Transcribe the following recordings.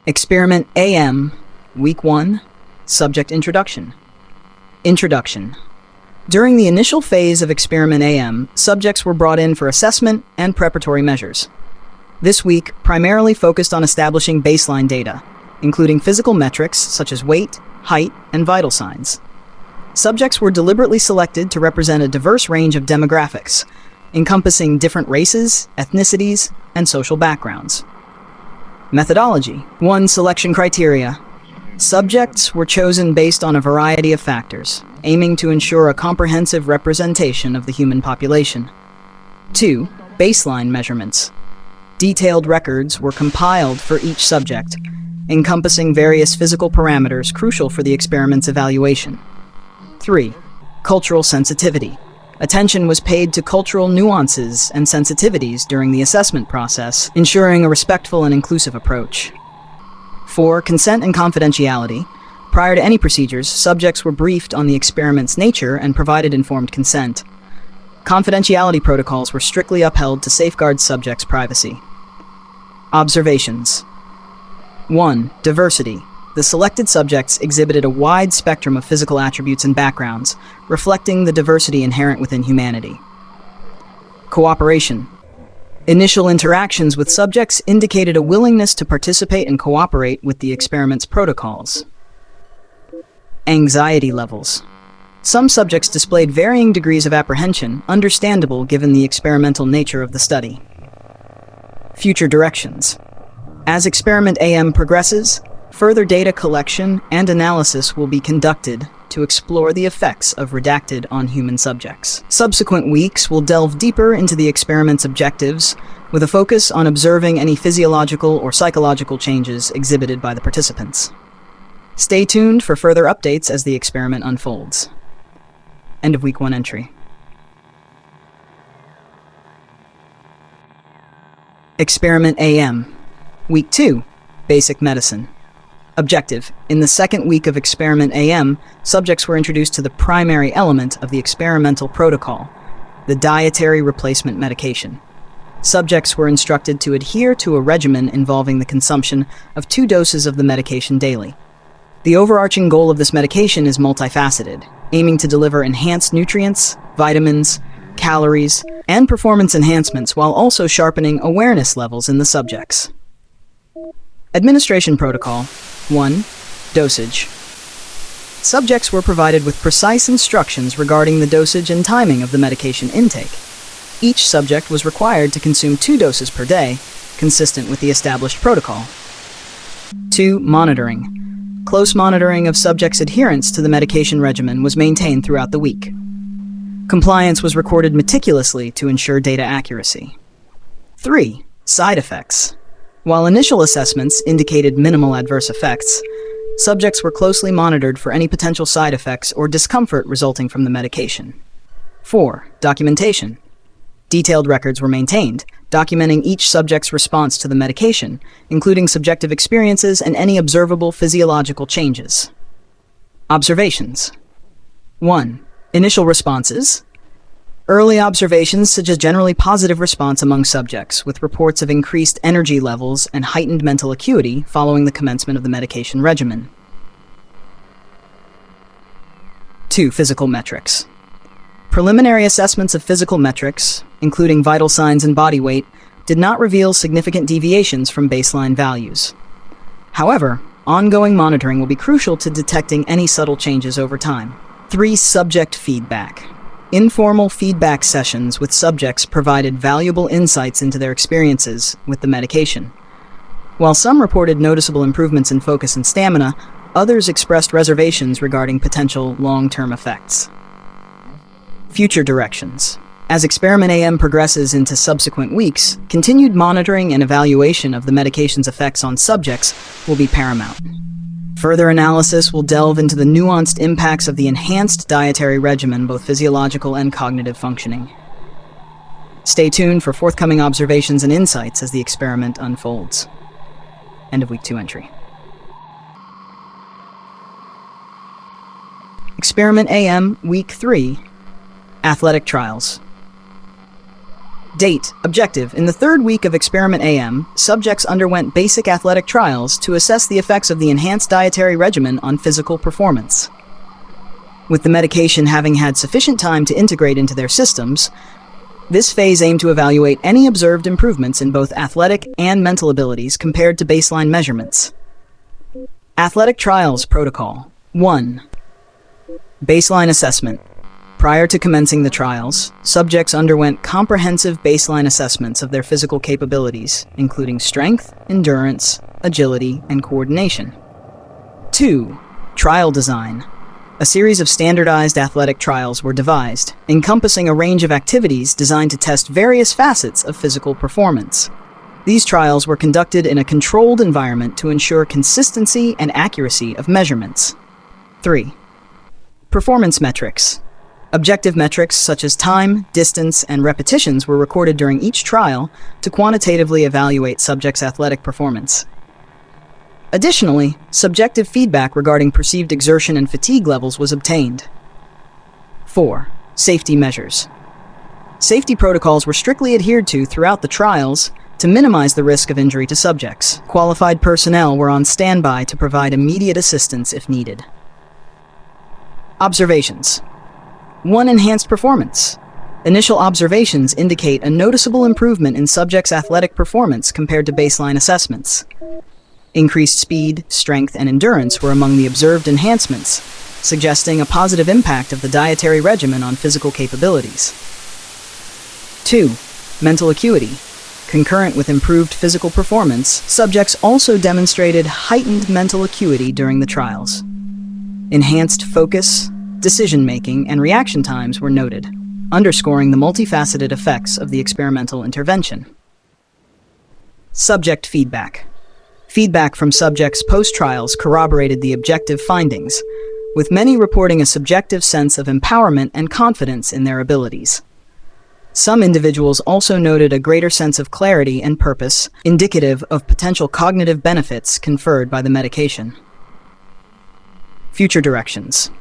Experiment AM, Week 1, Subject Introduction. Introduction. During the initial phase of Experiment AM, subjects were brought in for assessment and preparatory measures. This week primarily focused on establishing baseline data, including physical metrics such as weight, height, and vital signs. Subjects were deliberately selected to represent a diverse range of demographics, encompassing different races, ethnicities, and social backgrounds. Methodology. 1. Selection criteria. Subjects were chosen based on a variety of factors, aiming to ensure a comprehensive representation of the human population. 2. Baseline measurements. Detailed records were compiled for each subject, encompassing various physical parameters crucial for the experiment's evaluation. 3. Cultural sensitivity. Attention was paid to cultural nuances and sensitivities during the assessment process, ensuring a respectful and inclusive approach. 4. Consent and confidentiality. Prior to any procedures, subjects were briefed on the experiment's nature and provided informed consent. Confidentiality protocols were strictly upheld to safeguard subjects' privacy. Observations. 1. Diversity. The selected subjects exhibited a wide spectrum of physical attributes and backgrounds, reflecting the diversity inherent within humanity. Cooperation. Initial interactions with subjects indicated a willingness to participate and cooperate with the experiment's protocols. Anxiety levels. Some subjects displayed varying degrees of apprehension, understandable given the experimental nature of the study. Future directions. As Experiment AM progresses, further data collection and analysis will be conducted to explore the effects of redacted on human subjects. Subsequent weeks will delve deeper into the experiment's objectives, with a focus on observing any physiological or psychological changes exhibited by the participants. Stay tuned for further updates as the experiment unfolds. End of Week 1 entry. Experiment AM, Week 2, Basic Medicine. Objective. In the second week of Experiment AM, subjects were introduced to the primary element of the experimental protocol, the dietary replacement medication. Subjects were instructed to adhere to a regimen involving the consumption of 2 doses of the medication daily. The overarching goal of this medication is multifaceted, aiming to deliver enhanced nutrients, vitamins, calories, and performance enhancements while also sharpening awareness levels in the subjects. Administration protocol. 1. Dosage. Subjects were provided with precise instructions regarding the dosage and timing of the medication intake. Each subject was required to consume 2 doses per day, consistent with the established protocol. 2. Monitoring. Close monitoring of subjects' adherence to the medication regimen was maintained throughout the week. Compliance was recorded meticulously to ensure data accuracy. 3. Side effects. While initial assessments indicated minimal adverse effects, subjects were closely monitored for any potential side effects or discomfort resulting from the medication. 4. Documentation. Detailed records were maintained, documenting each subject's response to the medication, including subjective experiences and any observable physiological changes. Observations. 1. Initial responses. Early observations suggest generally positive response among subjects, with reports of increased energy levels and heightened mental acuity following the commencement of the medication regimen. 2. Physical metrics. Preliminary assessments of physical metrics, including vital signs and body weight, did not reveal significant deviations from baseline values. However, ongoing monitoring will be crucial to detecting any subtle changes over time. 3. Subject feedback. Informal feedback sessions with subjects provided valuable insights into their experiences with the medication. While some reported noticeable improvements in focus and stamina, others expressed reservations regarding potential long-term effects. Future directions. As Experiment AM progresses into subsequent weeks, continued monitoring and evaluation of the medication's effects on subjects will be paramount. Further analysis will delve into the nuanced impacts of the enhanced dietary regimen, both physiological and cognitive functioning. Stay tuned for forthcoming observations and insights as the experiment unfolds. End of Week 2 entry. Experiment AM, Week 3, Athletic Trials. Date. Objective. In the third week of Experiment AM, subjects underwent basic athletic trials to assess the effects of the enhanced dietary regimen on physical performance. With the medication having had sufficient time to integrate into their systems, this phase aimed to evaluate any observed improvements in both athletic and mental abilities compared to baseline measurements. Athletic Trials Protocol 1. Baseline Assessment. Prior to commencing the trials, subjects underwent comprehensive baseline assessments of their physical capabilities, including strength, endurance, agility, and coordination. 2. Trial Design. A series of standardized athletic trials were devised, encompassing a range of activities designed to test various facets of physical performance. These trials were conducted in a controlled environment to ensure consistency and accuracy of measurements. 3. Performance Metrics. Objective metrics such as time, distance, and repetitions were recorded during each trial to quantitatively evaluate subjects' athletic performance. Additionally, subjective feedback regarding perceived exertion and fatigue levels was obtained. 4. Safety measures. Safety protocols were strictly adhered to throughout the trials to minimize the risk of injury to subjects. Qualified personnel were on standby to provide immediate assistance if needed. Observations. 1. Enhanced performance. Initial observations indicate a noticeable improvement in subjects' athletic performance compared to baseline assessments. Increased speed, strength, and endurance were among the observed enhancements, suggesting a positive impact of the dietary regimen on physical capabilities. 2. Mental acuity. Concurrent with improved physical performance, subjects also demonstrated heightened mental acuity during the trials. Enhanced focus, decision-making, and reaction times were noted, underscoring the multifaceted effects of the experimental intervention. Subject feedback. Feedback from subjects post-trials corroborated the objective findings, with many reporting a subjective sense of empowerment and confidence in their abilities. Some individuals also noted a greater sense of clarity and purpose, indicative of potential cognitive benefits conferred by the medication. Future directions.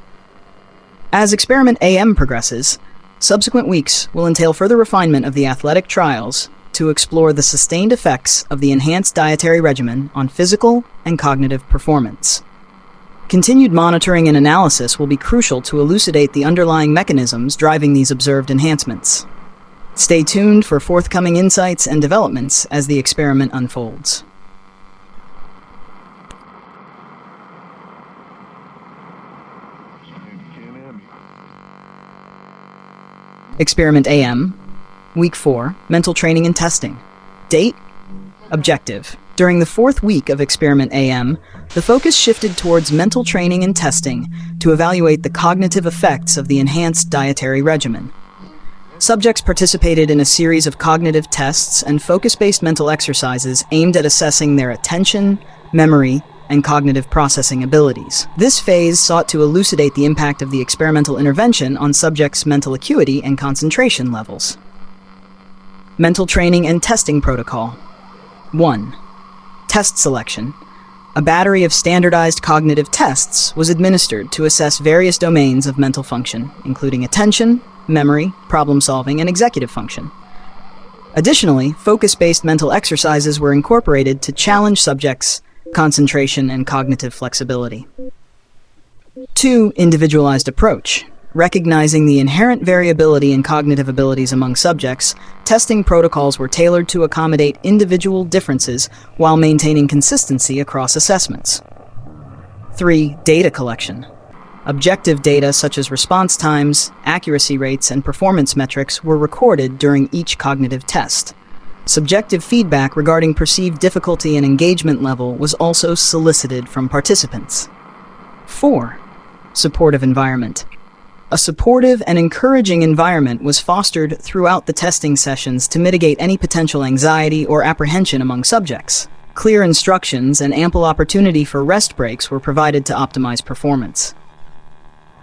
As Experiment AM progresses, subsequent weeks will entail further refinement of the athletic trials to explore the sustained effects of the enhanced dietary regimen on physical and cognitive performance. Continued monitoring and analysis will be crucial to elucidate the underlying mechanisms driving these observed enhancements. Stay tuned for forthcoming insights and developments as the experiment unfolds. Experiment AM, Week 4, Mental Training and Testing. Date. Objective. During the fourth week of Experiment AM, the focus shifted towards mental training and testing to evaluate the cognitive effects of the enhanced dietary regimen. Subjects participated in a series of cognitive tests and focus-based mental exercises aimed at assessing their attention, memory, and cognitive processing abilities. This phase sought to elucidate the impact of the experimental intervention on subjects' mental acuity and concentration levels. Mental Training and Testing Protocol 1. Test Selection. A battery of standardized cognitive tests was administered to assess various domains of mental function, including attention, memory, problem-solving, and executive function. Additionally, focus-based mental exercises were incorporated to challenge subjects' concentration and cognitive flexibility. 2. Individualized approach. Recognizing the inherent variability in cognitive abilities among subjects, testing protocols were tailored to accommodate individual differences while maintaining consistency across assessments. 3. Data collection. Objective data such as response times, accuracy rates, and performance metrics were recorded during each cognitive test. Subjective feedback regarding perceived difficulty and engagement level was also solicited from participants. 4. Supportive environment. A supportive and encouraging environment was fostered throughout the testing sessions to mitigate any potential anxiety or apprehension among subjects. Clear instructions and ample opportunity for rest breaks were provided to optimize performance.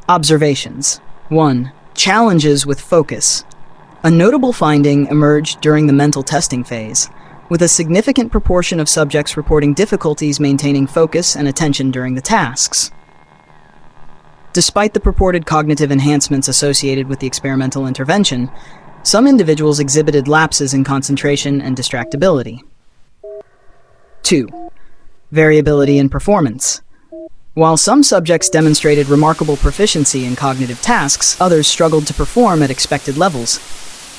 Observations. 1. Challenges with focus. A notable finding emerged during the mental testing phase, with a significant proportion of subjects reporting difficulties maintaining focus and attention during the tasks. Despite the purported cognitive enhancements associated with the experimental intervention, Some individuals exhibited lapses in concentration and distractibility. 2. Variability in performance. While some subjects demonstrated remarkable proficiency in cognitive tasks, others struggled to perform at expected levels,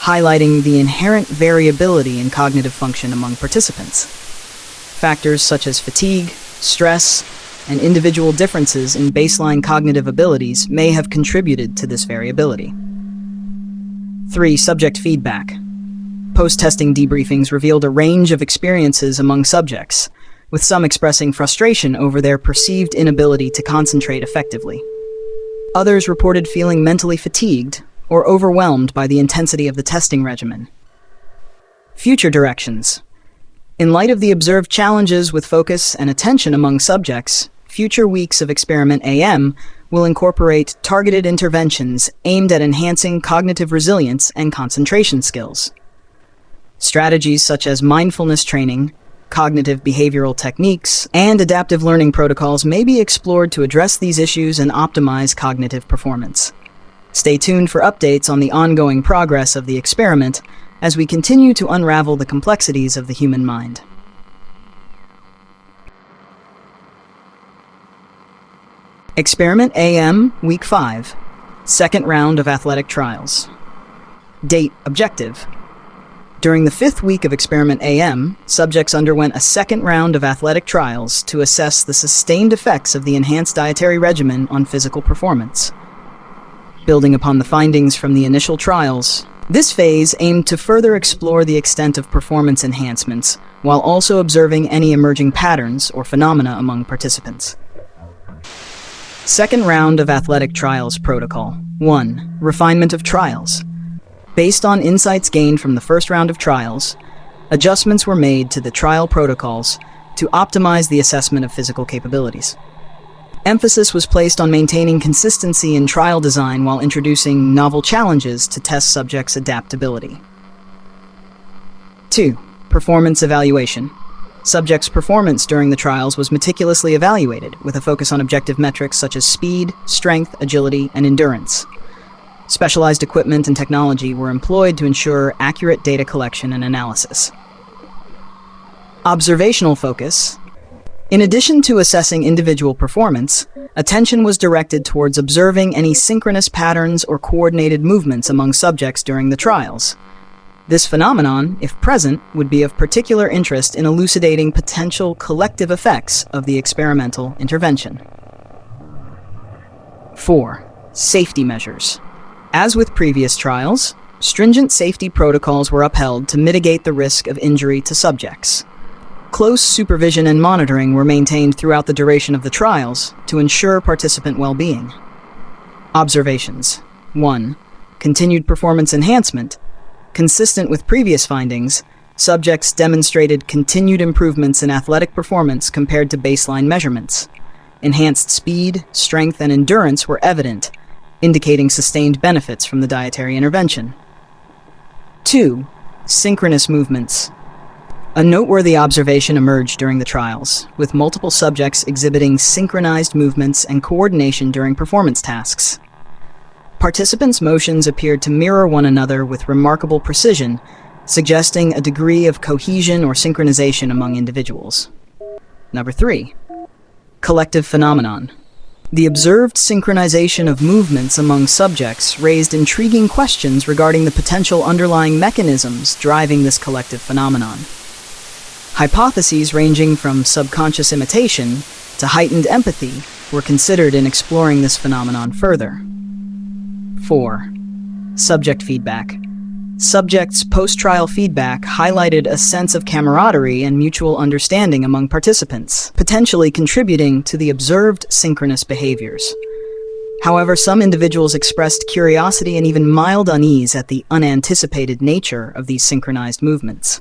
highlighting the inherent variability in cognitive function among participants. Factors such as fatigue, stress, and individual differences in baseline cognitive abilities may have contributed to this variability. 3. Subject feedback. Post-testing debriefings revealed a range of experiences among subjects, with some expressing frustration over their perceived inability to concentrate effectively. Others reported feeling mentally fatigued or overwhelmed by the intensity of the testing regimen. Future directions. In light of the observed challenges with focus and attention among subjects, future weeks of Experiment AM will incorporate targeted interventions aimed at enhancing cognitive resilience and concentration skills. Strategies such as mindfulness training, cognitive behavioral techniques, and adaptive learning protocols may be explored to address these issues and optimize cognitive performance. Stay tuned for updates on the ongoing progress of the experiment as we continue to unravel the complexities of the human mind. Experiment AM, Week 5, second round of athletic trials. Date, objective. During the 5th week of Experiment AM, subjects underwent a second round of athletic trials to assess the sustained effects of the enhanced dietary regimen on physical performance. Building upon the findings from the initial trials, this phase aimed to further explore the extent of performance enhancements, while also observing any emerging patterns or phenomena among participants. Second round of athletic trials protocol. 1. Refinement of trials. Based on insights gained from the first round of trials, adjustments were made to the trial protocols to optimize the assessment of physical capabilities. Emphasis was placed on maintaining consistency in trial design while introducing novel challenges to test subjects' adaptability. 2. Performance evaluation. Subjects' performance during the trials was meticulously evaluated, with a focus on objective metrics such as speed, strength, agility, and endurance. Specialized equipment and technology were employed to ensure accurate data collection and analysis. Observational focus. In addition to assessing individual performance, attention was directed towards observing any synchronous patterns or coordinated movements among subjects during the trials. This phenomenon, if present, would be of particular interest in elucidating potential collective effects of the experimental intervention. 4. Safety measures. As with previous trials, stringent safety protocols were upheld to mitigate the risk of injury to subjects. Close supervision and monitoring were maintained throughout the duration of the trials to ensure participant well-being. Observations. 1. Continued performance enhancement. Consistent with previous findings, subjects demonstrated continued improvements in athletic performance compared to baseline measurements. Enhanced speed, strength, and endurance were evident, indicating sustained benefits from the dietary intervention. 2. Synchronous movements. A noteworthy observation emerged during the trials, with multiple subjects exhibiting synchronized movements and coordination during performance tasks. Participants' motions appeared to mirror one another with remarkable precision, suggesting a degree of cohesion or synchronization among individuals. Number 3. Collective phenomenon. The observed synchronization of movements among subjects raised intriguing questions regarding the potential underlying mechanisms driving this collective phenomenon. Hypotheses ranging from subconscious imitation to heightened empathy were considered in exploring this phenomenon further. 4. Subject feedback. Subjects' post-trial feedback highlighted a sense of camaraderie and mutual understanding among participants, potentially contributing to the observed synchronous behaviors. However, some individuals expressed curiosity and even mild unease at the unanticipated nature of these synchronized movements.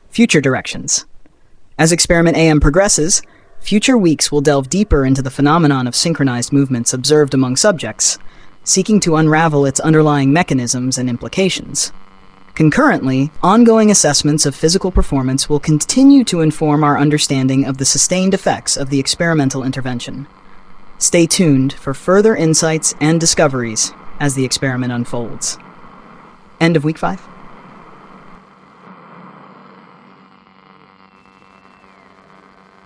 Future directions. As Experiment AM progresses, future weeks will delve deeper into the phenomenon of synchronized movements observed among subjects, seeking to unravel its underlying mechanisms and implications. Concurrently, ongoing assessments of physical performance will continue to inform our understanding of the sustained effects of the experimental intervention. Stay tuned for further insights and discoveries as the experiment unfolds. End of week 5.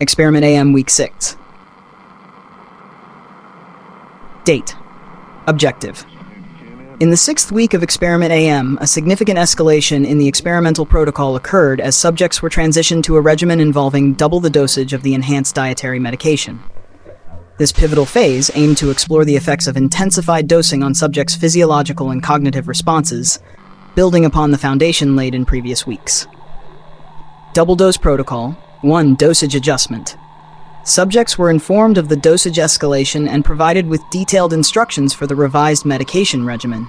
Experiment AM week 6. Date. Objective. In the 6th week of Experiment AM, a significant escalation in the experimental protocol occurred as subjects were transitioned to a regimen involving double the dosage of the enhanced dietary medication. This pivotal phase aimed to explore the effects of intensified dosing on subjects' physiological and cognitive responses, building upon the foundation laid in previous weeks. Double dose protocol. 1. Dosage adjustment. Subjects were informed of the dosage escalation and provided with detailed instructions for the revised medication regimen.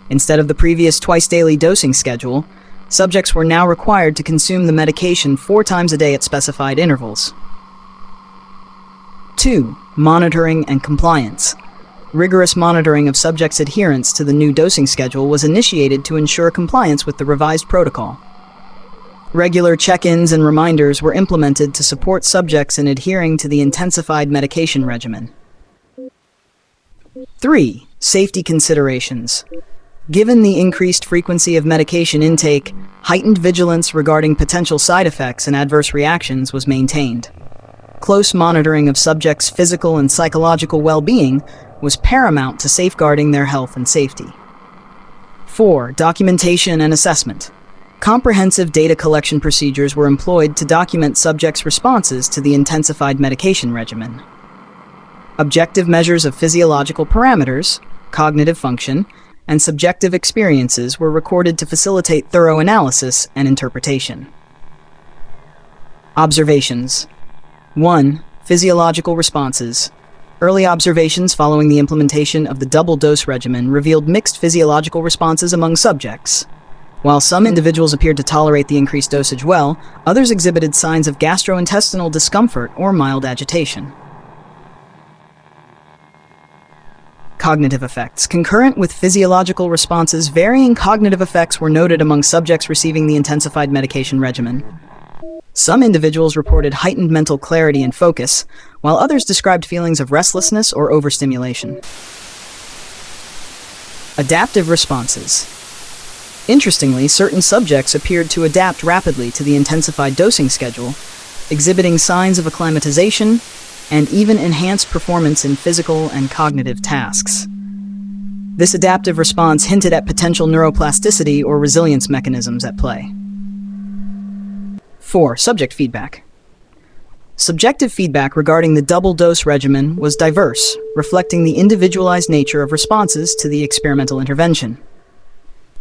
Instead of the previous twice-daily dosing schedule, subjects were now required to consume the medication 4 times a day at specified intervals. 2. Monitoring and compliance. Rigorous monitoring of subjects' adherence to the new dosing schedule was initiated to ensure compliance with the revised protocol. Regular check-ins and reminders were implemented to support subjects in adhering to the intensified medication regimen. 3. Safety considerations. Given the increased frequency of medication intake, heightened vigilance regarding potential side effects and adverse reactions was maintained. Close monitoring of subjects' physical and psychological well-being was paramount to safeguarding their health and safety. 4. Documentation and assessment. Comprehensive data collection procedures were employed to document subjects' responses to the intensified medication regimen. Objective measures of physiological parameters, cognitive function, and subjective experiences were recorded to facilitate thorough analysis and interpretation. Observations. 1. Physiological responses. Early observations following the implementation of the double-dose regimen revealed mixed physiological responses among subjects. While some individuals appeared to tolerate the increased dosage well, others exhibited signs of gastrointestinal discomfort or mild agitation. Cognitive effects. Concurrent with physiological responses, varying cognitive effects were noted among subjects receiving the intensified medication regimen. Some individuals reported heightened mental clarity and focus, while others described feelings of restlessness or overstimulation. Adaptive responses. Interestingly, certain subjects appeared to adapt rapidly to the intensified dosing schedule, exhibiting signs of acclimatization and even enhanced performance in physical and cognitive tasks. This adaptive response hinted at potential neuroplasticity or resilience mechanisms at play. 4. Subject feedback. Subjective feedback regarding the double-dose regimen was diverse, reflecting the individualized nature of responses to the experimental intervention.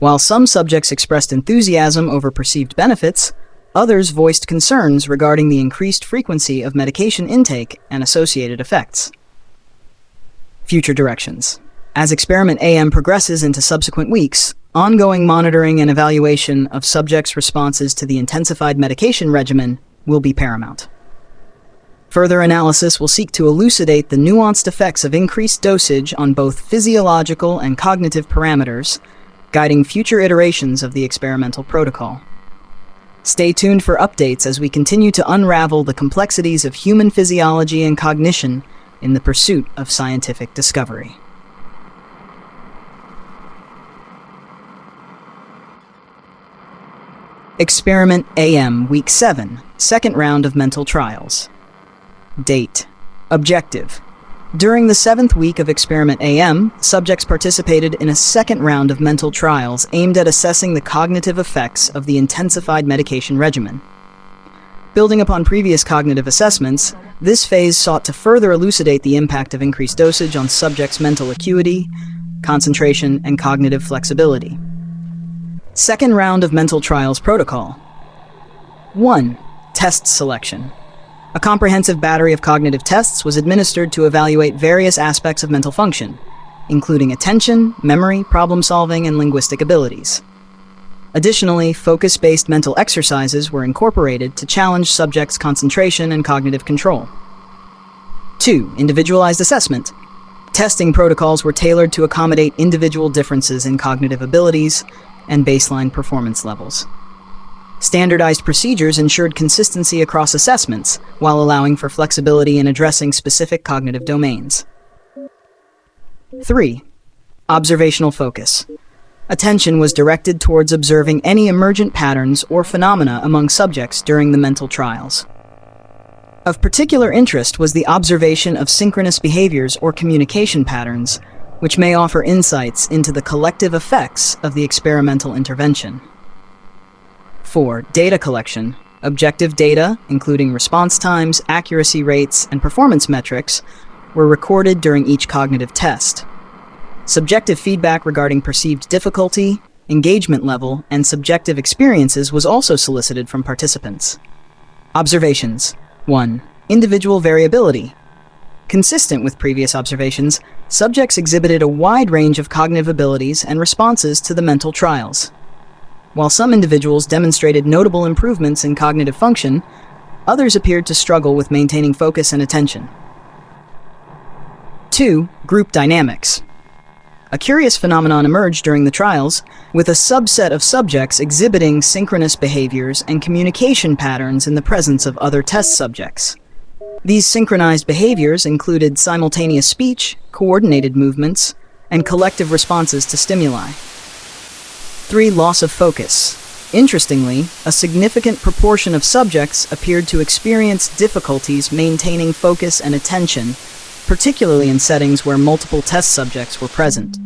While some subjects expressed enthusiasm over perceived benefits, others voiced concerns regarding the increased frequency of medication intake and associated effects. Future directions. As Experiment AM progresses into subsequent weeks, ongoing monitoring and evaluation of subjects' responses to the intensified medication regimen will be paramount. Further analysis will seek to elucidate the nuanced effects of increased dosage on both physiological and cognitive parameters, guiding future iterations of the experimental protocol. Stay tuned for updates as we continue to unravel the complexities of human physiology and cognition in the pursuit of scientific discovery. Experiment AM Week 7, second round of mental trials. Date. Objective. During the 7th week of Experiment AM, subjects participated in a second round of mental trials aimed at assessing the cognitive effects of the intensified medication regimen. Building upon previous cognitive assessments, this phase sought to further elucidate the impact of increased dosage on subjects' mental acuity, concentration, and cognitive flexibility. Second round of mental trials protocol. 1. Test selection. A comprehensive battery of cognitive tests was administered to evaluate various aspects of mental function, including attention, memory, problem-solving, and linguistic abilities. Additionally, focus-based mental exercises were incorporated to challenge subjects' concentration and cognitive control. 2. Individualized assessment. Testing protocols were tailored to accommodate individual differences in cognitive abilities and baseline performance levels. Standardized procedures ensured consistency across assessments, while allowing for flexibility in addressing specific cognitive domains. 3. Observational focus. Attention was directed towards observing any emergent patterns or phenomena among subjects during the mental trials. Of particular interest was the observation of synchronous behaviors or communication patterns, which may offer insights into the collective effects of the experimental intervention. 4. Data collection. Objective data, including response times, accuracy rates, and performance metrics, were recorded during each cognitive test. Subjective feedback regarding perceived difficulty, engagement level, and subjective experiences was also solicited from participants. Observations. 1. Individual variability. Consistent with previous observations, subjects exhibited a wide range of cognitive abilities and responses to the mental trials. While some individuals demonstrated notable improvements in cognitive function, others appeared to struggle with maintaining focus and attention. 2. Group dynamics. A curious phenomenon emerged during the trials, with a subset of subjects exhibiting synchronous behaviors and communication patterns in the presence of other test subjects. These synchronized behaviors included simultaneous speech, coordinated movements, and collective responses to stimuli. 3. Loss of focus. Interestingly, a significant proportion of subjects appeared to experience difficulties maintaining focus and attention, particularly in settings where multiple test subjects were present.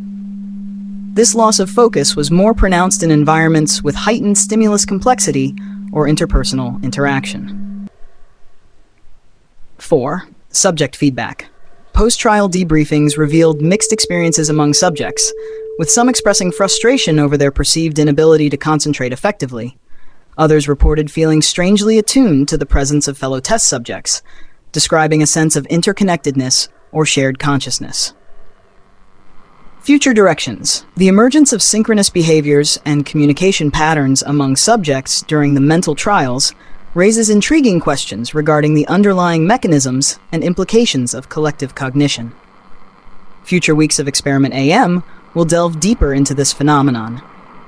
This loss of focus was more pronounced in environments with heightened stimulus complexity or interpersonal interaction. 4. Subject feedback. Post-trial debriefings revealed mixed experiences among subjects, with some expressing frustration over their perceived inability to concentrate effectively. Others reported feeling strangely attuned to the presence of fellow test subjects, describing a sense of interconnectedness or shared consciousness. Future directions. The emergence of synchronous behaviors and communication patterns among subjects during the mental trials raises intriguing questions regarding the underlying mechanisms and implications of collective cognition. Future weeks of Experiment AM will delve deeper into this phenomenon,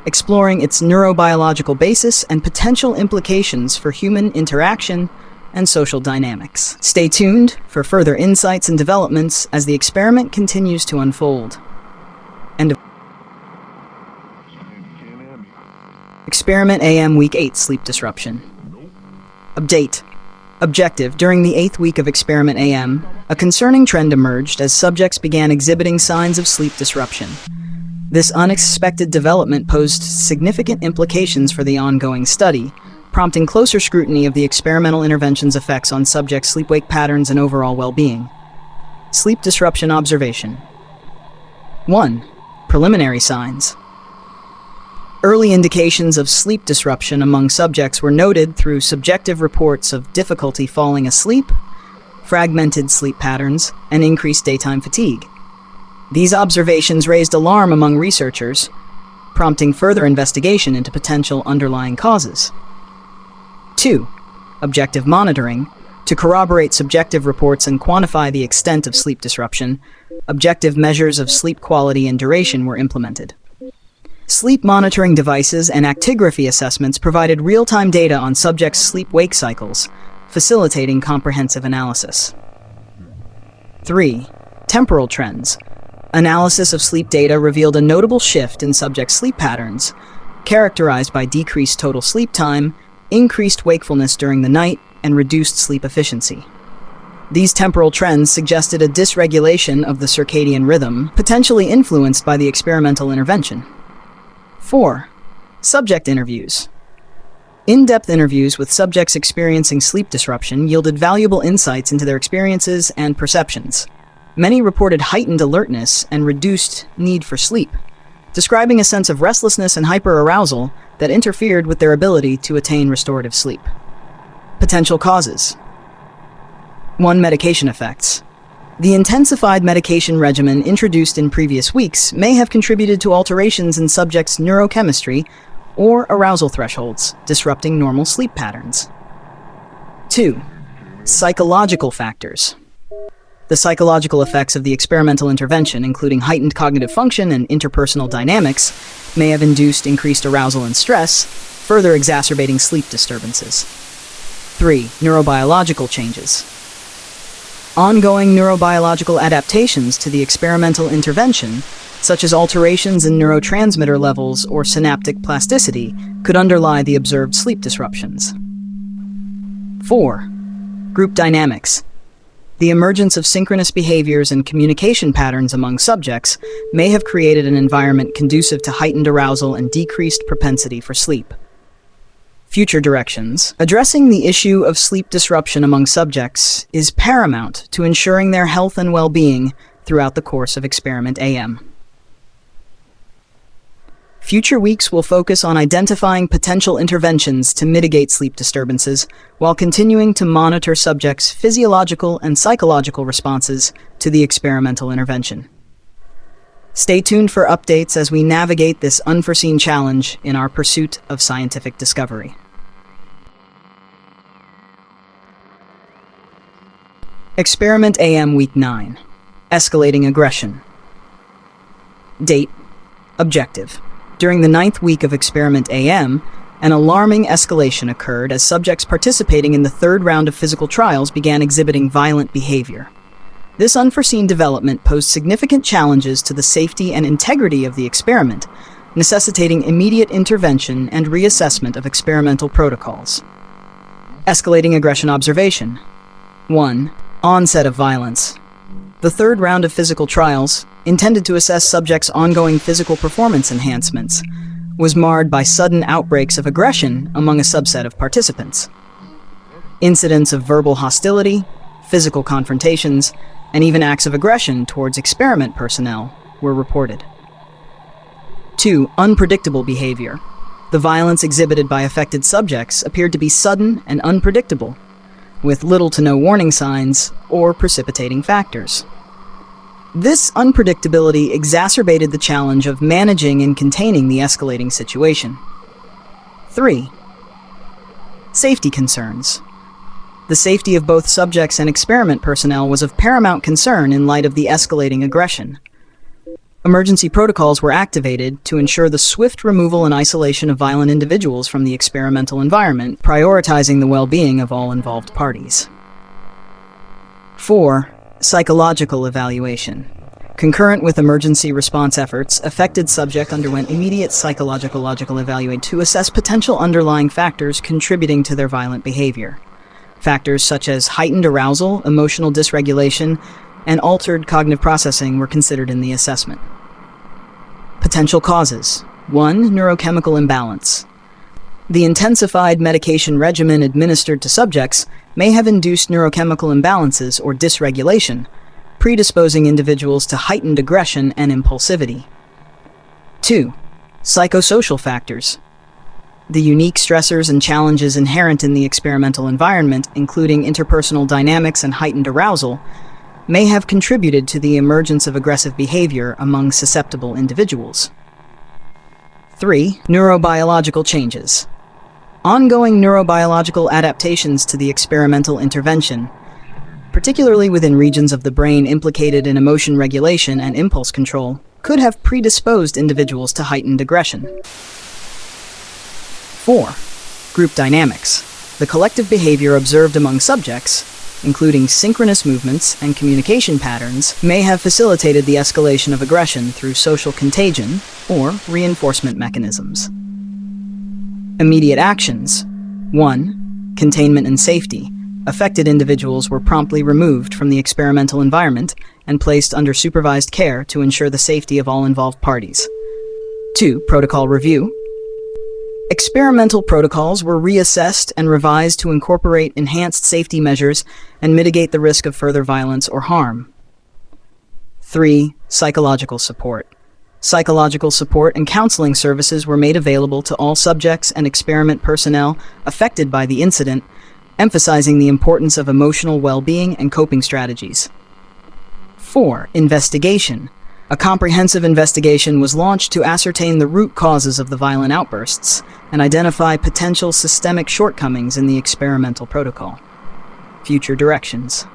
exploring its neurobiological basis and potential implications for human interaction and social dynamics. Stay tuned for further insights and developments as the experiment continues to unfold. End of Experiment AM Week 8 Sleep Disruption. Update. Objective. During the 8th week of Experiment AM, a concerning trend emerged as subjects began exhibiting signs of sleep disruption. This unexpected development posed significant implications for the ongoing study, prompting closer scrutiny of the experimental intervention's effects on subjects' sleep-wake patterns and overall well-being. Sleep disruption observation. 1. Preliminary signs. Early indications of sleep disruption among subjects were noted through subjective reports of difficulty falling asleep, fragmented sleep patterns, and increased daytime fatigue. These observations raised alarm among researchers, prompting further investigation into potential underlying causes. 2. Objective monitoring. To corroborate subjective reports and quantify the extent of sleep disruption, objective measures of sleep quality and duration were implemented. Sleep monitoring devices and actigraphy assessments provided real-time data on subjects' sleep-wake cycles, facilitating comprehensive analysis. 3. Temporal trends. Analysis of sleep data revealed a notable shift in subject sleep patterns, characterized by decreased total sleep time, increased wakefulness during the night, and reduced sleep efficiency. These temporal trends suggested a dysregulation of the circadian rhythm, potentially influenced by the experimental intervention. 4. Subject interviews. In-depth interviews with subjects experiencing sleep disruption yielded valuable insights into their experiences and perceptions. Many reported heightened alertness and reduced need for sleep, describing a sense of restlessness and hyperarousal that interfered with their ability to attain restorative sleep. Potential causes. 1. Medication effects. The intensified medication regimen introduced in previous weeks may have contributed to alterations in subjects' neurochemistry or arousal thresholds, disrupting normal sleep patterns. 2. Psychological factors. The psychological effects of the experimental intervention, including heightened cognitive function and interpersonal dynamics, may have induced increased arousal and stress, further exacerbating sleep disturbances. 3. Neurobiological changes. Ongoing neurobiological adaptations to the experimental intervention such as alterations in neurotransmitter levels or synaptic plasticity, could underlie the observed sleep disruptions. 4. Group dynamics. The emergence of synchronous behaviors and communication patterns among subjects may have created an environment conducive to heightened arousal and decreased propensity for sleep. Future directions. Addressing the issue of sleep disruption among subjects is paramount to ensuring their health and well-being throughout the course of Experiment AM. Future weeks will focus on identifying potential interventions to mitigate sleep disturbances while continuing to monitor subjects' physiological and psychological responses to the experimental intervention. Stay tuned for updates as we navigate this unforeseen challenge in our pursuit of scientific discovery. Experiment AM Week 9. Escalating aggression. Date. Objective. During the 9th week of Experiment AM, an alarming escalation occurred as subjects participating in the 3rd round of physical trials began exhibiting violent behavior. This unforeseen development posed significant challenges to the safety and integrity of the experiment, necessitating immediate intervention and reassessment of experimental protocols. Escalating aggression observation. 1. Onset of violence. The 3rd round of physical trials, intended to assess subjects' ongoing physical performance enhancements, was marred by sudden outbreaks of aggression among a subset of participants. Incidents of verbal hostility, physical confrontations, and even acts of aggression towards experiment personnel were reported. 2. Unpredictable behavior. The violence exhibited by affected subjects appeared to be sudden and unpredictable, with little to no warning signs or precipitating factors. This unpredictability exacerbated the challenge of managing and containing the escalating situation. 3. Safety concerns. The safety of both subjects and experiment personnel was of paramount concern in light of the escalating aggression. Emergency protocols were activated to ensure the swift removal and isolation of violent individuals from the experimental environment, prioritizing the well-being of all involved parties. 4. Psychological evaluation. Concurrent with emergency response efforts, affected subject underwent immediate psychological evaluation to assess potential underlying factors contributing to their violent behavior. Factors such as heightened arousal, emotional dysregulation, and altered cognitive processing were considered in the assessment. Potential causes. 1. Neurochemical imbalance. The intensified medication regimen administered to subjects may have induced neurochemical imbalances or dysregulation, predisposing individuals to heightened aggression and impulsivity. 2. Psychosocial factors. The unique stressors and challenges inherent in the experimental environment, including interpersonal dynamics and heightened arousal, may have contributed to the emergence of aggressive behavior among susceptible individuals. 3. Neurobiological changes. Ongoing neurobiological adaptations to the experimental intervention, particularly within regions of the brain implicated in emotion regulation and impulse control, could have predisposed individuals to heightened aggression. 4. Group dynamics. The collective behavior observed among subjects, including synchronous movements and communication patterns, may have facilitated the escalation of aggression through social contagion or reinforcement mechanisms. Immediate actions. 1. Containment and safety. Affected individuals were promptly removed from the experimental environment and placed under supervised care to ensure the safety of all involved parties. 2. Protocol review. Experimental protocols were reassessed and revised to incorporate enhanced safety measures and mitigate the risk of further violence or harm. 3. Psychological support. Psychological support and counseling services were made available to all subjects and experiment personnel affected by the incident, emphasizing the importance of emotional well-being and coping strategies. 4. Investigation. A comprehensive investigation was launched to ascertain the root causes of the violent outbursts and identify potential systemic shortcomings in the experimental protocol. Future directions.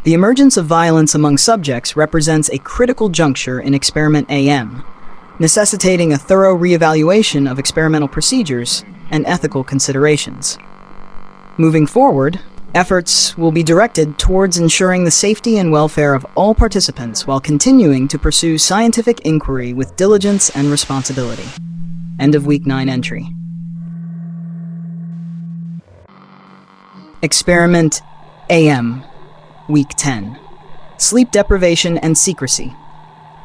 The emergence of violence among subjects represents a critical juncture in Experiment AM, necessitating a thorough reevaluation of experimental procedures and ethical considerations. Moving forward, Efforts will be directed towards ensuring the safety and welfare of all participants while continuing to pursue scientific inquiry with diligence and responsibility. End of Week 9 entry. Experiment AM, Week 10. Sleep deprivation and secrecy.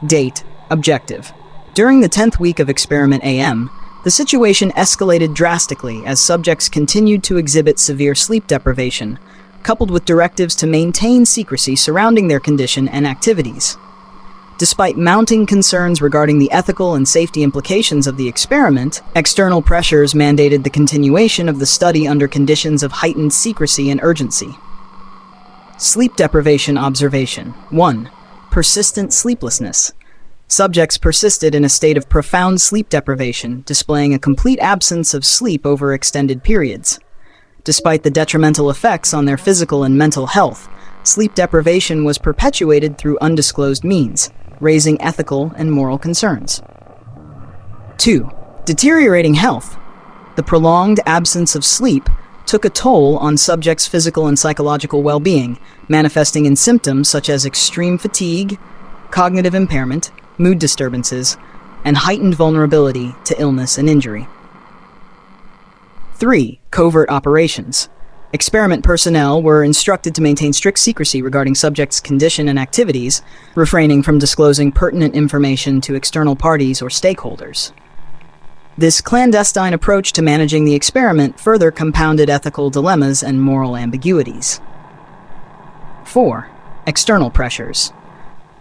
Date, objective. During the 10th week of Experiment AM, the situation escalated drastically as subjects continued to exhibit severe sleep deprivation, coupled with directives to maintain secrecy surrounding their condition and activities. Despite mounting concerns regarding the ethical and safety implications of the experiment, external pressures mandated the continuation of the study under conditions of heightened secrecy and urgency. Sleep deprivation observation. 1. Persistent sleeplessness. Subjects persisted in a state of profound sleep deprivation, displaying a complete absence of sleep over extended periods. Despite the detrimental effects on their physical and mental health, sleep deprivation was perpetuated through undisclosed means, raising ethical and moral concerns. 2. Deteriorating health. The prolonged absence of sleep took a toll on subjects' physical and psychological well-being, manifesting in symptoms such as extreme fatigue, cognitive impairment, mood disturbances, and heightened vulnerability to illness and injury. 3. Covert operations. Experiment personnel were instructed to maintain strict secrecy regarding subjects' condition and activities, refraining from disclosing pertinent information to external parties or stakeholders. This clandestine approach to managing the experiment further compounded ethical dilemmas and moral ambiguities. 4. External pressures.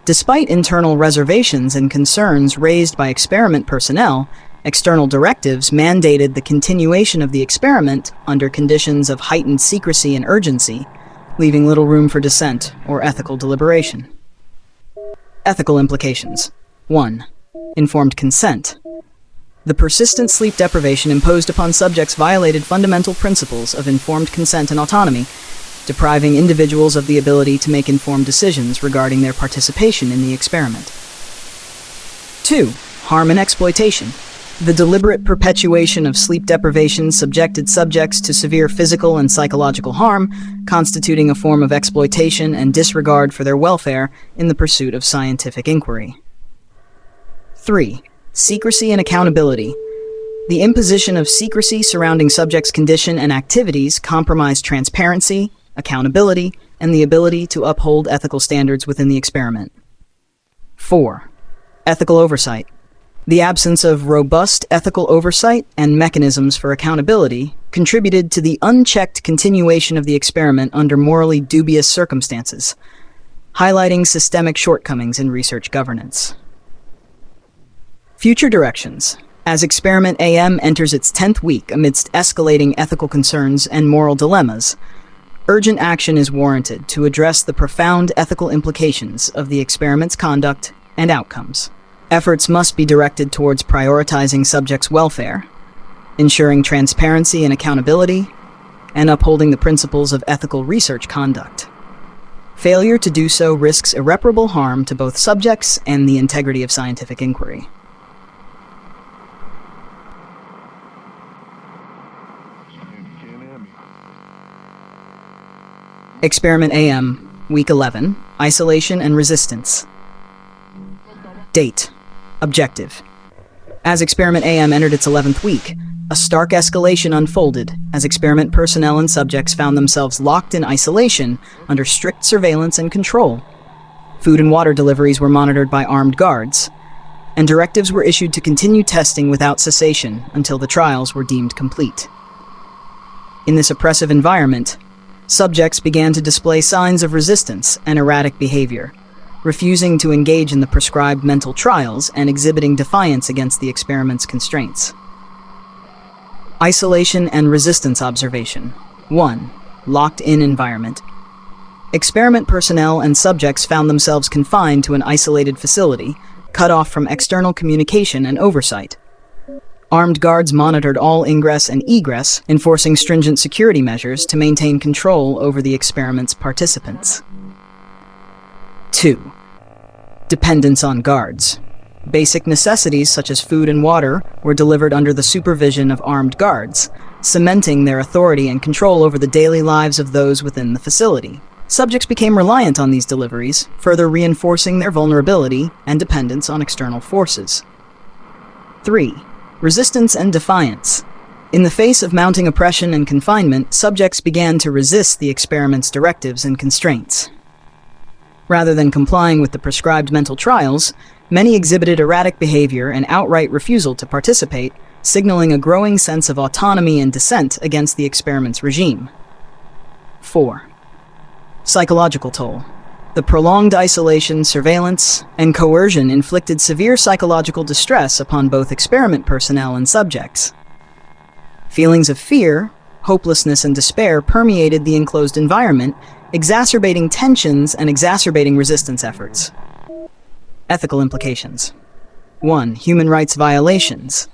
Despite internal reservations and concerns raised by experiment personnel, external directives mandated the continuation of the experiment under conditions of heightened secrecy and urgency, leaving little room for dissent or ethical deliberation. Ethical implications. 1. Informed consent. The persistent sleep deprivation imposed upon subjects violated fundamental principles of informed consent and autonomy, depriving individuals of the ability to make informed decisions regarding their participation in the experiment. 2. Harm and exploitation. The deliberate perpetuation of sleep deprivation subjected subjects to severe physical and psychological harm, constituting a form of exploitation and disregard for their welfare in the pursuit of scientific inquiry. 3. Secrecy and accountability. The imposition of secrecy surrounding subjects' condition and activities compromised transparency, accountability, and the ability to uphold ethical standards within the experiment. 4. Ethical oversight. The absence of robust ethical oversight and mechanisms for accountability contributed to the unchecked continuation of the experiment under morally dubious circumstances, highlighting systemic shortcomings in research governance. Future directions. As Experiment AM enters its 10th week amidst escalating ethical concerns and moral dilemmas, urgent action is warranted to address the profound ethical implications of the experiment's conduct and outcomes. Efforts must be directed towards prioritizing subjects' welfare, ensuring transparency and accountability, and upholding the principles of ethical research conduct. Failure to do so risks irreparable harm to both subjects and the integrity of scientific inquiry. Experiment AM, Week 11, Isolation and Resistance. Date, objective. As Experiment AM entered its 11th week, a stark escalation unfolded as experiment personnel and subjects found themselves locked in isolation under strict surveillance and control. Food and water deliveries were monitored by armed guards, and directives were issued to continue testing without cessation until the trials were deemed complete. In this oppressive environment, subjects began to display signs of resistance and erratic behavior, refusing to engage in the prescribed mental trials and exhibiting defiance against the experiment's constraints. Isolation and resistance observation. 1. Locked-in environment. Experiment personnel and subjects found themselves confined to an isolated facility, cut off from external communication and oversight. Armed guards monitored all ingress and egress, enforcing stringent security measures to maintain control over the experiment's participants. 2. Dependence on guards. Basic necessities such as food and water were delivered under the supervision of armed guards, cementing their authority and control over the daily lives of those within the facility. Subjects became reliant on these deliveries, further reinforcing their vulnerability and dependence on external forces. 3. Resistance and defiance. In the face of mounting oppression and confinement, subjects began to resist the experiment's directives and constraints. Rather than complying with the prescribed mental trials, many exhibited erratic behavior and outright refusal to participate, signaling a growing sense of autonomy and dissent against the experiment's regime. 4. Psychological toll. The prolonged isolation, surveillance, and coercion inflicted severe psychological distress upon both experiment personnel and subjects. Feelings of fear, hopelessness, and despair permeated the enclosed environment, exacerbating tensions and exacerbating resistance efforts. Ethical implications. 1. Human rights violations.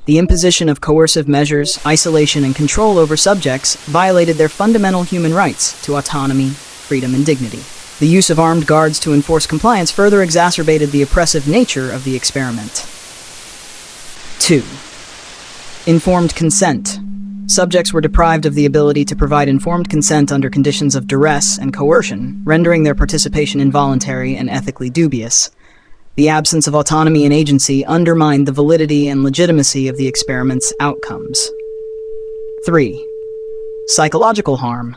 The imposition of coercive measures, isolation, and control over subjects violated their fundamental human rights to autonomy, freedom, and dignity. The use of armed guards to enforce compliance further exacerbated the oppressive nature of the experiment. 2. Informed consent. Subjects were deprived of the ability to provide informed consent under conditions of duress and coercion, rendering their participation involuntary and ethically dubious. The absence of autonomy and agency undermined the validity and legitimacy of the experiment's outcomes. 3. Psychological harm.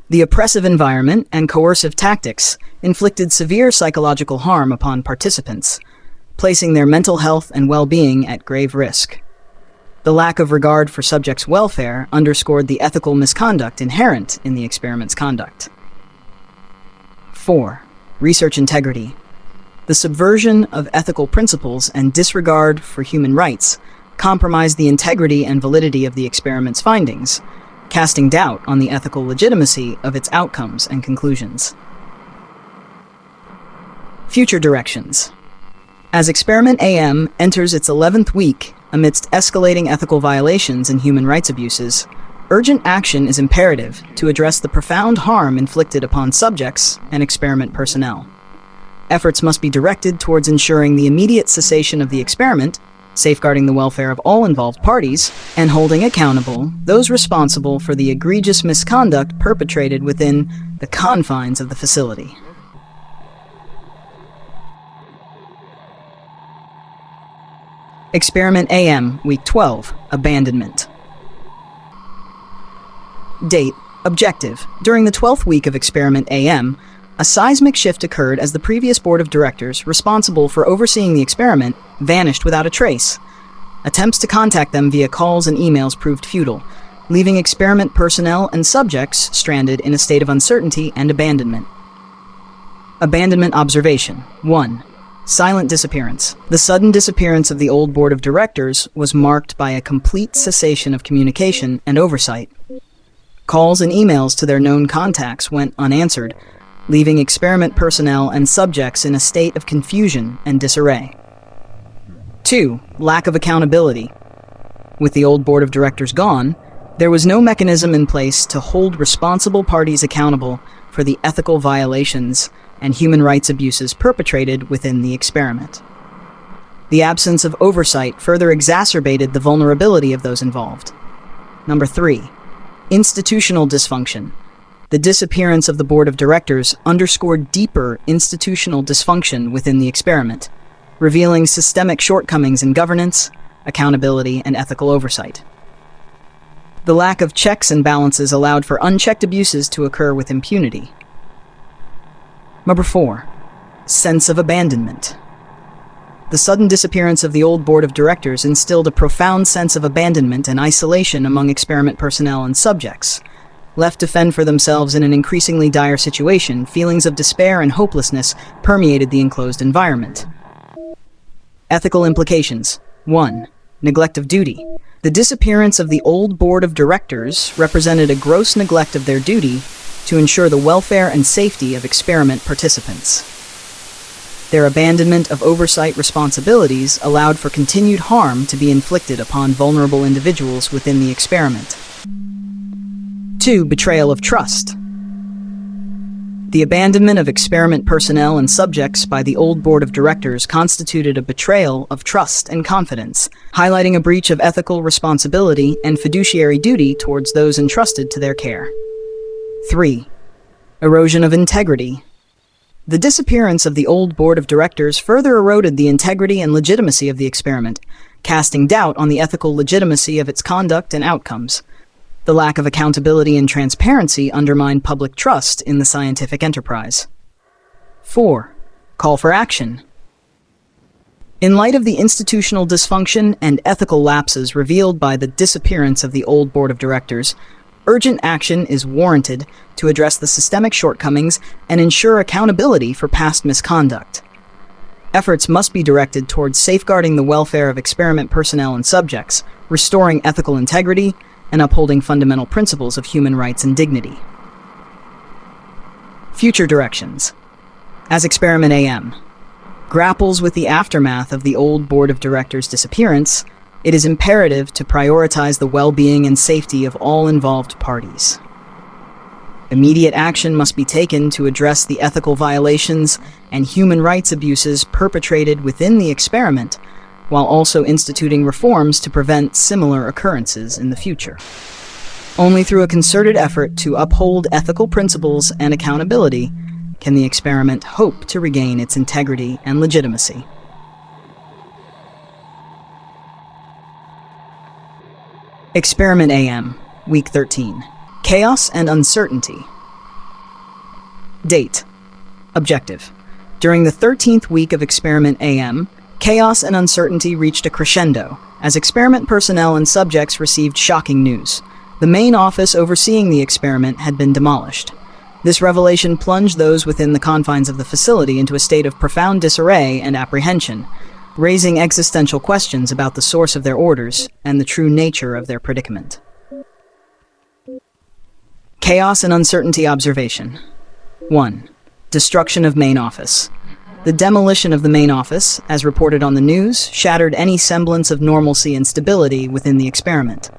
The oppressive environment and coercive tactics inflicted severe psychological harm upon participants, placing their mental health and well-being at grave risk. The lack of regard for subjects' welfare underscored the ethical misconduct inherent in the experiment's conduct. 4. Research integrity. The subversion of ethical principles and disregard for human rights compromised the integrity and validity of the experiment's findings, casting doubt on the ethical legitimacy of its outcomes and conclusions. Future directions. As Experiment AM enters its 11th week amidst escalating ethical violations and human rights abuses, urgent action is imperative to address the profound harm inflicted upon subjects and experiment personnel. Efforts must be directed towards ensuring the immediate cessation of the experiment, safeguarding the welfare of all involved parties, and holding accountable those responsible for the egregious misconduct perpetrated within the confines of the facility. Experiment AM, Week 12, Abandonment. Date, Objective. During the 12th week of Experiment AM, a seismic shift occurred as the previous board of directors responsible for overseeing the experiment vanished without a trace. Attempts to contact them via calls and emails proved futile, leaving experiment personnel and subjects stranded in a state of uncertainty and abandonment. Abandonment observation. 1. Silent disappearance. The sudden disappearance of the old board of directors was marked by a complete cessation of communication and oversight. Calls and emails to their known contacts went unanswered, leaving experiment personnel and subjects in a state of confusion and disarray. 2. Lack of accountability. With the old board of directors gone, there was no mechanism in place to hold responsible parties accountable for the ethical violations and human rights abuses perpetrated within the experiment. The absence of oversight further exacerbated the vulnerability of those involved. 3. Institutional dysfunction. The disappearance of the board of directors underscored deeper institutional dysfunction within the experiment, revealing systemic shortcomings in governance, accountability, and ethical oversight. The lack of checks and balances allowed for unchecked abuses to occur with impunity. 4. Sense of abandonment. The sudden disappearance of the old board of directors instilled a profound sense of abandonment and isolation among experiment personnel and subjects. Left to fend for themselves in an increasingly dire situation, feelings of despair and hopelessness permeated the enclosed environment. Ethical implications. 1. Neglect of duty. The disappearance of the old board of directors represented a gross neglect of their duty to ensure the welfare and safety of experiment participants. Their abandonment of oversight responsibilities allowed for continued harm to be inflicted upon vulnerable individuals within the experiment. 2. Betrayal of trust. The abandonment of experiment personnel and subjects by the old board of directors constituted a betrayal of trust and confidence, highlighting a breach of ethical responsibility and fiduciary duty towards those entrusted to their care. 3. Erosion of integrity. The disappearance of the old board of directors further eroded the integrity and legitimacy of the experiment, casting doubt on the ethical legitimacy of its conduct and outcomes. The lack of accountability and transparency undermined public trust in the scientific enterprise. 4. Call for action. In light of the institutional dysfunction and ethical lapses revealed by the disappearance of the old board of directors, urgent action is warranted to address the systemic shortcomings and ensure accountability for past misconduct. Efforts must be directed towards safeguarding the welfare of experiment personnel and subjects, restoring ethical integrity, and upholding fundamental principles of human rights and dignity. Future directions. As Experiment AM grapples with the aftermath of the old board of directors' disappearance, it is imperative to prioritize the well-being and safety of all involved parties. Immediate action must be taken to address the ethical violations and human rights abuses perpetrated within the experiment, while also instituting reforms to prevent similar occurrences in the future. Only through a concerted effort to uphold ethical principles and accountability can the experiment hope to regain its integrity and legitimacy. Experiment AM, Week 13. Chaos and Uncertainty. Date. Objective. During the 13th week of Experiment AM, chaos and uncertainty reached a crescendo as experiment personnel and subjects received shocking news. The main office overseeing the experiment had been demolished. This revelation plunged those within the confines of the facility into a state of profound disarray and apprehension, raising existential questions about the source of their orders and the true nature of their predicament. Chaos and uncertainty observation. 1. Destruction of main office. The demolition of the main office, as reported on the news, shattered any semblance of normalcy and stability within the experiment.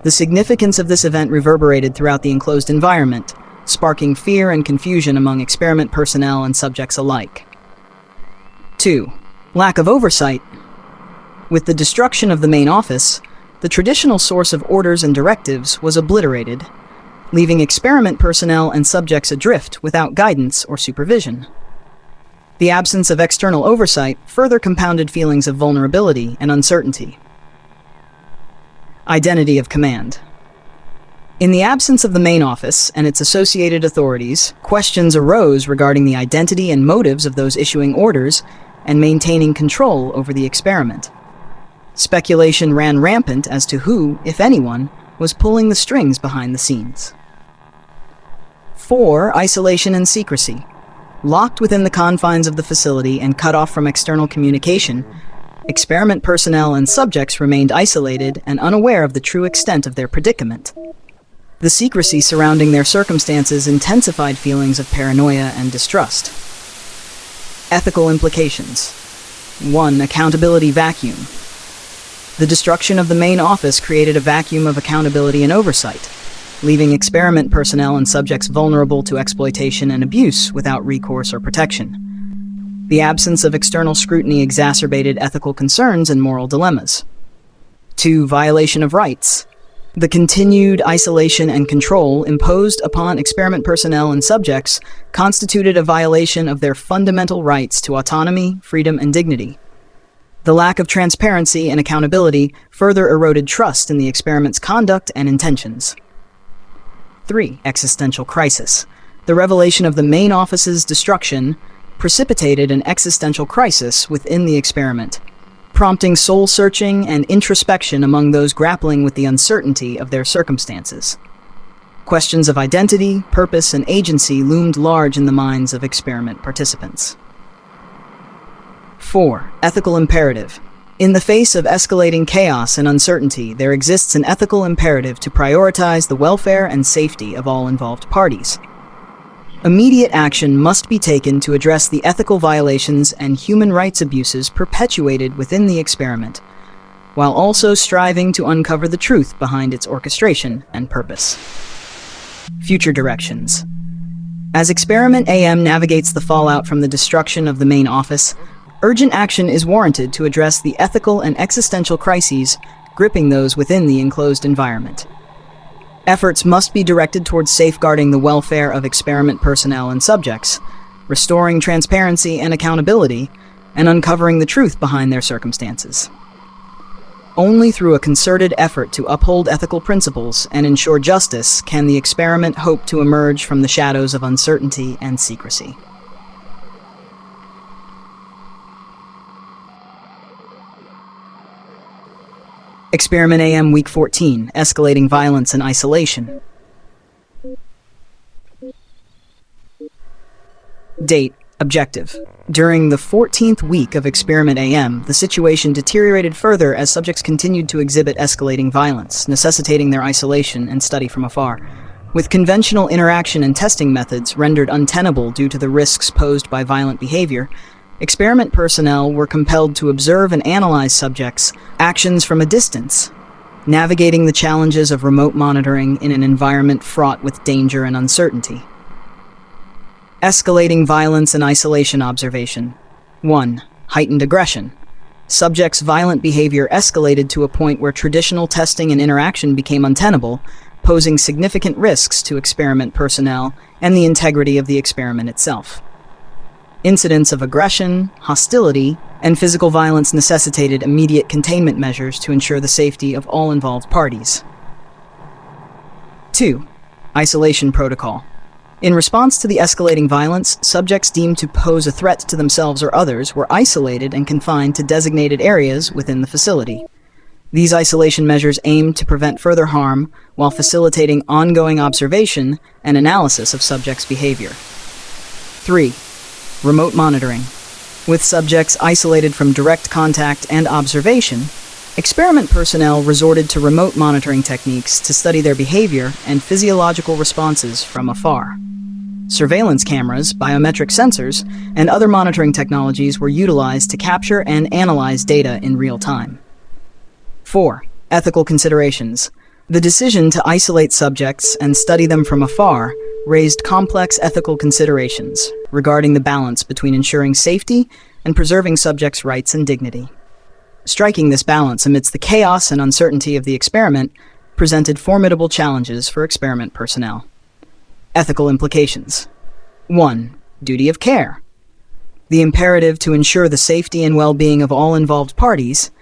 The significance of this event reverberated throughout the enclosed environment, sparking fear and confusion among experiment personnel and subjects alike. 2. Lack of oversight. With the destruction of the main office, the traditional source of orders and directives was obliterated, leaving experiment personnel and subjects adrift without guidance or supervision. The absence of external oversight further compounded feelings of vulnerability and uncertainty. Identity of command. In the absence of the main office and its associated authorities, questions arose regarding the identity and motives of those issuing orders and maintaining control over the experiment. Speculation ran rampant as to who, if anyone, was pulling the strings behind the scenes. 4. Isolation and secrecy. Locked within the confines of the facility and cut off from external communication, experiment personnel and subjects remained isolated and unaware of the true extent of their predicament. The secrecy surrounding their circumstances intensified feelings of paranoia and distrust. Ethical implications. 1. Accountability vacuum. The destruction of the main office created a vacuum of accountability and oversight, leaving experiment personnel and subjects vulnerable to exploitation and abuse without recourse or protection. The absence of external scrutiny exacerbated ethical concerns and moral dilemmas. 2. Violation of rights. The continued isolation and control imposed upon experiment personnel and subjects constituted a violation of their fundamental rights to autonomy, freedom, and dignity. The lack of transparency and accountability further eroded trust in the experiment's conduct and intentions. 3. Existential crisis. The revelation of the main office's destruction precipitated an existential crisis within the experiment, prompting soul-searching and introspection among those grappling with the uncertainty of their circumstances. Questions of identity, purpose, and agency loomed large in the minds of experiment participants. 4. Ethical imperative. In the face of escalating chaos and uncertainty, there exists an ethical imperative to prioritize the welfare and safety of all involved parties. Immediate action must be taken to address the ethical violations and human rights abuses perpetuated within the experiment, while also striving to uncover the truth behind its orchestration and purpose. Future directions. As Experiment AM navigates the fallout from the destruction of the main office, urgent action is warranted to address the ethical and existential crises gripping those within the enclosed environment. Efforts must be directed towards safeguarding the welfare of experiment personnel and subjects, restoring transparency and accountability, and uncovering the truth behind their circumstances. Only through a concerted effort to uphold ethical principles and ensure justice can the experiment hope to emerge from the shadows of uncertainty and secrecy. Experiment AM Week 14, Escalating Violence and Isolation. Date, Objective. During the 14th week of Experiment AM, the situation deteriorated further as subjects continued to exhibit escalating violence, necessitating their isolation and study from afar. With conventional interaction and testing methods rendered untenable due to the risks posed by violent behavior, experiment personnel were compelled to observe and analyze subjects' actions from a distance, navigating the challenges of remote monitoring in an environment fraught with danger and uncertainty. Escalating violence and isolation observation. 1. Heightened aggression. Subjects' violent behavior escalated to a point where traditional testing and interaction became untenable, posing significant risks to experiment personnel and the integrity of the experiment itself. Incidents of aggression, hostility, and physical violence necessitated immediate containment measures to ensure the safety of all involved parties. 2. Isolation protocol. In response to the escalating violence, subjects deemed to pose a threat to themselves or others were isolated and confined to designated areas within the facility. These isolation measures aimed to prevent further harm while facilitating ongoing observation and analysis of subjects' behavior. 3. Remote monitoring. With subjects isolated from direct contact and observation, experiment personnel resorted to remote monitoring techniques to study their behavior and physiological responses from afar. Surveillance cameras, biometric sensors, and other monitoring technologies were utilized to capture and analyze data in real time. 4. Ethical considerations. The decision to isolate subjects and study them from afar raised complex ethical considerations regarding the balance between ensuring safety and preserving subjects' rights and dignity. Striking this balance amidst the chaos and uncertainty of the experiment presented formidable challenges for experiment personnel. Ethical implications. 1. Duty of care. The imperative to ensure the safety and well-being of all involved parties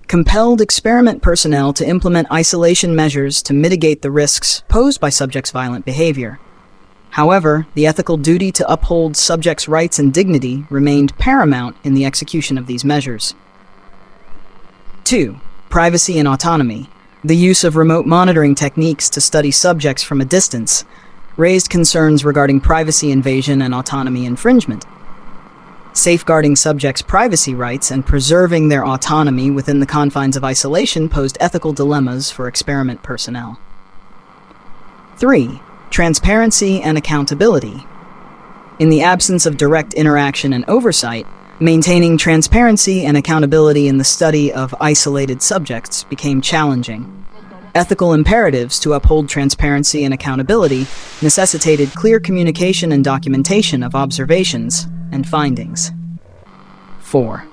compelled experiment personnel to implement isolation measures to mitigate the risks posed by subjects' violent behavior. However, the ethical duty to uphold subjects' rights and dignity remained paramount in the execution of these measures. 2. Privacy and autonomy. The use of remote monitoring techniques to study subjects from a distance raised concerns regarding privacy invasion and autonomy infringement. Safeguarding subjects' privacy rights and preserving their autonomy within the confines of isolation posed ethical dilemmas for experiment personnel. 3. Transparency and accountability. In the absence of direct interaction and oversight, maintaining transparency and accountability in the study of isolated subjects became challenging. Ethical imperatives to uphold transparency and accountability necessitated clear communication and documentation of observations and findings. 4.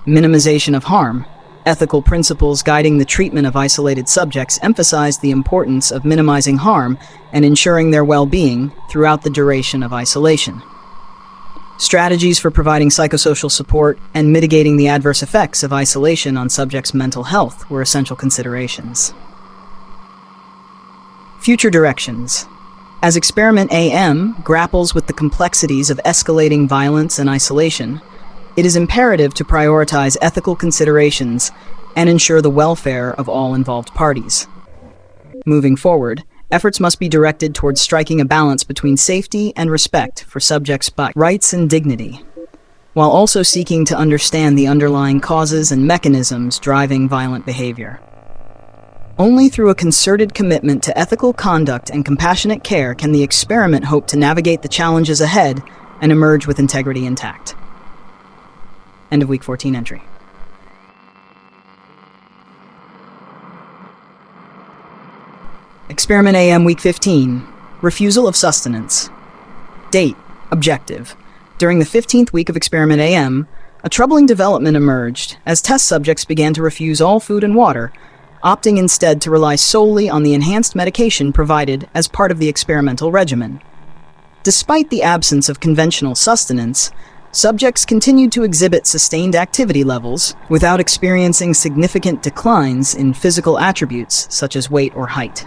Minimization of harm. Ethical principles guiding the treatment of isolated subjects emphasized the importance of minimizing harm and ensuring their well-being throughout the duration of isolation. Strategies for providing psychosocial support and mitigating the adverse effects of isolation on subjects' mental health were essential considerations. Future directions. As Experiment AM grapples with the complexities of escalating violence and isolation, it is imperative to prioritize ethical considerations and ensure the welfare of all involved parties. Moving forward, efforts must be directed towards striking a balance between safety and respect for subjects' rights and dignity, while also seeking to understand the underlying causes and mechanisms driving violent behavior. Only through a concerted commitment to ethical conduct and compassionate care can the experiment hope to navigate the challenges ahead and emerge with integrity intact. End of Week 14 entry. Experiment AM Week 15, Refusal of Sustenance. Date. Objective. During the 15th week of Experiment AM, a troubling development emerged as test subjects began to refuse all food and water, opting instead to rely solely on the enhanced medication provided as part of the experimental regimen. Despite the absence of conventional sustenance, subjects continued to exhibit sustained activity levels without experiencing significant declines in physical attributes such as weight or height.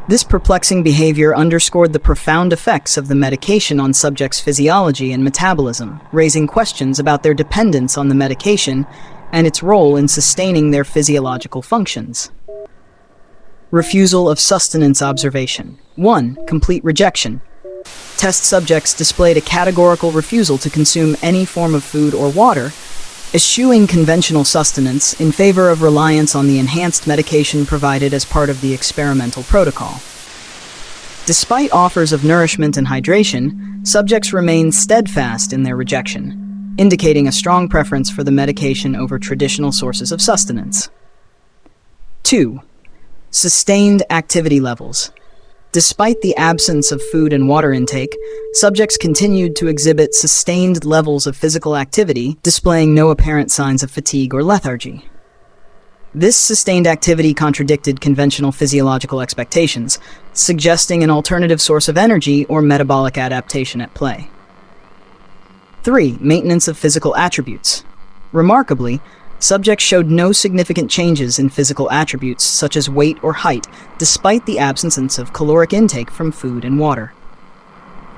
This perplexing behavior underscored the profound effects of the medication on subjects' physiology and metabolism, raising questions about their dependence on the medication and its role in sustaining their physiological functions. Refusal of sustenance observation. 1. Complete rejection. Test subjects displayed a categorical refusal to consume any form of food or water, eschewing conventional sustenance in favor of reliance on the enhanced medication provided as part of the experimental protocol. Despite offers of nourishment and hydration, subjects remained steadfast in their rejection, indicating a strong preference for the medication over traditional sources of sustenance. 2. Sustained activity levels. Despite the absence of food and water intake, subjects continued to exhibit sustained levels of physical activity, displaying no apparent signs of fatigue or lethargy. This sustained activity contradicted conventional physiological expectations, suggesting an alternative source of energy or metabolic adaptation at play. 3. Maintenance of physical attributes. Remarkably, subjects showed no significant changes in physical attributes such as weight or height, despite the absence of caloric intake from food and water.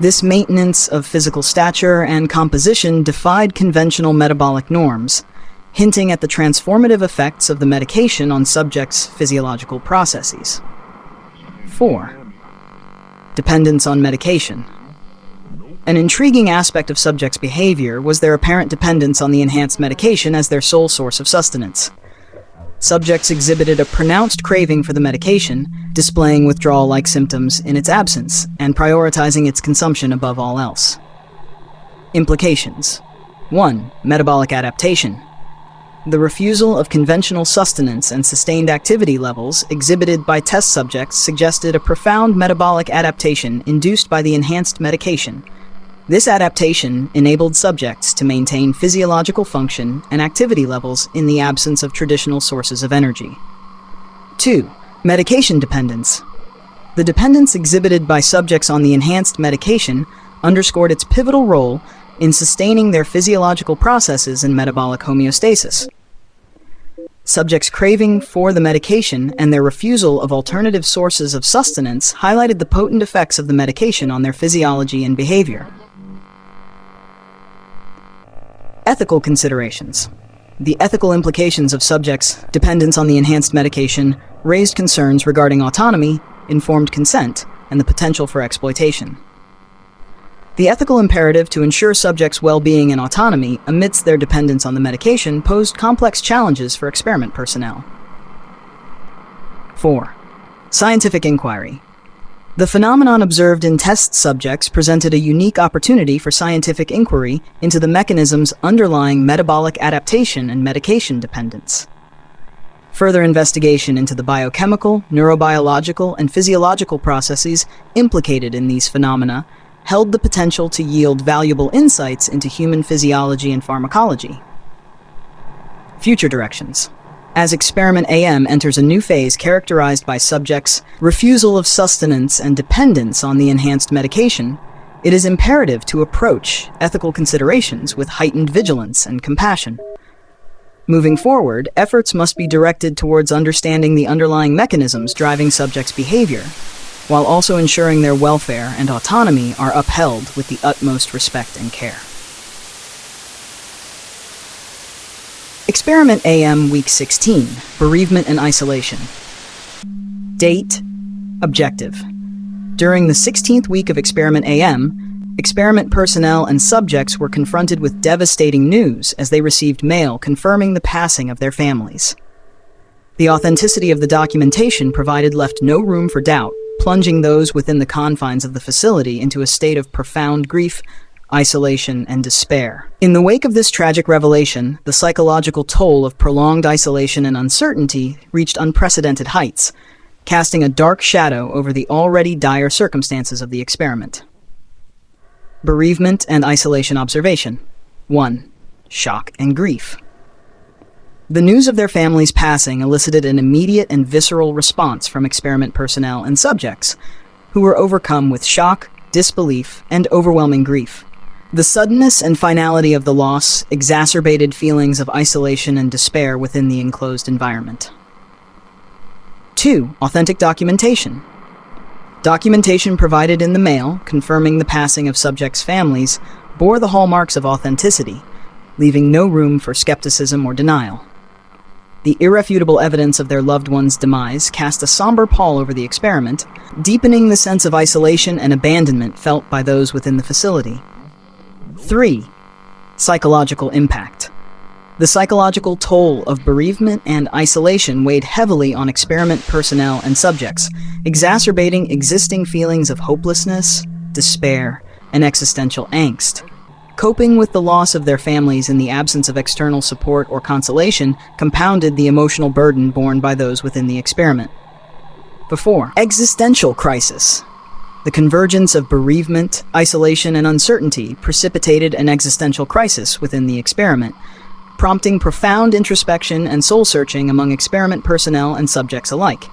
This maintenance of physical stature and composition defied conventional metabolic norms, hinting at the transformative effects of the medication on subjects' physiological processes. 4. Dependence on medication. An intriguing aspect of subjects' behavior was their apparent dependence on the enhanced medication as their sole source of sustenance. Subjects exhibited a pronounced craving for the medication, displaying withdrawal-like symptoms in its absence, and prioritizing its consumption above all else. Implications. 1. Metabolic adaptation. The refusal of conventional sustenance and sustained activity levels exhibited by test subjects suggested a profound metabolic adaptation induced by the enhanced medication. This adaptation enabled subjects to maintain physiological function and activity levels in the absence of traditional sources of energy. 2. Medication dependence. The dependence exhibited by subjects on the enhanced medication underscored its pivotal role in sustaining their physiological processes and metabolic homeostasis. Subjects' craving for the medication and their refusal of alternative sources of sustenance highlighted the potent effects of the medication on their physiology and behavior. Ethical considerations. The ethical implications of subjects' dependence on the enhanced medication raised concerns regarding autonomy, informed consent, and the potential for exploitation. The ethical imperative to ensure subjects' well-being and autonomy amidst their dependence on the medication posed complex challenges for experiment personnel. 4. Scientific inquiry. The phenomenon observed in test subjects presented a unique opportunity for scientific inquiry into the mechanisms underlying metabolic adaptation and medication dependence. Further investigation into the biochemical, neurobiological, and physiological processes implicated in these phenomena held the potential to yield valuable insights into human physiology and pharmacology. Future directions. As Experiment AM enters a new phase characterized by subjects' refusal of sustenance and dependence on the enhanced medication, it is imperative to approach ethical considerations with heightened vigilance and compassion. Moving forward, efforts must be directed towards understanding the underlying mechanisms driving subjects' behavior, while also ensuring their welfare and autonomy are upheld with the utmost respect and care. Experiment AM Week 16, Bereavement and Isolation. Date, Objective. During the 16th week of Experiment AM, experiment personnel and subjects were confronted with devastating news as they received mail confirming the passing of their families. The authenticity of the documentation provided left no room for doubt, plunging those within the confines of the facility into a state of profound grief, isolation, and despair. In the wake of this tragic revelation, the psychological toll of prolonged isolation and uncertainty reached unprecedented heights, casting a dark shadow over the already dire circumstances of the experiment. Bereavement and isolation observation. 1. Shock and grief. The news of their family's passing elicited an immediate and visceral response from experiment personnel and subjects, who were overcome with shock, disbelief, and overwhelming grief. The suddenness and finality of the loss exacerbated feelings of isolation and despair within the enclosed environment. 2. Authentic documentation. Documentation provided in the mail, confirming the passing of subjects' families, bore the hallmarks of authenticity, leaving no room for skepticism or denial. The irrefutable evidence of their loved one's demise cast a somber pall over the experiment, deepening the sense of isolation and abandonment felt by those within the facility. 3. Psychological impact. The psychological toll of bereavement and isolation weighed heavily on experiment personnel and subjects, exacerbating existing feelings of hopelessness, despair, and existential angst. Coping with the loss of their families in the absence of external support or consolation compounded the emotional burden borne by those within the experiment. 4. Existential crisis. The convergence of bereavement, isolation, and uncertainty precipitated an existential crisis within the experiment, prompting profound introspection and soul-searching among experiment personnel and subjects alike.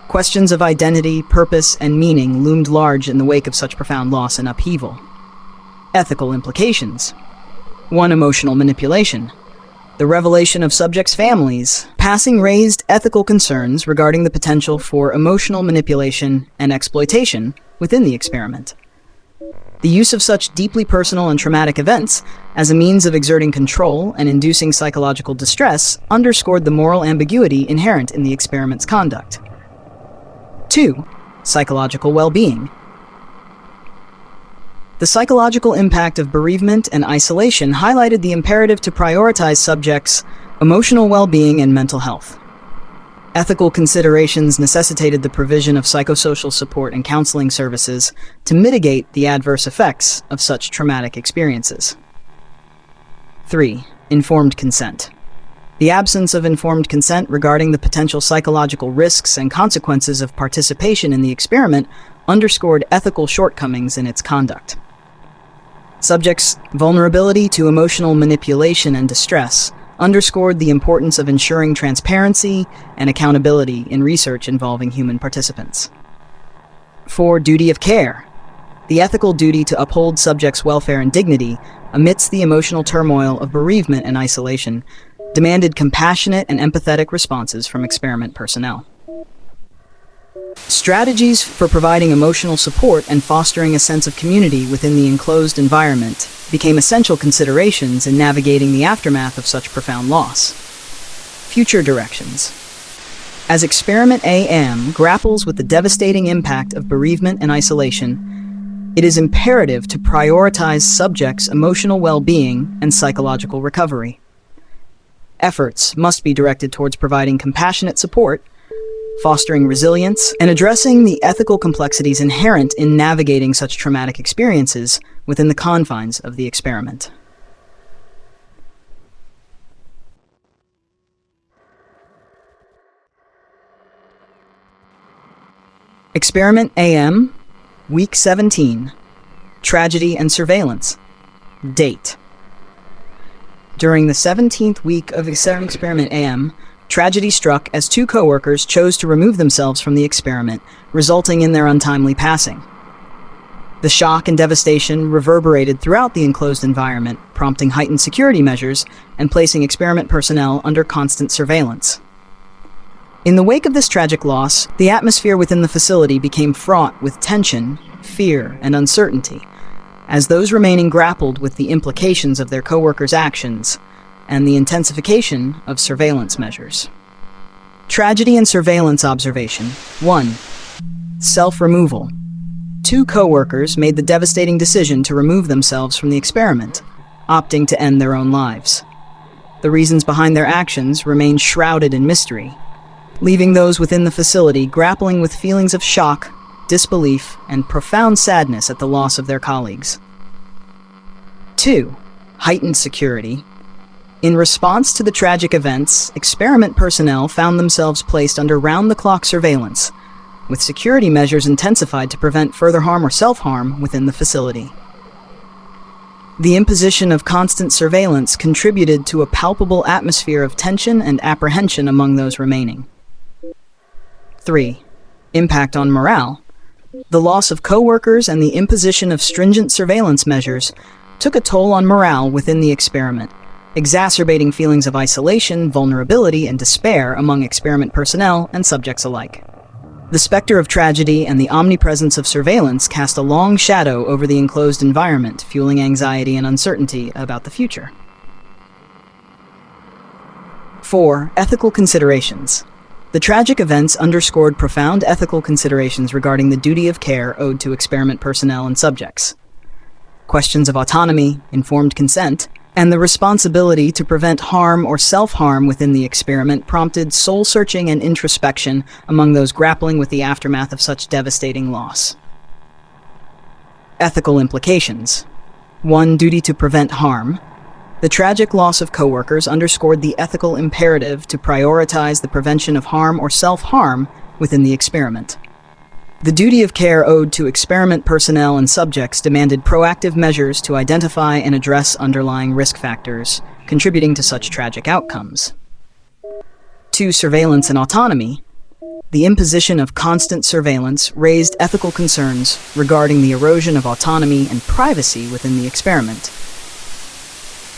Questions of identity, purpose, and meaning loomed large in the wake of such profound loss and upheaval. Ethical implications. 1. Emotional manipulation. The revelation of subjects' families' passing raised ethical concerns regarding the potential for emotional manipulation and exploitation within the experiment. The use of such deeply personal and traumatic events as a means of exerting control and inducing psychological distress underscored the moral ambiguity inherent in the experiment's conduct. 2. Psychological well-being. The psychological impact of bereavement and isolation highlighted the imperative to prioritize subjects' emotional well-being and mental health. Ethical considerations necessitated the provision of psychosocial support and counseling services to mitigate the adverse effects of such traumatic experiences. 3. Informed consent. The absence of informed consent regarding the potential psychological risks and consequences of participation in the experiment underscored ethical shortcomings in its conduct. Subjects' vulnerability to emotional manipulation and distress underscored the importance of ensuring transparency and accountability in research involving human participants. 4. Duty of care. The ethical duty to uphold subjects' welfare and dignity amidst the emotional turmoil of bereavement and isolation demanded compassionate and empathetic responses from experiment personnel. Strategies for providing emotional support and fostering a sense of community within the enclosed environment became essential considerations in navigating the aftermath of such profound loss. Future directions. As Experiment AM grapples with the devastating impact of bereavement and isolation, it is imperative to prioritize subjects' emotional well-being and psychological recovery. Efforts must be directed towards providing compassionate support, fostering resilience, and addressing the ethical complexities inherent in navigating such traumatic experiences within the confines of the experiment. Experiment AM, Week 17, Tragedy and Surveillance. Date. During the 17th week of Experiment AM, tragedy struck as two co-workers chose to remove themselves from the experiment, resulting in their untimely passing. The shock and devastation reverberated throughout the enclosed environment, prompting heightened security measures and placing experiment personnel under constant surveillance. In the wake of this tragic loss, the atmosphere within the facility became fraught with tension, fear, and uncertainty, as those remaining grappled with the implications of their co-workers' actions and the intensification of surveillance measures. Tragedy and surveillance observation. 1. Self-removal. Two co-workers made the devastating decision to remove themselves from the experiment, opting to end their own lives. The reasons behind their actions remain shrouded in mystery, leaving those within the facility grappling with feelings of shock, disbelief, and profound sadness at the loss of their colleagues. 2. Heightened security. In response to the tragic events, experiment personnel found themselves placed under round-the-clock surveillance, with security measures intensified to prevent further harm or self-harm within the facility. The imposition of constant surveillance contributed to a palpable atmosphere of tension and apprehension among those remaining. 3. Impact on morale. The loss of co-workers and the imposition of stringent surveillance measures took a toll on morale within the experiment, exacerbating feelings of isolation, vulnerability, and despair among experiment personnel and subjects alike. The specter of tragedy and the omnipresence of surveillance cast a long shadow over the enclosed environment, fueling anxiety and uncertainty about the future. 4. Ethical considerations. The tragic events underscored profound ethical considerations regarding the duty of care owed to experiment personnel and subjects. Questions of autonomy, informed consent, and the responsibility to prevent harm or self-harm within the experiment prompted soul-searching and introspection among those grappling with the aftermath of such devastating loss. Ethical implications. 1. Duty to prevent harm. The tragic loss of coworkers underscored the ethical imperative to prioritize the prevention of harm or self-harm within the experiment. The duty of care owed to experiment personnel and subjects demanded proactive measures to identify and address underlying risk factors contributing to such tragic outcomes. 2. Surveillance and autonomy. The imposition of constant surveillance raised ethical concerns regarding the erosion of autonomy and privacy within the experiment.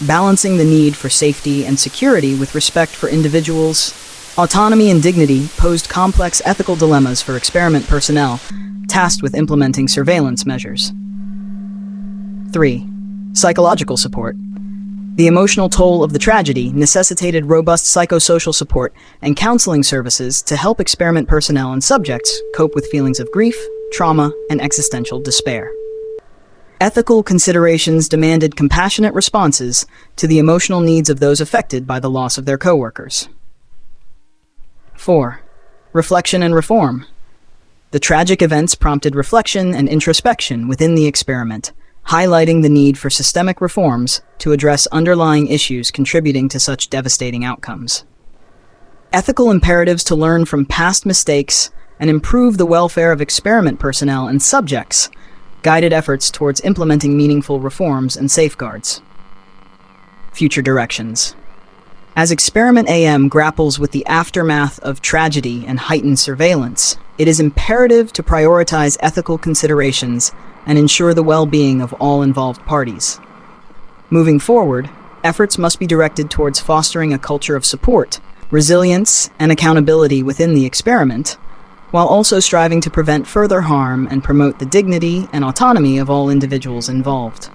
Balancing the need for safety and security with respect for individuals' autonomy and dignity posed complex ethical dilemmas for experiment personnel tasked with implementing surveillance measures. 3. Psychological support. The emotional toll of the tragedy necessitated robust psychosocial support and counseling services to help experiment personnel and subjects cope with feelings of grief, trauma, and existential despair. Ethical considerations demanded compassionate responses to the emotional needs of those affected by the loss of their coworkers. 4. Reflection and reform. The tragic events prompted reflection and introspection within the experiment, highlighting the need for systemic reforms to address underlying issues contributing to such devastating outcomes. Ethical imperatives to learn from past mistakes and improve the welfare of experiment personnel and subjects guided efforts towards implementing meaningful reforms and safeguards. Future directions. As Experiment AM grapples with the aftermath of tragedy and heightened surveillance, it is imperative to prioritize ethical considerations and ensure the well-being of all involved parties. Moving forward, efforts must be directed towards fostering a culture of support, resilience, and accountability within the experiment, while also striving to prevent further harm and promote the dignity and autonomy of all individuals involved.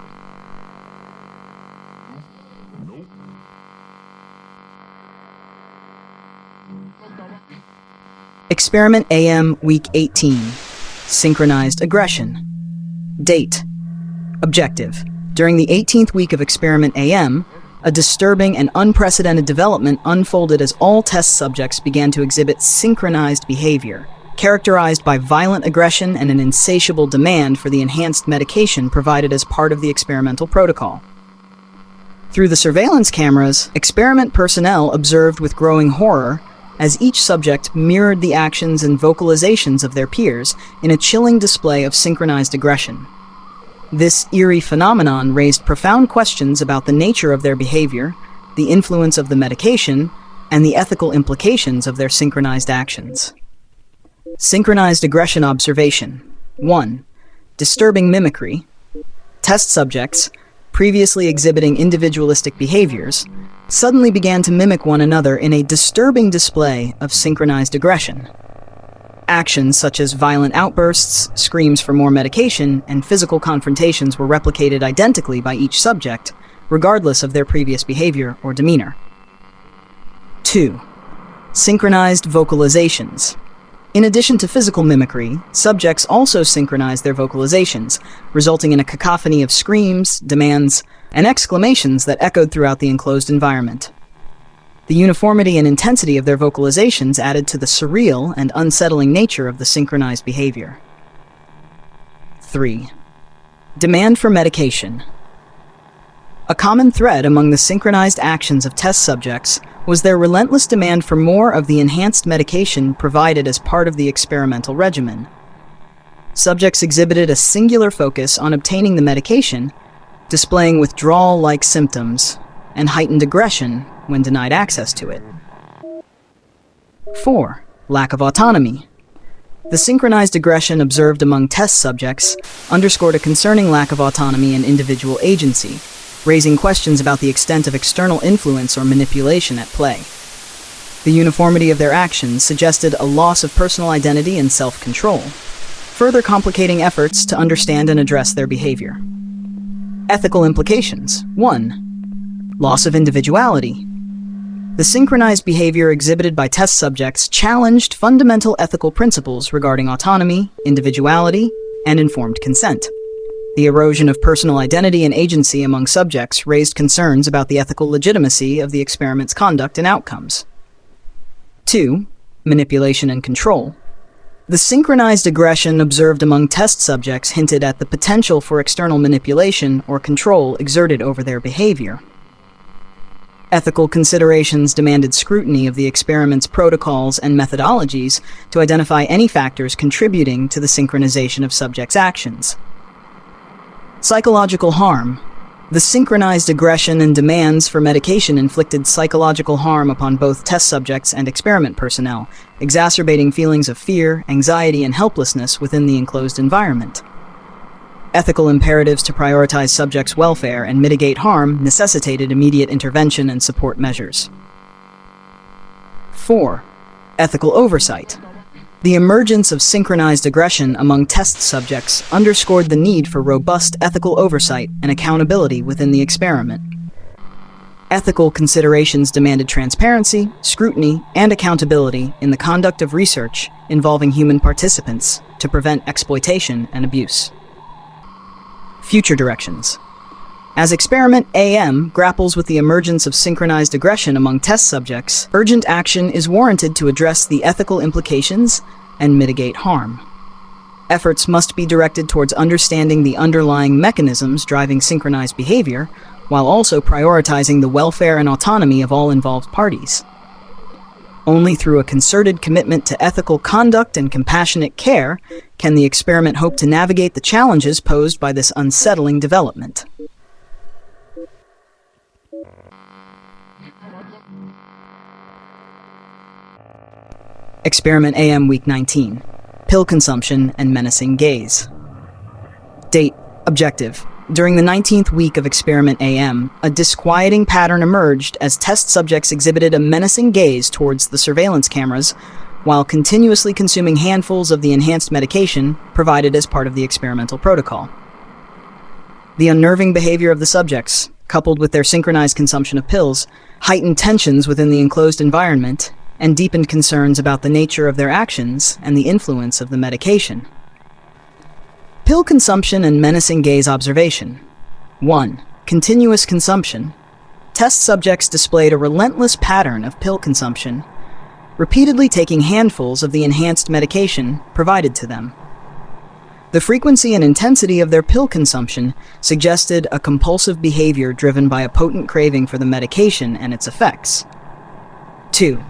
Experiment AM Week 18. Synchronized aggression. Date. Objective. During the 18th week of Experiment AM, a disturbing and unprecedented development unfolded as all test subjects began to exhibit synchronized behavior, characterized by violent aggression and an insatiable demand for the enhanced medication provided as part of the experimental protocol. Through the surveillance cameras, experiment personnel observed with growing horror as each subject mirrored the actions and vocalizations of their peers in a chilling display of synchronized aggression. This eerie phenomenon raised profound questions about the nature of their behavior, the influence of the medication, and the ethical implications of their synchronized actions. Synchronized aggression observation. 1. Disturbing mimicry. Test subjects, previously exhibiting individualistic behaviors, suddenly began to mimic one another in a disturbing display of synchronized aggression. Actions such as violent outbursts, screams for more medication, and physical confrontations were replicated identically by each subject, regardless of their previous behavior or demeanor. 2. Synchronized vocalizations. In addition to physical mimicry, subjects also synchronized their vocalizations, resulting in a cacophony of screams, demands, and exclamations that echoed throughout the enclosed environment. The uniformity and intensity of their vocalizations added to the surreal and unsettling nature of the synchronized behavior. 3. Demand for medication. A common thread among the synchronized actions of test subjects was their relentless demand for more of the enhanced medication provided as part of the experimental regimen. Subjects exhibited a singular focus on obtaining the medication, displaying withdrawal-like symptoms and heightened aggression when denied access to it. 4. Lack of autonomy. The synchronized aggression observed among test subjects underscored a concerning lack of autonomy and individual agency, raising questions about the extent of external influence or manipulation at play. The uniformity of their actions suggested a loss of personal identity and self-control, further complicating efforts to understand and address their behavior. Ethical implications. 1. Loss of individuality. The synchronized behavior exhibited by test subjects challenged fundamental ethical principles regarding autonomy, individuality, and informed consent. The erosion of personal identity and agency among subjects raised concerns about the ethical legitimacy of the experiment's conduct and outcomes. 2. Manipulation and control. The synchronized aggression observed among test subjects hinted at the potential for external manipulation or control exerted over their behavior. Ethical considerations demanded scrutiny of the experiment's protocols and methodologies to identify any factors contributing to the synchronization of subjects' actions. Psychological harm. The synchronized aggression and demands for medication inflicted psychological harm upon both test subjects and experiment personnel, exacerbating feelings of fear, anxiety, and helplessness within the enclosed environment. Ethical imperatives to prioritize subjects' welfare and mitigate harm necessitated immediate intervention and support measures. 4. Ethical oversight. The emergence of synchronized aggression among test subjects underscored the need for robust ethical oversight and accountability within the experiment. Ethical considerations demanded transparency, scrutiny, and accountability in the conduct of research involving human participants to prevent exploitation and abuse. Future directions. As Experiment AM grapples with the emergence of synchronized aggression among test subjects, urgent action is warranted to address the ethical implications and mitigate harm. Efforts must be directed towards understanding the underlying mechanisms driving synchronized behavior, while also prioritizing the welfare and autonomy of all involved parties. Only through a concerted commitment to ethical conduct and compassionate care can the experiment hope to navigate the challenges posed by this unsettling development. Experiment AM Week 19. Pill consumption and menacing gaze. Date. Objective. During the 19th week of Experiment AM, a disquieting pattern emerged as test subjects exhibited a menacing gaze towards the surveillance cameras while continuously consuming handfuls of the enhanced medication provided as part of the experimental protocol. The unnerving behavior of the subjects, coupled with their synchronized consumption of pills, heightened tensions within the enclosed environment and deepened concerns about the nature of their actions and the influence of the medication. Pill consumption and menacing gaze observation. 1. Continuous consumption. Test subjects displayed a relentless pattern of pill consumption, repeatedly taking handfuls of the enhanced medication provided to them. The frequency and intensity of their pill consumption suggested a compulsive behavior driven by a potent craving for the medication and its effects. 2.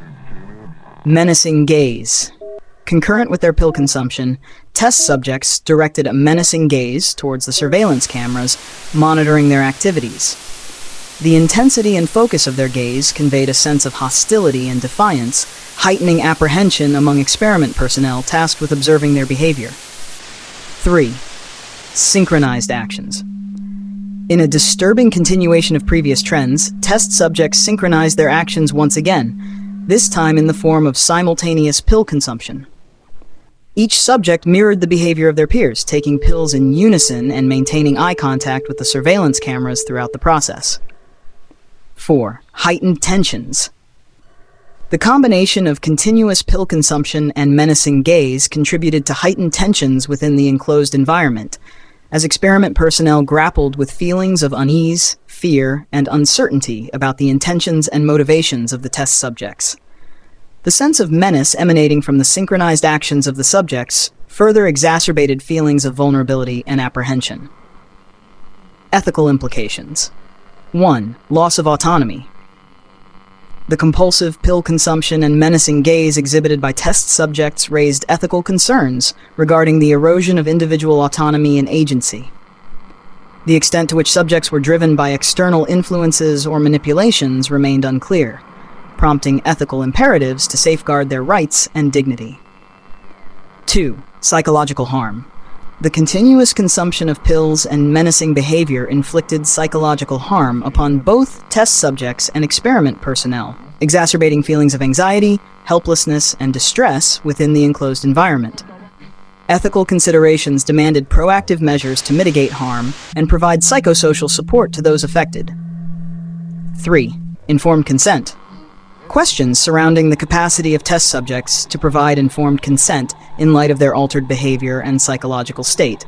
Menacing gaze. Concurrent with their pill consumption, test subjects directed a menacing gaze towards the surveillance cameras, monitoring their activities. The intensity and focus of their gaze conveyed a sense of hostility and defiance, heightening apprehension among experiment personnel tasked with observing their behavior. 3. Synchronized actions. In a disturbing continuation of previous trends, test subjects synchronized their actions once again, this time in the form of simultaneous pill consumption. Each subject mirrored the behavior of their peers, taking pills in unison and maintaining eye contact with the surveillance cameras throughout the process. 4. Heightened tensions. The combination of continuous pill consumption and menacing gaze contributed to heightened tensions within the enclosed environment, as experiment personnel grappled with feelings of unease, fear, and uncertainty about the intentions and motivations of the test subjects. The sense of menace emanating from the synchronized actions of the subjects further exacerbated feelings of vulnerability and apprehension. Ethical implications. 1. Loss of autonomy. The compulsive pill consumption and menacing gaze exhibited by test subjects raised ethical concerns regarding the erosion of individual autonomy and agency. The extent to which subjects were driven by external influences or manipulations remained unclear, prompting ethical imperatives to safeguard their rights and dignity. 2. Psychological harm. The continuous consumption of pills and menacing behavior inflicted psychological harm upon both test subjects and experiment personnel, exacerbating feelings of anxiety, helplessness, and distress within the enclosed environment. Ethical considerations demanded proactive measures to mitigate harm and provide psychosocial support to those affected. 3. Informed consent. Questions surrounding the capacity of test subjects to provide informed consent in light of their altered behavior and psychological state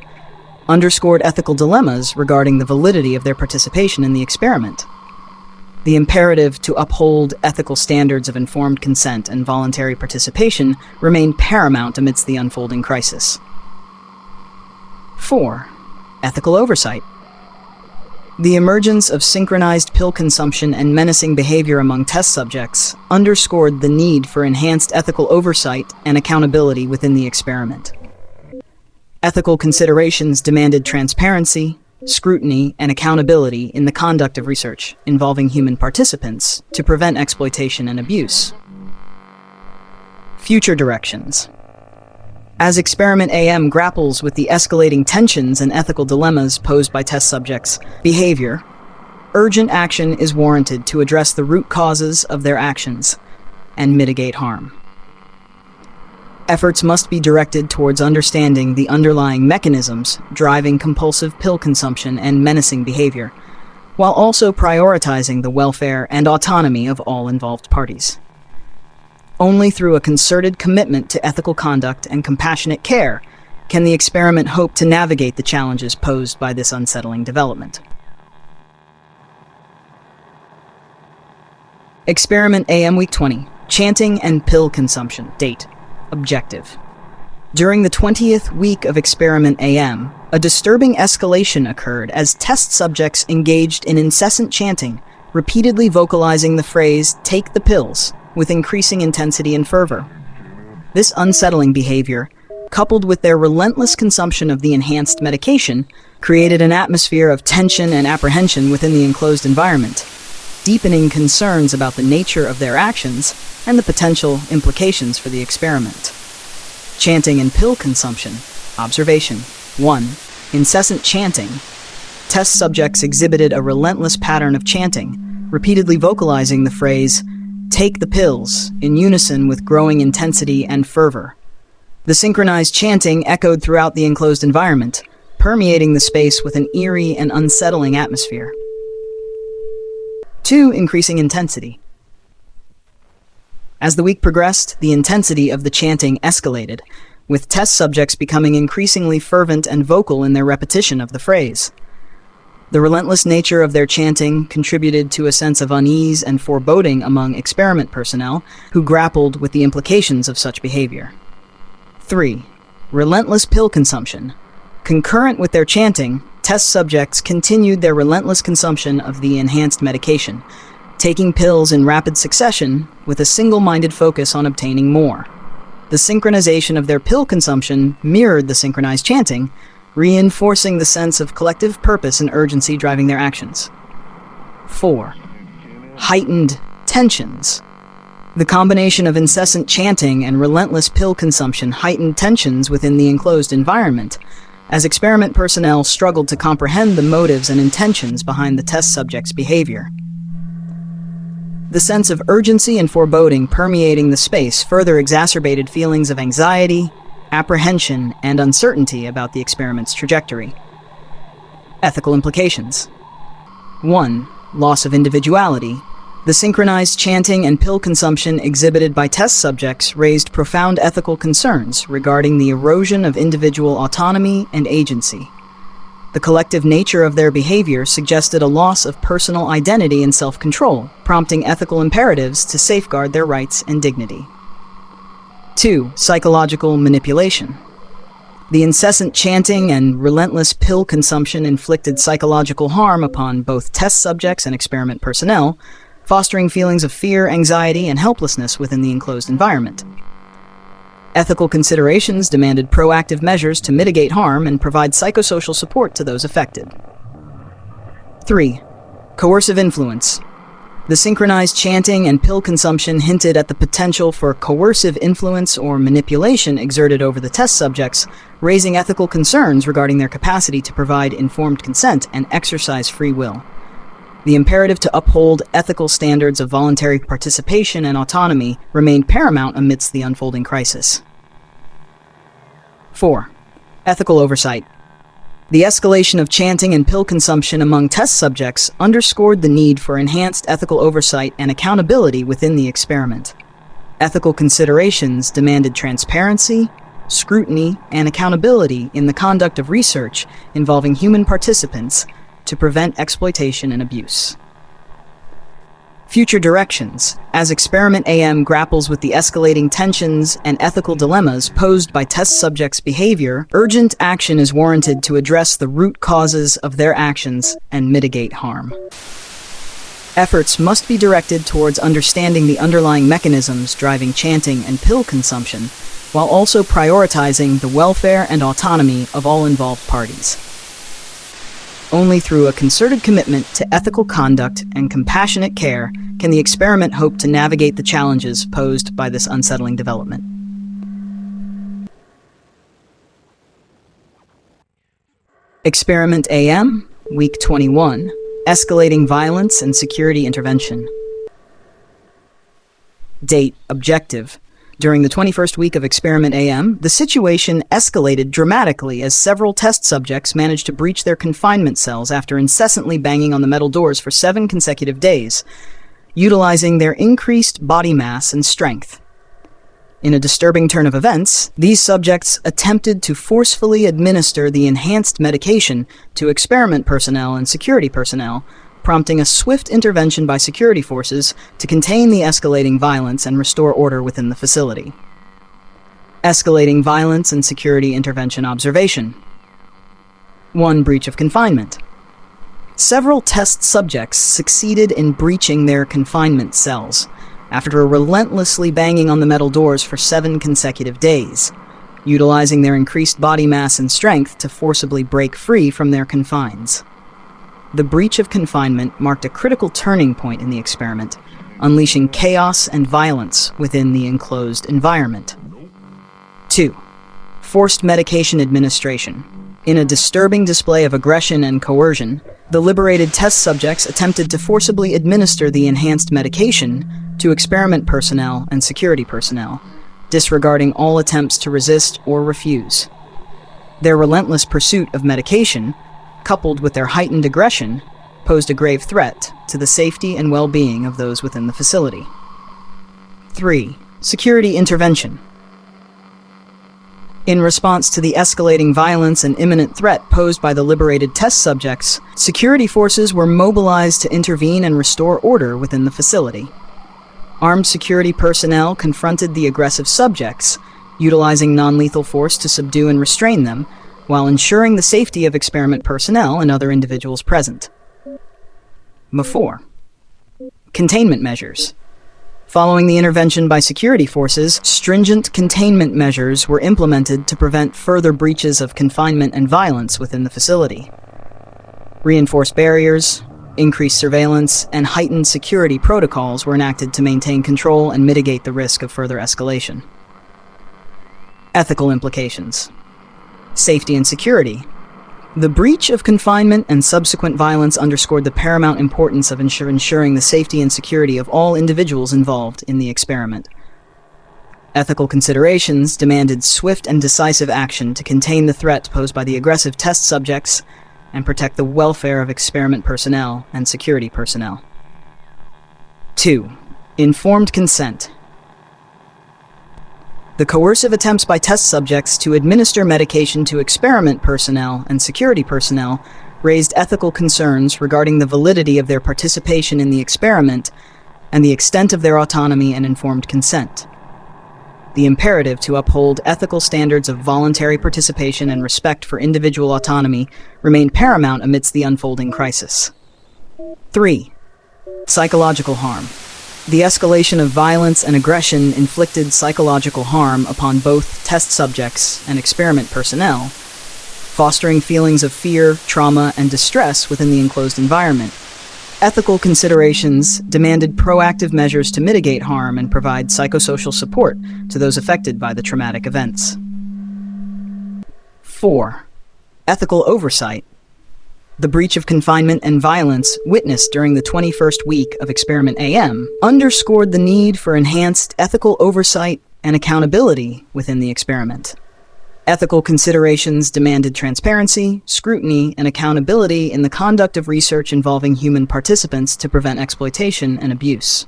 underscored ethical dilemmas regarding the validity of their participation in the experiment. The imperative to uphold ethical standards of informed consent and voluntary participation remained paramount amidst the unfolding crisis. 4. Ethical oversight. The emergence of synchronized pill consumption and menacing behavior among test subjects underscored the need for enhanced ethical oversight and accountability within the experiment. Ethical considerations demanded transparency, scrutiny, and accountability in the conduct of research involving human participants to prevent exploitation and abuse. Future directions. As Experiment AM grapples with the escalating tensions and ethical dilemmas posed by test subjects' behavior, urgent action is warranted to address the root causes of their actions and mitigate harm. Efforts must be directed towards understanding the underlying mechanisms driving compulsive pill consumption and menacing behavior, while also prioritizing the welfare and autonomy of all involved parties. Only through a concerted commitment to ethical conduct and compassionate care can the experiment hope to navigate the challenges posed by this unsettling development. Experiment AM Week 20. Chanting and pill consumption. Date. Objective. During the 20th week of Experiment AM, a disturbing escalation occurred as test subjects engaged in incessant chanting, repeatedly vocalizing the phrase, "Take the pills," with increasing intensity and fervor. This unsettling behavior, coupled with their relentless consumption of the enhanced medication, created an atmosphere of tension and apprehension within the enclosed environment, deepening concerns about the nature of their actions and the potential implications for the experiment. Chanting and pill consumption. Observation. 1. Incessant chanting. Test subjects exhibited a relentless pattern of chanting, repeatedly vocalizing the phrase, "Take the pills," in unison with growing intensity and fervor. The synchronized chanting echoed throughout the enclosed environment, permeating the space with an eerie and unsettling atmosphere. 2. Increasing intensity. As the week progressed, the intensity of the chanting escalated, with test subjects becoming increasingly fervent and vocal in their repetition of the phrase. The relentless nature of their chanting contributed to a sense of unease and foreboding among experiment personnel who grappled with the implications of such behavior. 3. Relentless pill consumption. Concurrent with their chanting, test subjects continued their relentless consumption of the enhanced medication, taking pills in rapid succession with a single-minded focus on obtaining more. The synchronization of their pill consumption mirrored the synchronized chanting, reinforcing the sense of collective purpose and urgency driving their actions. 4. Heightened tensions. The combination of incessant chanting and relentless pill consumption heightened tensions within the enclosed environment, as experiment personnel struggled to comprehend the motives and intentions behind the test subjects' behavior. The sense of urgency and foreboding permeating the space further exacerbated feelings of anxiety, apprehension, and uncertainty about the experiment's trajectory. Ethical implications. 1. Loss of individuality. The synchronized chanting and pill consumption exhibited by test subjects raised profound ethical concerns regarding the erosion of individual autonomy and agency. The collective nature of their behavior suggested a loss of personal identity and self-control, prompting ethical imperatives to safeguard their rights and dignity. 2. Psychological manipulation. The incessant chanting and relentless pill consumption inflicted psychological harm upon both test subjects and experiment personnel, fostering feelings of fear, anxiety, and helplessness within the enclosed environment. Ethical considerations demanded proactive measures to mitigate harm and provide psychosocial support to those affected. 3. Coercive influence. The synchronized chanting and pill consumption hinted at the potential for coercive influence or manipulation exerted over the test subjects, raising ethical concerns regarding their capacity to provide informed consent and exercise free will. The imperative to uphold ethical standards of voluntary participation and autonomy remained paramount amidst the unfolding crisis. 4. Ethical oversight. The escalation of chanting and pill consumption among test subjects underscored the need for enhanced ethical oversight and accountability within the experiment. Ethical considerations demanded transparency, scrutiny, and accountability in the conduct of research involving human participants to prevent exploitation and abuse. Future directions. As Experiment AM grapples with the escalating tensions and ethical dilemmas posed by test subjects' behavior, urgent action is warranted to address the root causes of their actions and mitigate harm. Efforts must be directed towards understanding the underlying mechanisms driving chanting and pill consumption, while also prioritizing the welfare and autonomy of all involved parties. Only through a concerted commitment to ethical conduct and compassionate care can the experiment hope to navigate the challenges posed by this unsettling development. Experiment AM, Week 21, Escalating Violence and Security Intervention. Date, objective. During the 21st week of Experiment AM, the situation escalated dramatically as several test subjects managed to breach their confinement cells after incessantly banging on the metal doors for 7 consecutive days, utilizing their increased body mass and strength. In a disturbing turn of events, these subjects attempted to forcefully administer the enhanced medication to experiment personnel and security personnel, prompting a swift intervention by security forces to contain the escalating violence and restore order within the facility. Escalating violence and security intervention observation. 1. Breach of confinement. Several test subjects succeeded in breaching their confinement cells after relentlessly banging on the metal doors for 7 consecutive days, utilizing their increased body mass and strength to forcibly break free from their confines. The breach of confinement marked a critical turning point in the experiment, unleashing chaos and violence within the enclosed environment. 2. Forced medication administration. In a disturbing display of aggression and coercion, the liberated test subjects attempted to forcibly administer the enhanced medication to experiment personnel and security personnel, disregarding all attempts to resist or refuse. Their relentless pursuit of medication, coupled with their heightened aggression, posed a grave threat to the safety and well-being of those within the facility. 3. Security intervention. In response to the escalating violence and imminent threat posed by the liberated test subjects, security forces were mobilized to intervene and restore order within the facility. Armed security personnel confronted the aggressive subjects, utilizing non-lethal force to subdue and restrain them, while ensuring the safety of experiment personnel and other individuals present. 4. Containment measures. Following the intervention by security forces, stringent containment measures were implemented to prevent further breaches of confinement and violence within the facility. Reinforced barriers, increased surveillance, and heightened security protocols were enacted to maintain control and mitigate the risk of further escalation. Ethical implications. Safety and security. The breach of confinement and subsequent violence underscored the paramount importance of ensuring the safety and security of all individuals involved in the experiment. Ethical considerations demanded swift and decisive action to contain the threat posed by the aggressive test subjects and protect the welfare of experiment personnel and security personnel. 2. Informed consent. The coercive attempts by test subjects to administer medication to experiment personnel and security personnel raised ethical concerns regarding the validity of their participation in the experiment and the extent of their autonomy and informed consent. the imperative to uphold ethical standards of voluntary participation and respect for individual autonomy remained paramount amidst the unfolding crisis. 3. Psychological harm. The escalation of violence and aggression inflicted psychological harm upon both test subjects and experiment personnel, fostering feelings of fear, trauma, and distress within the enclosed environment. Ethical considerations demanded proactive measures to mitigate harm and provide psychosocial support to those affected by the traumatic events. 4. Ethical oversight. The breach of confinement and violence witnessed during the 21st week of Experiment AM underscored the need for enhanced ethical oversight and accountability within the experiment. Ethical considerations demanded transparency, scrutiny, and accountability in the conduct of research involving human participants to prevent exploitation and abuse.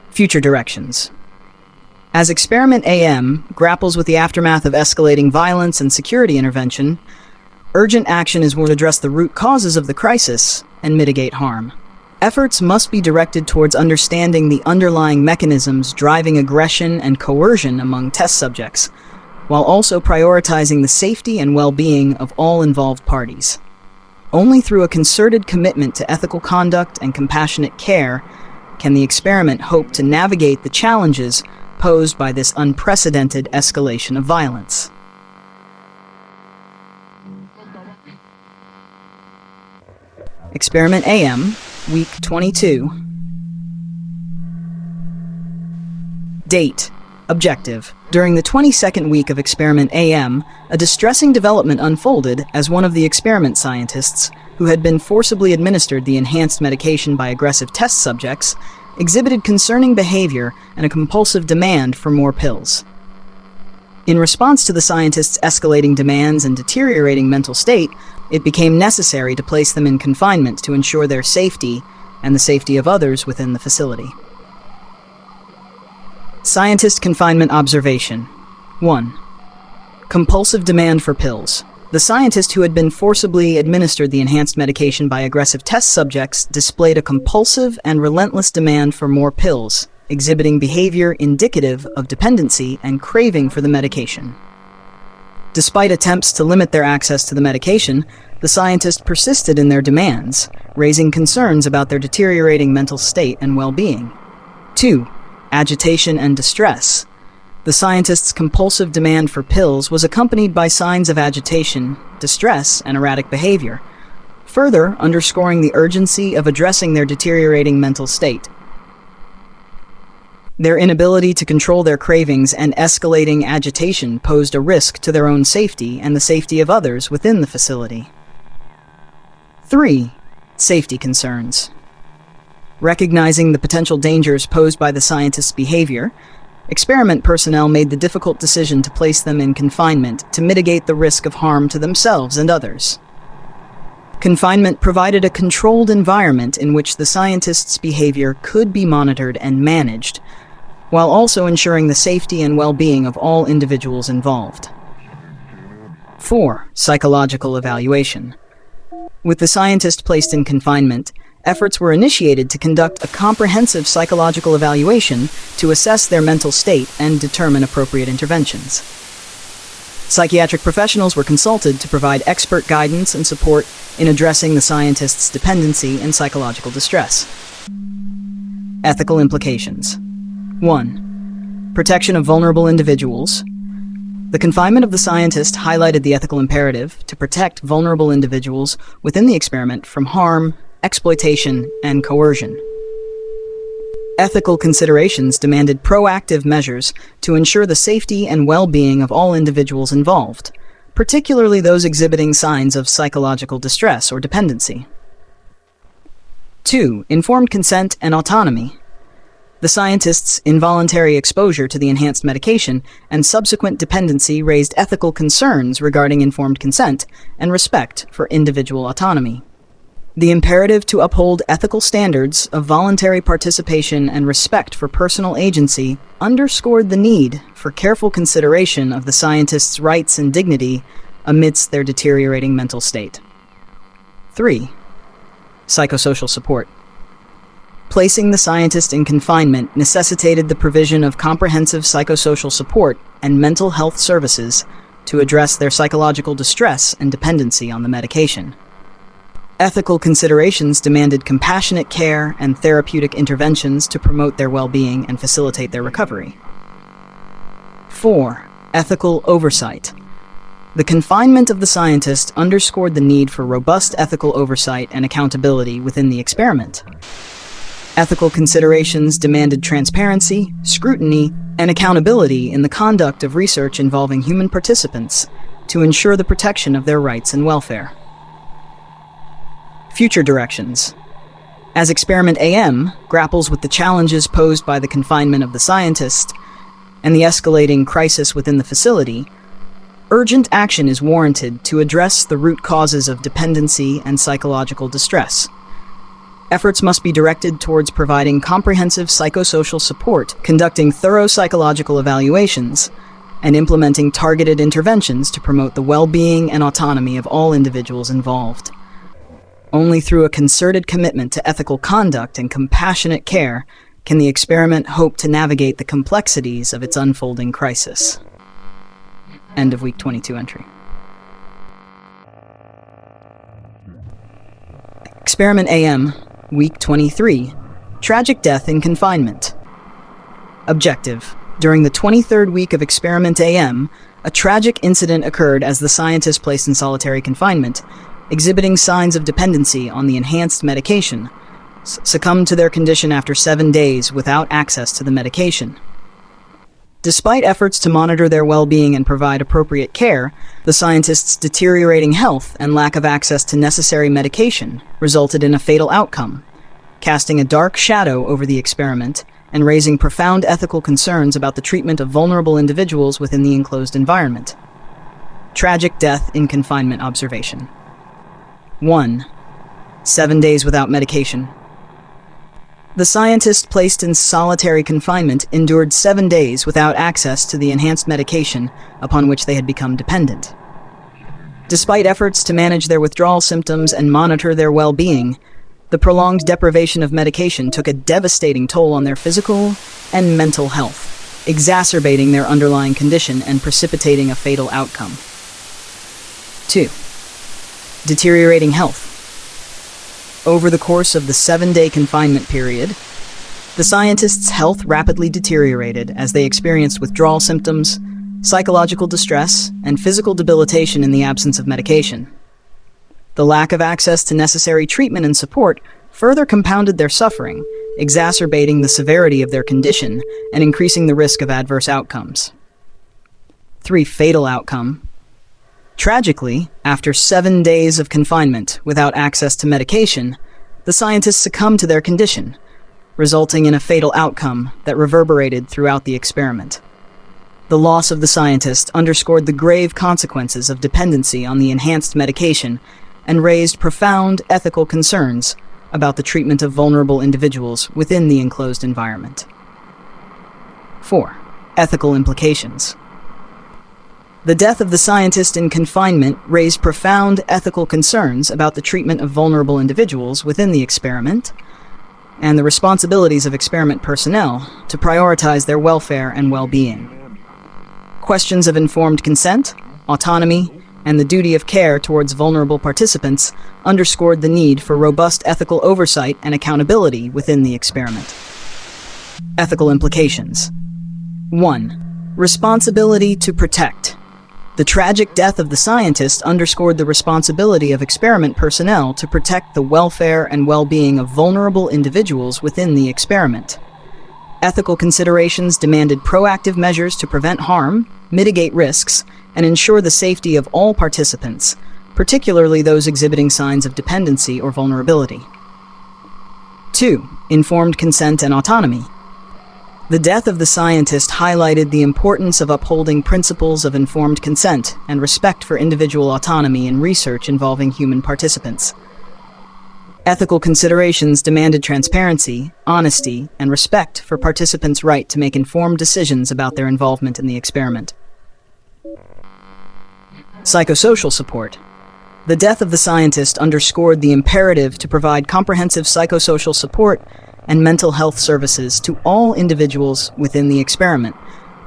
Future directions. As Experiment AM grapples with the aftermath of escalating violence and security intervention, urgent action is to address the root causes of the crisis and mitigate harm. Efforts must be directed towards understanding the underlying mechanisms driving aggression and coercion among test subjects, while also prioritizing the safety and well-being of all involved parties. Only through a concerted commitment to ethical conduct and compassionate care can the experiment hope to navigate the challenges posed by this unprecedented escalation of violence. Experiment AM, Week 22. Date. Objective. During the 22nd week of Experiment AM, a distressing development unfolded as one of the experiment scientists, who had been forcibly administered the enhanced medication by aggressive test subjects, exhibited concerning behavior and a compulsive demand for more pills. In response to the scientist's escalating demands and deteriorating mental state, it became necessary to place them in confinement to ensure their safety and the safety of others within the facility. Scientist confinement observation. 1. Compulsive demand for pills. The scientist who had been forcibly administered the enhanced medication by aggressive test subjects displayed a compulsive and relentless demand for more pills, exhibiting behavior indicative of dependency and craving for the medication. Despite attempts to limit their access to the medication, the scientist persisted in their demands, raising concerns about their deteriorating mental state and well-being. 2. Agitation and distress. The scientist's compulsive demand for pills was accompanied by signs of agitation, distress, and erratic behavior, further underscoring the urgency of addressing their deteriorating mental state. Their inability to control their cravings and escalating agitation posed a risk to their own safety and the safety of others within the facility. 3. Safety concerns. Recognizing the potential dangers posed by the scientist's behavior, experiment personnel made the difficult decision to place them in confinement to mitigate the risk of harm to themselves and others. Confinement provided a controlled environment in which the scientist's behavior could be monitored and managed, while also ensuring the safety and well-being of all individuals involved. 4. Psychological evaluation. With the scientist placed in confinement, efforts were initiated to conduct a comprehensive psychological evaluation to assess their mental state and determine appropriate interventions. Psychiatric professionals were consulted to provide expert guidance and support in addressing the scientist's dependency and psychological distress. Ethical implications. 1. Protection of vulnerable individuals. The confinement of the scientist highlighted the ethical imperative to protect vulnerable individuals within the experiment from harm, exploitation, and coercion. Ethical considerations demanded proactive measures to ensure the safety and well-being of all individuals involved, particularly those exhibiting signs of psychological distress or dependency. 2. Informed consent and autonomy. The scientist's involuntary exposure to the enhanced medication and subsequent dependency raised ethical concerns regarding informed consent and respect for individual autonomy. The imperative to uphold ethical standards of voluntary participation and respect for personal agency underscored the need for careful consideration of the scientists' rights and dignity amidst their deteriorating mental state. 3. Psychosocial support. Placing the scientist in confinement necessitated the provision of comprehensive psychosocial support and mental health services to address their psychological distress and dependency on the medication. Ethical considerations demanded compassionate care and therapeutic interventions to promote their well-being and facilitate their recovery. 4. Ethical oversight. The confinement of the scientist underscored the need for robust ethical oversight and accountability within the experiment. Ethical considerations demanded transparency, scrutiny, and accountability in the conduct of research involving human participants to ensure the protection of their rights and welfare. Future directions. As Experiment AM grapples with the challenges posed by the confinement of the scientist and the escalating crisis within the facility, urgent action is warranted to address the root causes of dependency and psychological distress. Efforts must be directed towards providing comprehensive psychosocial support, conducting thorough psychological evaluations, and implementing targeted interventions to promote the well-being and autonomy of all individuals involved. Only through a concerted commitment to ethical conduct and compassionate care can the experiment hope to navigate the complexities of its unfolding crisis. End of Week 22 entry. Experiment AM, Week 23, Tragic Death in Confinement. Objective. During the 23rd week of Experiment AM, a tragic incident occurred as the scientist placed in solitary confinement, exhibiting signs of dependency on the enhanced medication, succumbed to their condition after 7 days without access to the medication. Despite efforts to monitor their well-being and provide appropriate care, the scientist's deteriorating health and lack of access to necessary medication resulted in a fatal outcome, casting a dark shadow over the experiment and raising profound ethical concerns about the treatment of vulnerable individuals within the enclosed environment. Tragic death in confinement observation. 1. 7 days without medication. The scientist placed in solitary confinement endured 7 days without access to the enhanced medication upon which they had become dependent. Despite efforts to manage their withdrawal symptoms and monitor their well-being, the prolonged deprivation of medication took a devastating toll on their physical and mental health, exacerbating their underlying condition and precipitating a fatal outcome. 2. Deteriorating health. Over the course of the 7-day confinement period, the scientists' health rapidly deteriorated as they experienced withdrawal symptoms, psychological distress, and physical debilitation in the absence of medication. The lack of access to necessary treatment and support further compounded their suffering, exacerbating the severity of their condition and increasing the risk of adverse outcomes. 3. Fatal outcome. Tragically, after 7 days of confinement without access to medication, the scientists succumbed to their condition, resulting in a fatal outcome that reverberated throughout the experiment. The loss of the scientist underscored the grave consequences of dependency on the enhanced medication and raised profound ethical concerns about the treatment of vulnerable individuals within the enclosed environment. 4. Ethical implications. The death of the scientist in confinement raised profound ethical concerns about the treatment of vulnerable individuals within the experiment and the responsibilities of experiment personnel to prioritize their welfare and well-being. Questions of informed consent, autonomy, and the duty of care towards vulnerable participants underscored the need for robust ethical oversight and accountability within the experiment. Ethical implications. 1. Responsibility to protect. The tragic death of the scientist underscored the responsibility of experiment personnel to protect the welfare and well-being of vulnerable individuals within the experiment. Ethical considerations demanded proactive measures to prevent harm, mitigate risks, and ensure the safety of all participants, particularly those exhibiting signs of dependency or vulnerability. 2. Informed consent and autonomy. The death of the scientist highlighted the importance of upholding principles of informed consent and respect for individual autonomy in research involving human participants. Ethical considerations demanded transparency, honesty, and respect for participants' right to make informed decisions about their involvement in the experiment. Psychosocial support. The death of the scientist underscored the imperative to provide comprehensive psychosocial support and mental health services to all individuals within the experiment,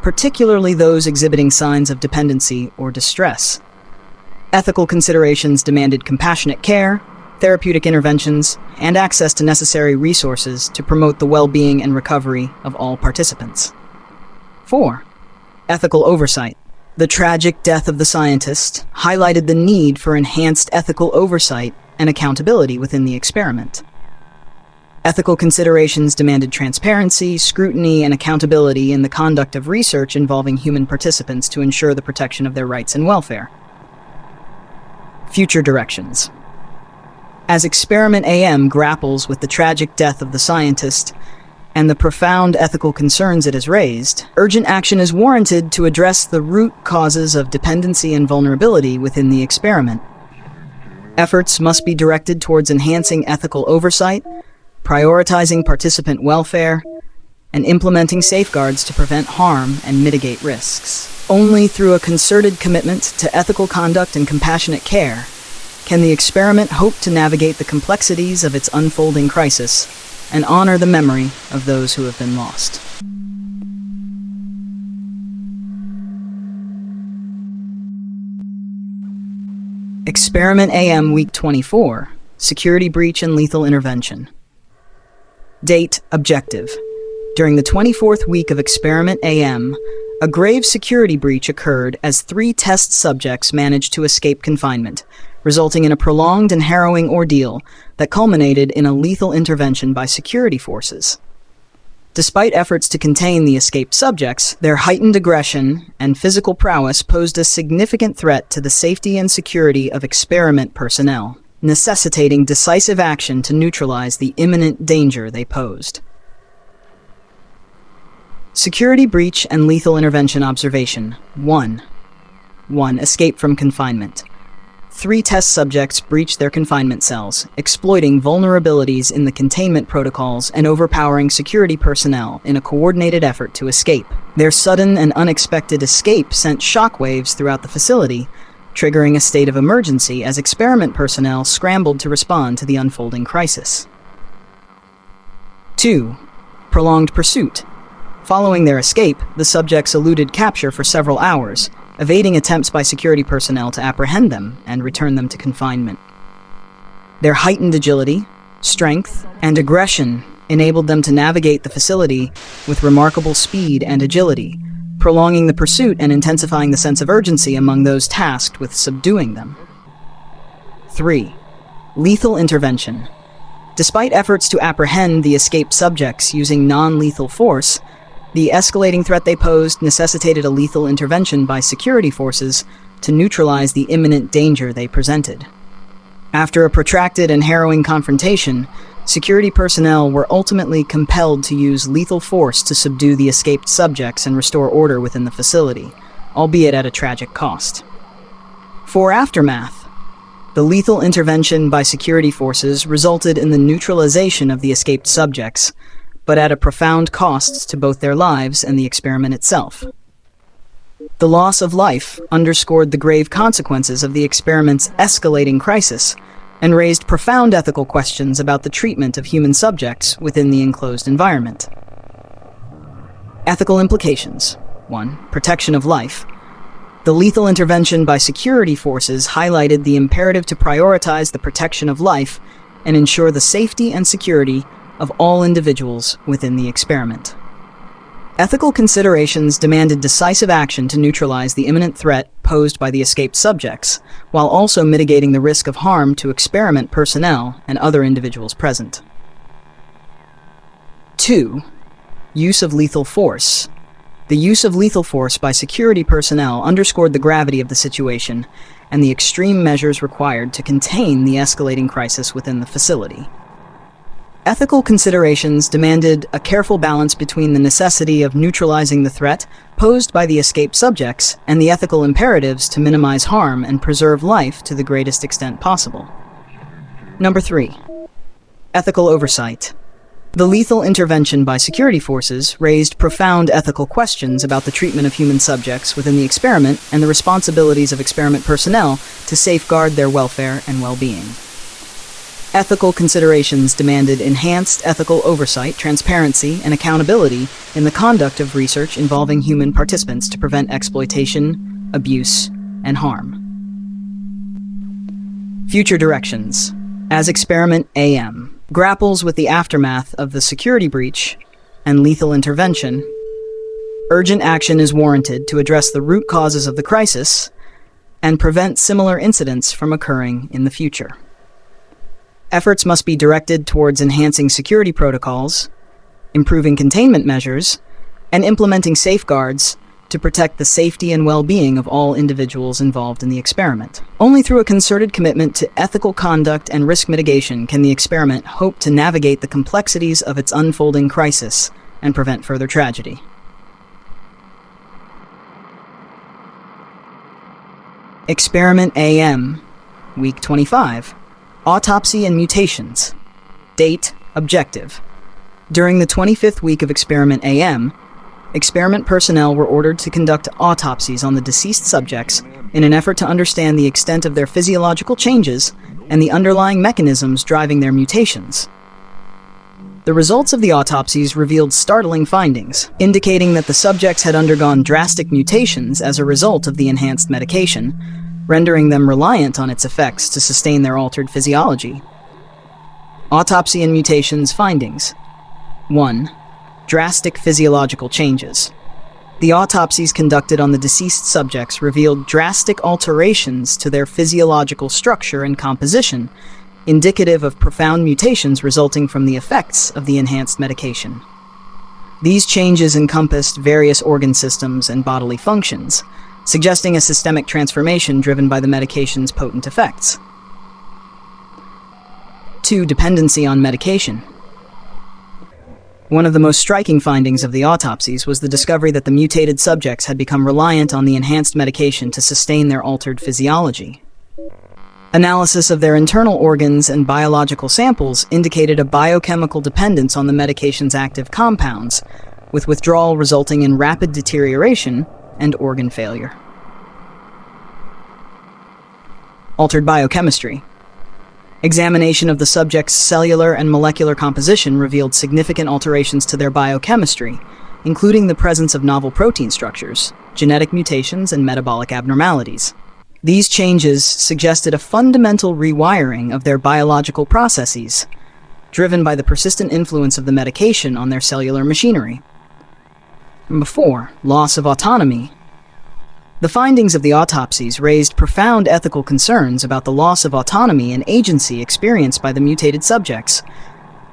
particularly those exhibiting signs of dependency or distress. Ethical considerations demanded compassionate care, therapeutic interventions, and access to necessary resources to promote the well-being and recovery of all participants. 4. Ethical oversight. The tragic death of the scientist highlighted the need for enhanced ethical oversight and accountability within the experiment. Ethical considerations demanded transparency, scrutiny, and accountability in the conduct of research involving human participants to ensure the protection of their rights and welfare. Future directions. As Experiment AM grapples with the tragic death of the scientist and the profound ethical concerns it has raised, urgent action is warranted to address the root causes of dependency and vulnerability within the experiment. Efforts must be directed towards enhancing ethical oversight, prioritizing participant welfare, and implementing safeguards to prevent harm and mitigate risks. Only through a concerted commitment to ethical conduct and compassionate care can the experiment hope to navigate the complexities of its unfolding crisis and honor the memory of those who have been lost. Experiment AM Week 24, Security Breach and Lethal Intervention. Date, objective. During the 24th week of Experiment AM, a grave security breach occurred as 3 test subjects managed to escape confinement, resulting in a prolonged and harrowing ordeal that culminated in a lethal intervention by security forces. Despite efforts to contain the escaped subjects, their heightened aggression and physical prowess posed a significant threat to the safety and security of experiment personnel, necessitating decisive action to neutralize the imminent danger they posed. Security breach and lethal intervention observation. 1. Escape from confinement. 3 test subjects breached their confinement cells, exploiting vulnerabilities in the containment protocols and overpowering security personnel in a coordinated effort to escape. Their sudden and unexpected escape sent shockwaves throughout the facility, triggering a state of emergency as experiment personnel scrambled to respond to the unfolding crisis. 2. Prolonged pursuit. Following their escape, the subjects eluded capture for several hours, evading attempts by security personnel to apprehend them and return them to confinement. Their heightened agility, strength, and aggression enabled them to navigate the facility with remarkable speed and agility, prolonging the pursuit and intensifying the sense of urgency among those tasked with subduing them. 3. Lethal intervention. Despite efforts to apprehend the escaped subjects using non-lethal force, the escalating threat they posed necessitated a lethal intervention by security forces to neutralize the imminent danger they presented. After a protracted and harrowing confrontation, security personnel were ultimately compelled to use lethal force to subdue the escaped subjects and restore order within the facility, albeit at a tragic cost. For aftermath, the lethal intervention by security forces resulted in the neutralization of the escaped subjects, but at a profound cost to both their lives and the experiment itself. The loss of life underscored the grave consequences of the experiment's escalating crisis and raised profound ethical questions about the treatment of human subjects within the enclosed environment. Ethical implications. 1. Protection of life. The lethal intervention by security forces highlighted the imperative to prioritize the protection of life and ensure the safety and security of all individuals within the experiment. Ethical considerations demanded decisive action to neutralize the imminent threat posed by the escaped subjects, while also mitigating the risk of harm to experiment personnel and other individuals present. 2. Use of lethal force. The use of lethal force by security personnel underscored the gravity of the situation and the extreme measures required to contain the escalating crisis within the facility. Ethical considerations demanded a careful balance between the necessity of neutralizing the threat posed by the escaped subjects and the ethical imperatives to minimize harm and preserve life to the greatest extent possible. Number 3. Ethical oversight. The lethal intervention by security forces raised profound ethical questions about the treatment of human subjects within the experiment and the responsibilities of experiment personnel to safeguard their welfare and well-being. Ethical considerations demanded enhanced ethical oversight, transparency, and accountability in the conduct of research involving human participants to prevent exploitation, abuse, and harm. Future directions. As Experiment AM grapples with the aftermath of the security breach and lethal intervention, urgent action is warranted to address the root causes of the crisis and prevent similar incidents from occurring in the future. Efforts must be directed towards enhancing security protocols, improving containment measures, and implementing safeguards to protect the safety and well-being of all individuals involved in the experiment. Only through a concerted commitment to ethical conduct and risk mitigation can the experiment hope to navigate the complexities of its unfolding crisis and prevent further tragedy. Experiment AM, Week 25. Autopsy and Mutations. Date, Objective. During the 25th week of Experiment AM, experiment personnel were ordered to conduct autopsies on the deceased subjects in an effort to understand the extent of their physiological changes and the underlying mechanisms driving their mutations. The results of the autopsies revealed startling findings, indicating that the subjects had undergone drastic mutations as a result of the enhanced medication, rendering them reliant on its effects to sustain their altered physiology. Autopsy and Mutations Findings. 1. Drastic physiological changes. The autopsies conducted on the deceased subjects revealed drastic alterations to their physiological structure and composition, indicative of profound mutations resulting from the effects of the enhanced medication. These changes encompassed various organ systems and bodily functions, suggesting a systemic transformation driven by the medication's potent effects. 2. Dependency on medication. One of the most striking findings of the autopsies was the discovery that the mutated subjects had become reliant on the enhanced medication to sustain their altered physiology. Analysis of their internal organs and biological samples indicated a biochemical dependence on the medication's active compounds, with withdrawal resulting in rapid deterioration and organ failure. Altered biochemistry. Examination of the subject's cellular and molecular composition revealed significant alterations to their biochemistry, including the presence of novel protein structures, genetic mutations, and metabolic abnormalities. These changes suggested a fundamental rewiring of their biological processes, driven by the persistent influence of the medication on their cellular machinery. 4. Loss of autonomy. The findings of the autopsies raised profound ethical concerns about the loss of autonomy and agency experienced by the mutated subjects,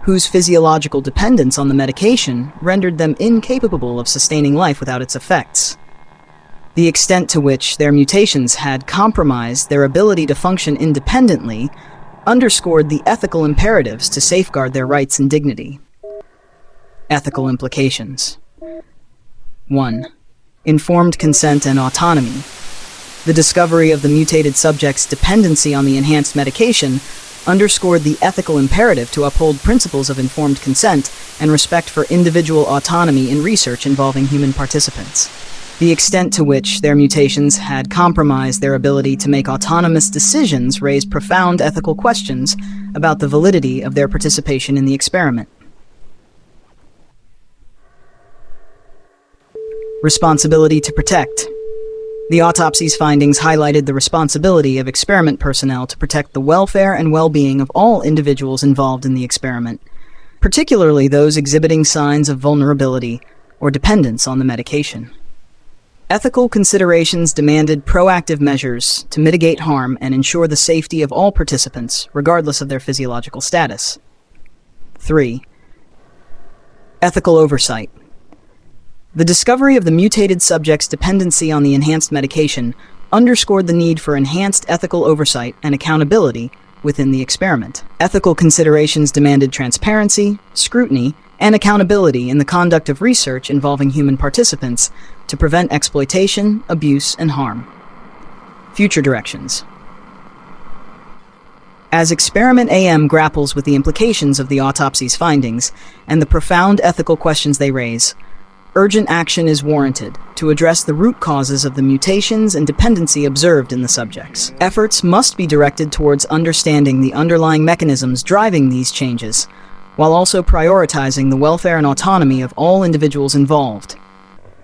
whose physiological dependence on the medication rendered them incapable of sustaining life without its effects. The extent to which their mutations had compromised their ability to function independently underscored the ethical imperatives to safeguard their rights and dignity. Ethical implications. 1. Informed consent and autonomy. The discovery of the mutated subject's dependency on the enhanced medication underscored the ethical imperative to uphold principles of informed consent and respect for individual autonomy in research involving human participants. The extent to which their mutations had compromised their ability to make autonomous decisions raised profound ethical questions about the validity of their participation in the experiment. Responsibility to protect. The autopsy's findings highlighted the responsibility of experiment personnel to protect the welfare and well-being of all individuals involved in the experiment, particularly those exhibiting signs of vulnerability or dependence on the medication. Ethical considerations demanded proactive measures to mitigate harm and ensure the safety of all participants, regardless of their physiological status. 3. Ethical oversight. The discovery of the mutated subject's dependency on the enhanced medication underscored the need for enhanced ethical oversight and accountability within the experiment. Ethical considerations demanded transparency, scrutiny, and accountability in the conduct of research involving human participants to prevent exploitation, abuse, and harm. Future directions. As Experiment AM grapples with the implications of the autopsy's findings and the profound ethical questions they raise, Urgent action is warranted to address the root causes of the mutations and dependency observed in the subjects. Efforts must be directed towards understanding the underlying mechanisms driving these changes, while also prioritizing the welfare and autonomy of all individuals involved.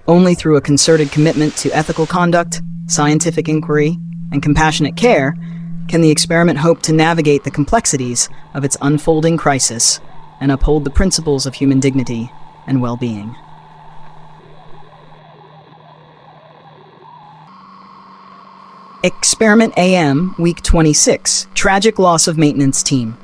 Only through a concerted commitment to ethical conduct, scientific inquiry, and compassionate care can the experiment hope to navigate the complexities of its unfolding crisis and uphold the principles of human dignity and well-being. Experiment AM, Week 26, Tragic Loss of Maintenance Team.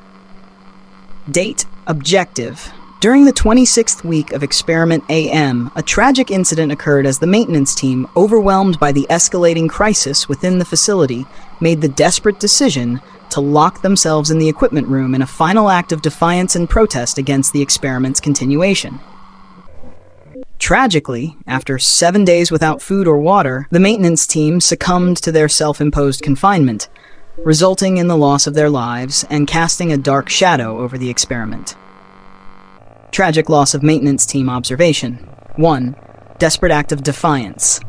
Date, Objective. During the 26th week of Experiment AM, a tragic incident occurred as the maintenance team, overwhelmed by the escalating crisis within the facility, made the desperate decision to lock themselves in the equipment room in a final act of defiance and protest against the experiment's continuation. Tragically, after 7 days without food or water, the maintenance team succumbed to their self-imposed confinement, resulting in the loss of their lives and casting a dark shadow over the experiment. Tragic loss of maintenance team observation. 1. Desperate act of defiance.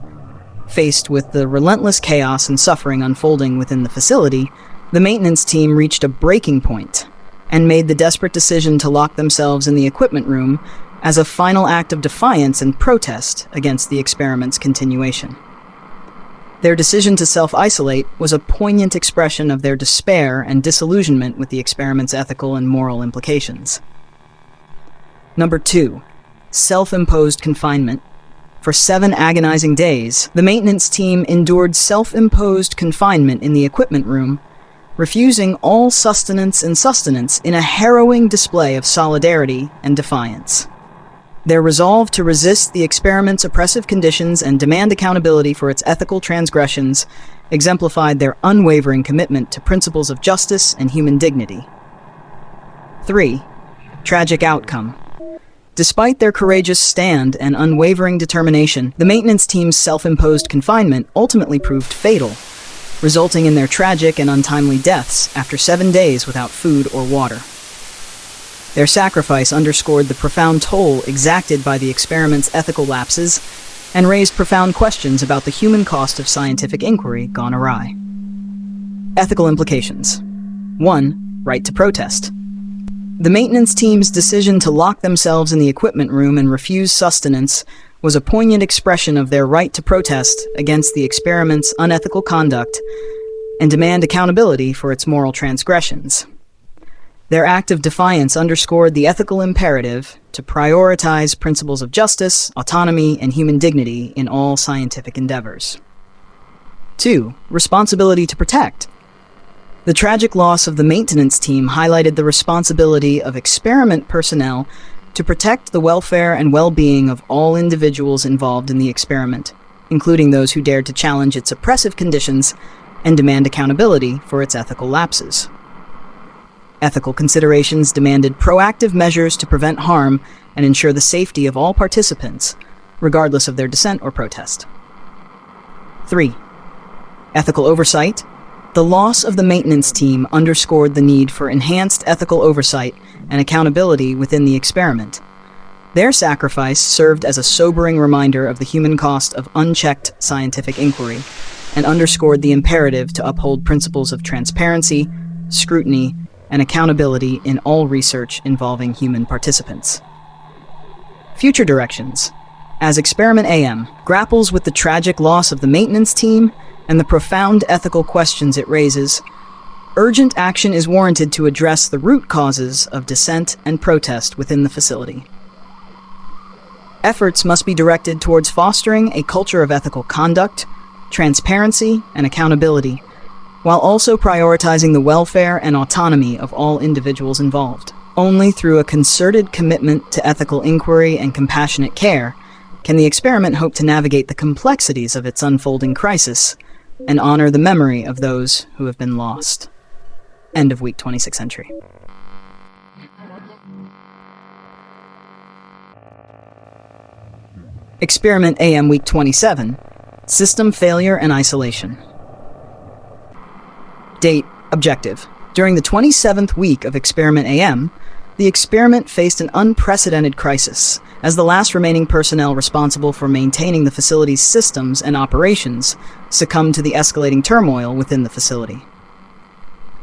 Faced with the relentless chaos and suffering unfolding within the facility, the maintenance team reached a breaking point and made the desperate decision to lock themselves in the equipment room as a final act of defiance and protest against the experiment's continuation. Their decision to self-isolate was a poignant expression of their despair and disillusionment with the experiment's ethical and moral implications. Number 2. Self-imposed confinement. For 7 agonizing days, the maintenance team endured self-imposed confinement in the equipment room, refusing all sustenance in a harrowing display of solidarity and defiance. Their resolve to resist the experiment's oppressive conditions and demand accountability for its ethical transgressions exemplified their unwavering commitment to principles of justice and human dignity. 3. Tragic outcome. Despite their courageous stand and unwavering determination, the maintenance team's self-imposed confinement ultimately proved fatal, resulting in their tragic and untimely deaths after 7 days without food or water. Their sacrifice underscored the profound toll exacted by the experiment's ethical lapses and raised profound questions about the human cost of scientific inquiry gone awry. Ethical implications. 1. Right to protest. The maintenance team's decision to lock themselves in the equipment room and refuse sustenance was a poignant expression of their right to protest against the experiment's unethical conduct and demand accountability for its moral transgressions. Their act of defiance underscored the ethical imperative to prioritize principles of justice, autonomy, and human dignity in all scientific endeavors. 2. Responsibility to protect. The tragic loss of the maintenance team highlighted the responsibility of experiment personnel to protect the welfare and well-being of all individuals involved in the experiment, including those who dared to challenge its oppressive conditions and demand accountability for its ethical lapses. Ethical considerations demanded proactive measures to prevent harm and ensure the safety of all participants, regardless of their dissent or protest. 3. Ethical oversight. The loss of the maintenance team underscored the need for enhanced ethical oversight and accountability within the experiment. Their sacrifice served as a sobering reminder of the human cost of unchecked scientific inquiry and underscored the imperative to uphold principles of transparency, scrutiny, and accountability in all research involving human participants. Future directions. As Experiment AM grapples with the tragic loss of the maintenance team and the profound ethical questions it raises, urgent action is warranted to address the root causes of dissent and protest within the facility. Efforts must be directed towards fostering a culture of ethical conduct, transparency, and accountability, while also prioritizing the welfare and autonomy of all individuals involved. Only through a concerted commitment to ethical inquiry and compassionate care can the experiment hope to navigate the complexities of its unfolding crisis and honor the memory of those who have been lost. End of Week 26 entry. Experiment AM Week 27, System Failure and Isolation. Date, Objective. During the 27th week of Experiment AM, the experiment faced an unprecedented crisis as the last remaining personnel responsible for maintaining the facility's systems and operations succumbed to the escalating turmoil within the facility.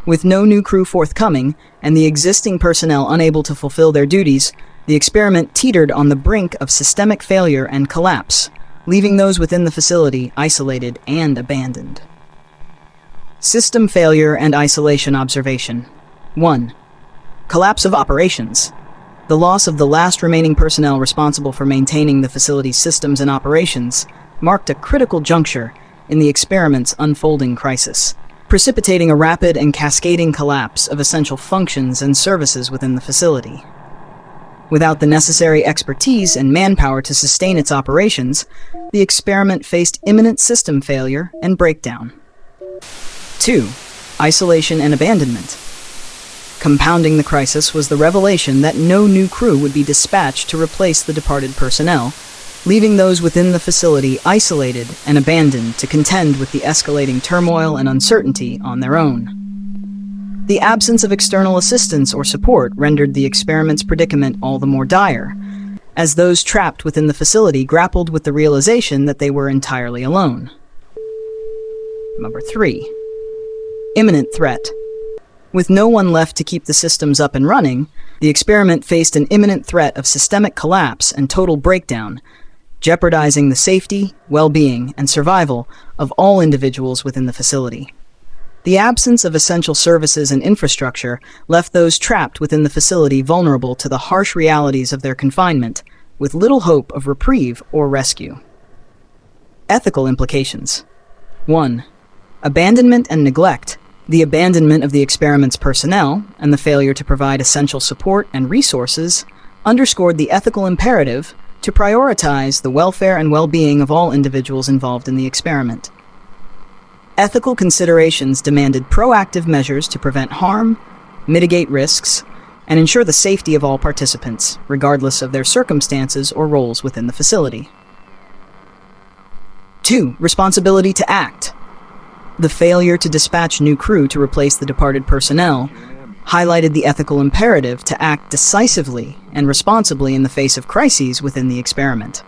With no new crew forthcoming, and the existing personnel unable to fulfill their duties, the experiment teetered on the brink of systemic failure and collapse, leaving those within the facility isolated and abandoned. System failure and isolation observation. 1. Collapse of operations. The loss of the last remaining personnel responsible for maintaining the facility's systems and operations marked a critical juncture in the experiment's unfolding crisis, precipitating a rapid and cascading collapse of essential functions and services within the facility. Without the necessary expertise and manpower to sustain its operations, the experiment faced imminent system failure and breakdown. 2. Isolation and abandonment. Compounding the crisis was the revelation that no new crew would be dispatched to replace the departed personnel, leaving those within the facility isolated and abandoned to contend with the escalating turmoil and uncertainty on their own. The absence of external assistance or support rendered the experiment's predicament all the more dire, as those trapped within the facility grappled with the realization that they were entirely alone. Number 3. Imminent threat. With no one left to keep the systems up and running, the experiment faced an imminent threat of systemic collapse and total breakdown, jeopardizing the safety, well-being, and survival of all individuals within the facility. The absence of essential services and infrastructure left those trapped within the facility vulnerable to the harsh realities of their confinement, with little hope of reprieve or rescue. Ethical implications. 1. Abandonment and neglect. The abandonment of the experiment's personnel and the failure to provide essential support and resources underscored the ethical imperative to prioritize the welfare and well-being of all individuals involved in the experiment. Ethical considerations demanded proactive measures to prevent harm, mitigate risks, and ensure the safety of all participants, regardless of their circumstances or roles within the facility. 2. Responsibility to act. The failure to dispatch new crew to replace the departed personnel highlighted the ethical imperative to act decisively and responsibly in the face of crises within the experiment.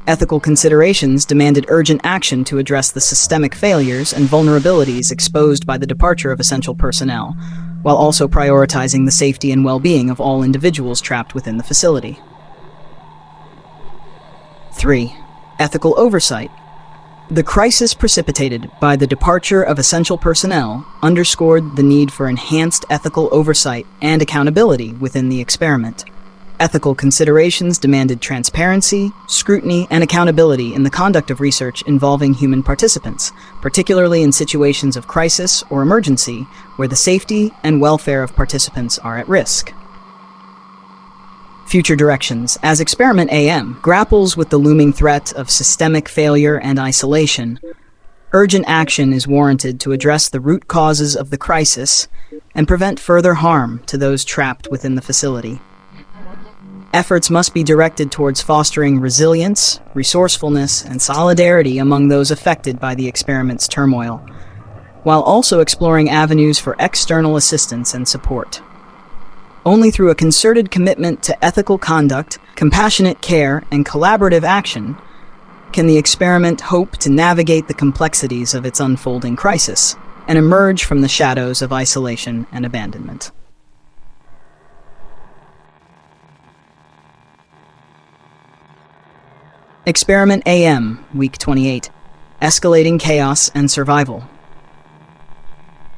Ethical considerations demanded urgent action to address the systemic failures and vulnerabilities exposed by the departure of essential personnel, while also prioritizing the safety and well-being of all individuals trapped within the facility. 3. Ethical oversight. The crisis precipitated by the departure of essential personnel underscored the need for enhanced ethical oversight and accountability within the experiment. Ethical considerations demanded transparency, scrutiny, and accountability in the conduct of research involving human participants, particularly in situations of crisis or emergency where the safety and welfare of participants are at risk. Future directions. As Experiment AM grapples with the looming threat of systemic failure and isolation, urgent action is warranted to address the root causes of the crisis and prevent further harm to those trapped within the facility. Efforts must be directed towards fostering resilience, resourcefulness, and solidarity among those affected by the experiment's turmoil, while also exploring avenues for external assistance and support. Only through a concerted commitment to ethical conduct, compassionate care, and collaborative action can the experiment hope to navigate the complexities of its unfolding crisis and emerge from the shadows of isolation and abandonment. Experiment AM, Week 28. Escalating Chaos and Survival.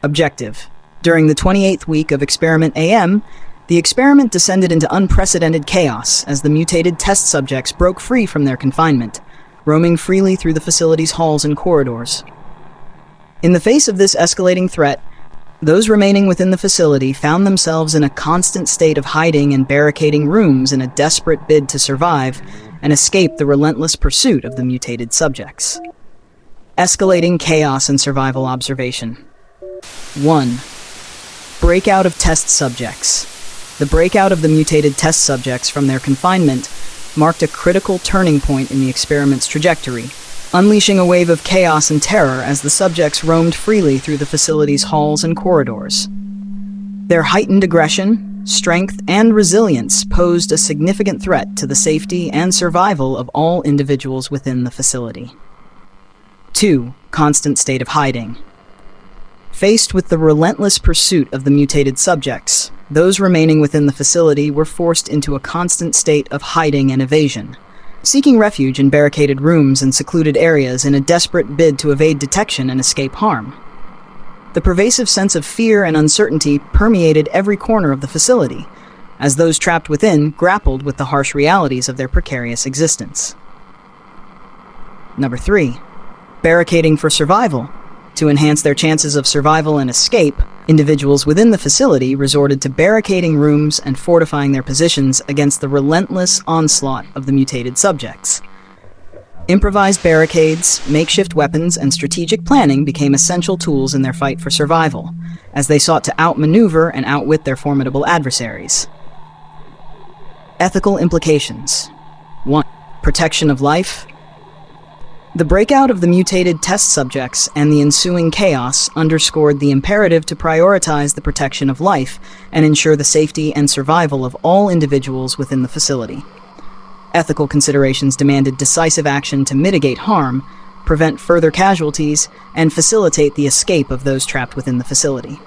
Objective. During the 28th week of Experiment AM, the experiment descended into unprecedented chaos as the mutated test subjects broke free from their confinement, roaming freely through the facility's halls and corridors. In the face of this escalating threat, those remaining within the facility found themselves in a constant state of hiding and barricading rooms in a desperate bid to survive and escape the relentless pursuit of the mutated subjects. Escalating chaos and survival observation. 1. Breakout of test subjects. The breakout of the mutated test subjects from their confinement marked a critical turning point in the experiment's trajectory, unleashing a wave of chaos and terror as the subjects roamed freely through the facility's halls and corridors. Their heightened aggression, strength, and resilience posed a significant threat to the safety and survival of all individuals within the facility. 2. Constant state of hiding. Faced with the relentless pursuit of the mutated subjects, those remaining within the facility were forced into a constant state of hiding and evasion, seeking refuge in barricaded rooms and secluded areas in a desperate bid to evade detection and escape harm. The pervasive sense of fear and uncertainty permeated every corner of the facility, as those trapped within grappled with the harsh realities of their precarious existence. 3. Barricading for survival. To enhance their chances of survival and escape, individuals within the facility resorted to barricading rooms and fortifying their positions against the relentless onslaught of the mutated subjects. Improvised barricades, makeshift weapons, and strategic planning became essential tools in their fight for survival, as they sought to outmaneuver and outwit their formidable adversaries. Ethical implications. 1. Protection of life. The breakout of the mutated test subjects and the ensuing chaos underscored the imperative to prioritize the protection of life and ensure the safety and survival of all individuals within the facility. Ethical considerations demanded decisive action to mitigate harm, prevent further casualties, and facilitate the escape of those trapped within the facility.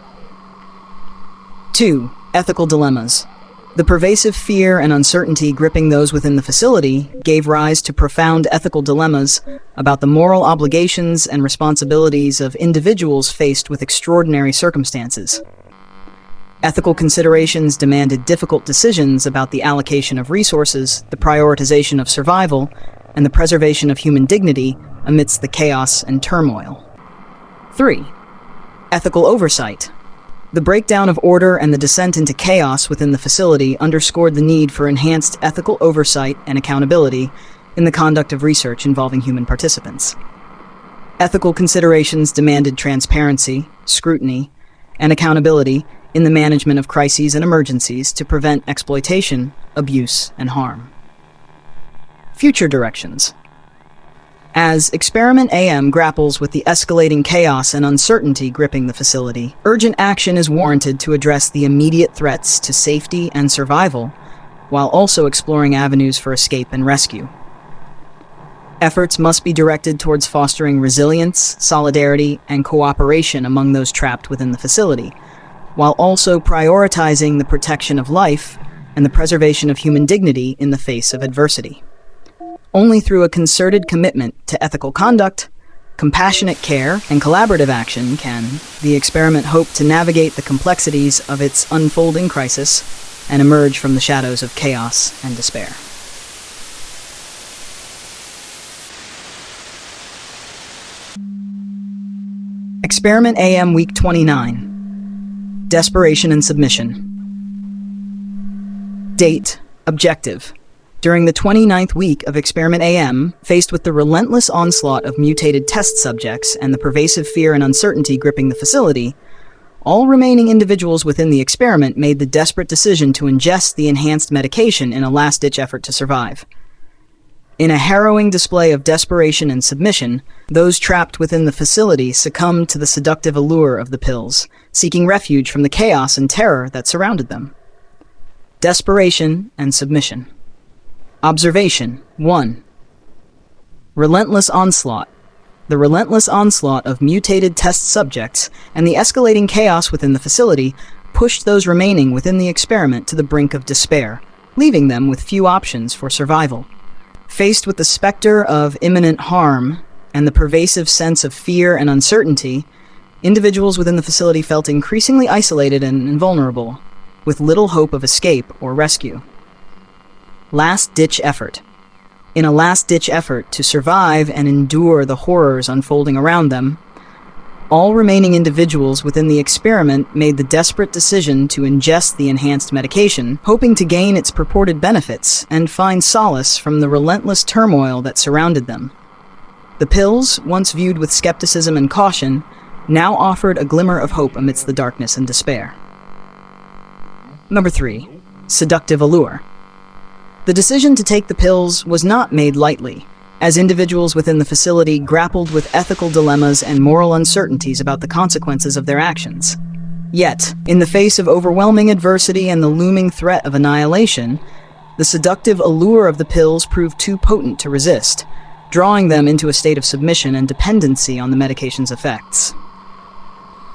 2. Ethical dilemmas. The pervasive fear and uncertainty gripping those within the facility gave rise to profound ethical dilemmas about the moral obligations and responsibilities of individuals faced with extraordinary circumstances. Ethical considerations demanded difficult decisions about the allocation of resources, the prioritization of survival, and the preservation of human dignity amidst the chaos and turmoil. 3. Ethical oversight. The breakdown of order and the descent into chaos within the facility underscored the need for enhanced ethical oversight and accountability in the conduct of research involving human participants. Ethical considerations demanded transparency, scrutiny, and accountability in the management of crises and emergencies to prevent exploitation, abuse, and harm. Future directions. As Experiment AM grapples with the escalating chaos and uncertainty gripping the facility, urgent action is warranted to address the immediate threats to safety and survival, while also exploring avenues for escape and rescue. Efforts must be directed towards fostering resilience, solidarity, and cooperation among those trapped within the facility, while also prioritizing the protection of life and the preservation of human dignity in the face of adversity. Only through a concerted commitment to ethical conduct, compassionate care, and collaborative action can the experiment hope to navigate the complexities of its unfolding crisis and emerge from the shadows of chaos and despair. Experiment AM Week 29. Desperation and Submission. Date. Objective. During the 29th week of Experiment AM, faced with the relentless onslaught of mutated test subjects and the pervasive fear and uncertainty gripping the facility, all remaining individuals within the experiment made the desperate decision to ingest the enhanced medication in a last-ditch effort to survive. In a harrowing display of desperation and submission, those trapped within the facility succumbed to the seductive allure of the pills, seeking refuge from the chaos and terror that surrounded them. Desperation and submission. Observation 1. Relentless onslaught. The relentless onslaught of mutated test subjects and the escalating chaos within the facility pushed those remaining within the experiment to the brink of despair, leaving them with few options for survival. Faced with the specter of imminent harm and the pervasive sense of fear and uncertainty, individuals within the facility felt increasingly isolated and invulnerable, with little hope of escape or rescue. Last-ditch effort. In a last-ditch effort to survive and endure the horrors unfolding around them, all remaining individuals within the experiment made the desperate decision to ingest the enhanced medication, hoping to gain its purported benefits and find solace from the relentless turmoil that surrounded them. The pills, once viewed with skepticism and caution, now offered a glimmer of hope amidst the darkness and despair. 3. Seductive allure. The decision to take the pills was not made lightly, as individuals within the facility grappled with ethical dilemmas and moral uncertainties about the consequences of their actions. Yet, in the face of overwhelming adversity and the looming threat of annihilation, the seductive allure of the pills proved too potent to resist, drawing them into a state of submission and dependency on the medication's effects.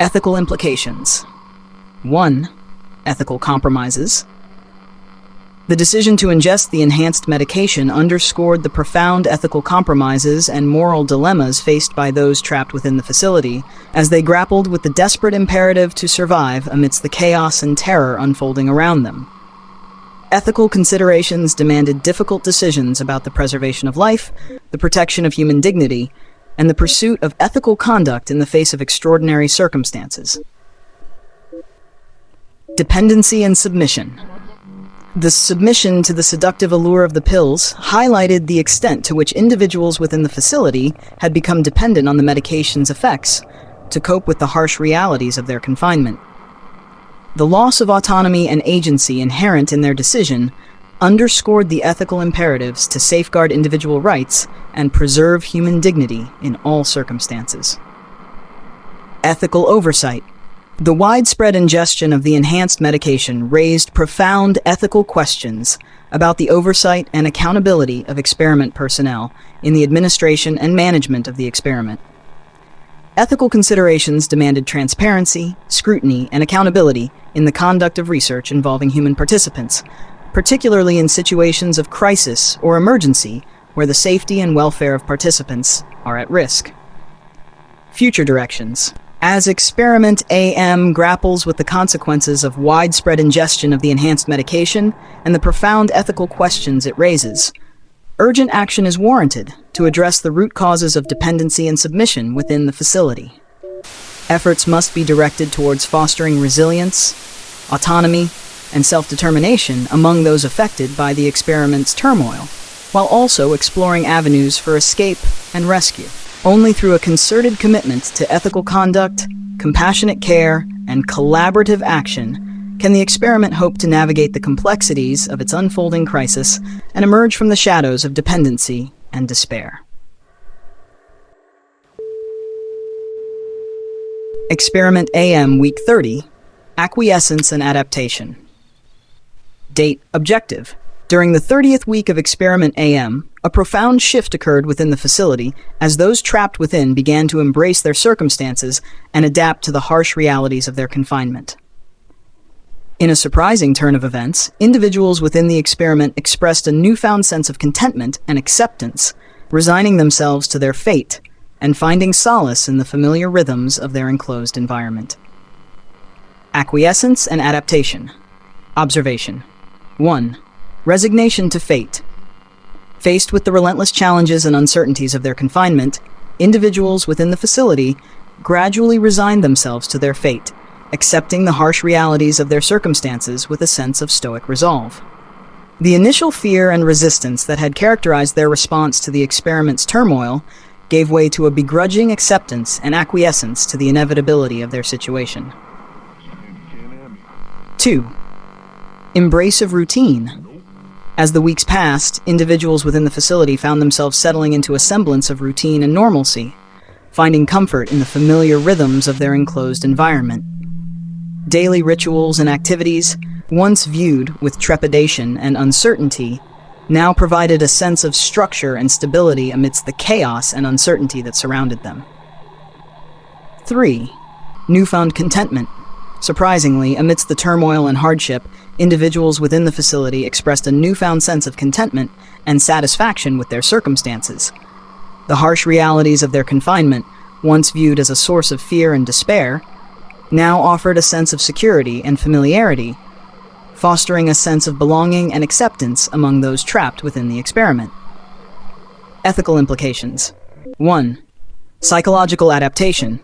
Ethical implications. 1. Ethical compromises. The decision to ingest the enhanced medication underscored the profound ethical compromises and moral dilemmas faced by those trapped within the facility, as they grappled with the desperate imperative to survive amidst the chaos and terror unfolding around them. Ethical considerations demanded difficult decisions about the preservation of life, the protection of human dignity, and the pursuit of ethical conduct in the face of extraordinary circumstances. Dependency and submission. The submission to the seductive allure of the pills highlighted the extent to which individuals within the facility had become dependent on the medication's effects to cope with the harsh realities of their confinement. The loss of autonomy and agency inherent in their decision underscored the ethical imperatives to safeguard individual rights and preserve human dignity in all circumstances. Ethical oversight. The widespread ingestion of the enhanced medication raised profound ethical questions about the oversight and accountability of experiment personnel in the administration and management of the experiment. Ethical considerations demanded transparency, scrutiny, and accountability in the conduct of research involving human participants, particularly in situations of crisis or emergency where the safety and welfare of participants are at risk. Future directions. As Experiment AM grapples with the consequences of widespread ingestion of the enhanced medication and the profound ethical questions it raises, urgent action is warranted to address the root causes of dependency and submission within the facility. Efforts must be directed towards fostering resilience, autonomy, and self-determination among those affected by the experiment's turmoil, while also exploring avenues for escape and rescue. Only through a concerted commitment to ethical conduct, compassionate care, and collaborative action can the experiment hope to navigate the complexities of its unfolding crisis and emerge from the shadows of dependency and despair. Experiment AM Week 30, Acquiescence and Adaptation. Date Objective. During the 30th week of Experiment AM, a profound shift occurred within the facility as those trapped within began to embrace their circumstances and adapt to the harsh realities of their confinement. In a surprising turn of events, individuals within the experiment expressed a newfound sense of contentment and acceptance, resigning themselves to their fate and finding solace in the familiar rhythms of their enclosed environment. Acquiescence and Adaptation. Observation. 1. Resignation to fate. Faced with the relentless challenges and uncertainties of their confinement, individuals within the facility gradually resigned themselves to their fate, accepting the harsh realities of their circumstances with a sense of stoic resolve. The initial fear and resistance that had characterized their response to the experiment's turmoil gave way to a begrudging acceptance and acquiescence to the inevitability of their situation. 2. Embrace of routine. As the weeks passed, individuals within the facility found themselves settling into a semblance of routine and normalcy, finding comfort in the familiar rhythms of their enclosed environment. Daily rituals and activities, once viewed with trepidation and uncertainty, now provided a sense of structure and stability amidst the chaos and uncertainty that surrounded them. 3. Newfound contentment. Surprisingly, amidst the turmoil and hardship, individuals within the facility expressed a newfound sense of contentment and satisfaction with their circumstances. The harsh realities of their confinement, once viewed as a source of fear and despair, now offered a sense of security and familiarity, fostering a sense of belonging and acceptance among those trapped within the experiment. Ethical implications. 1. Psychological adaptation.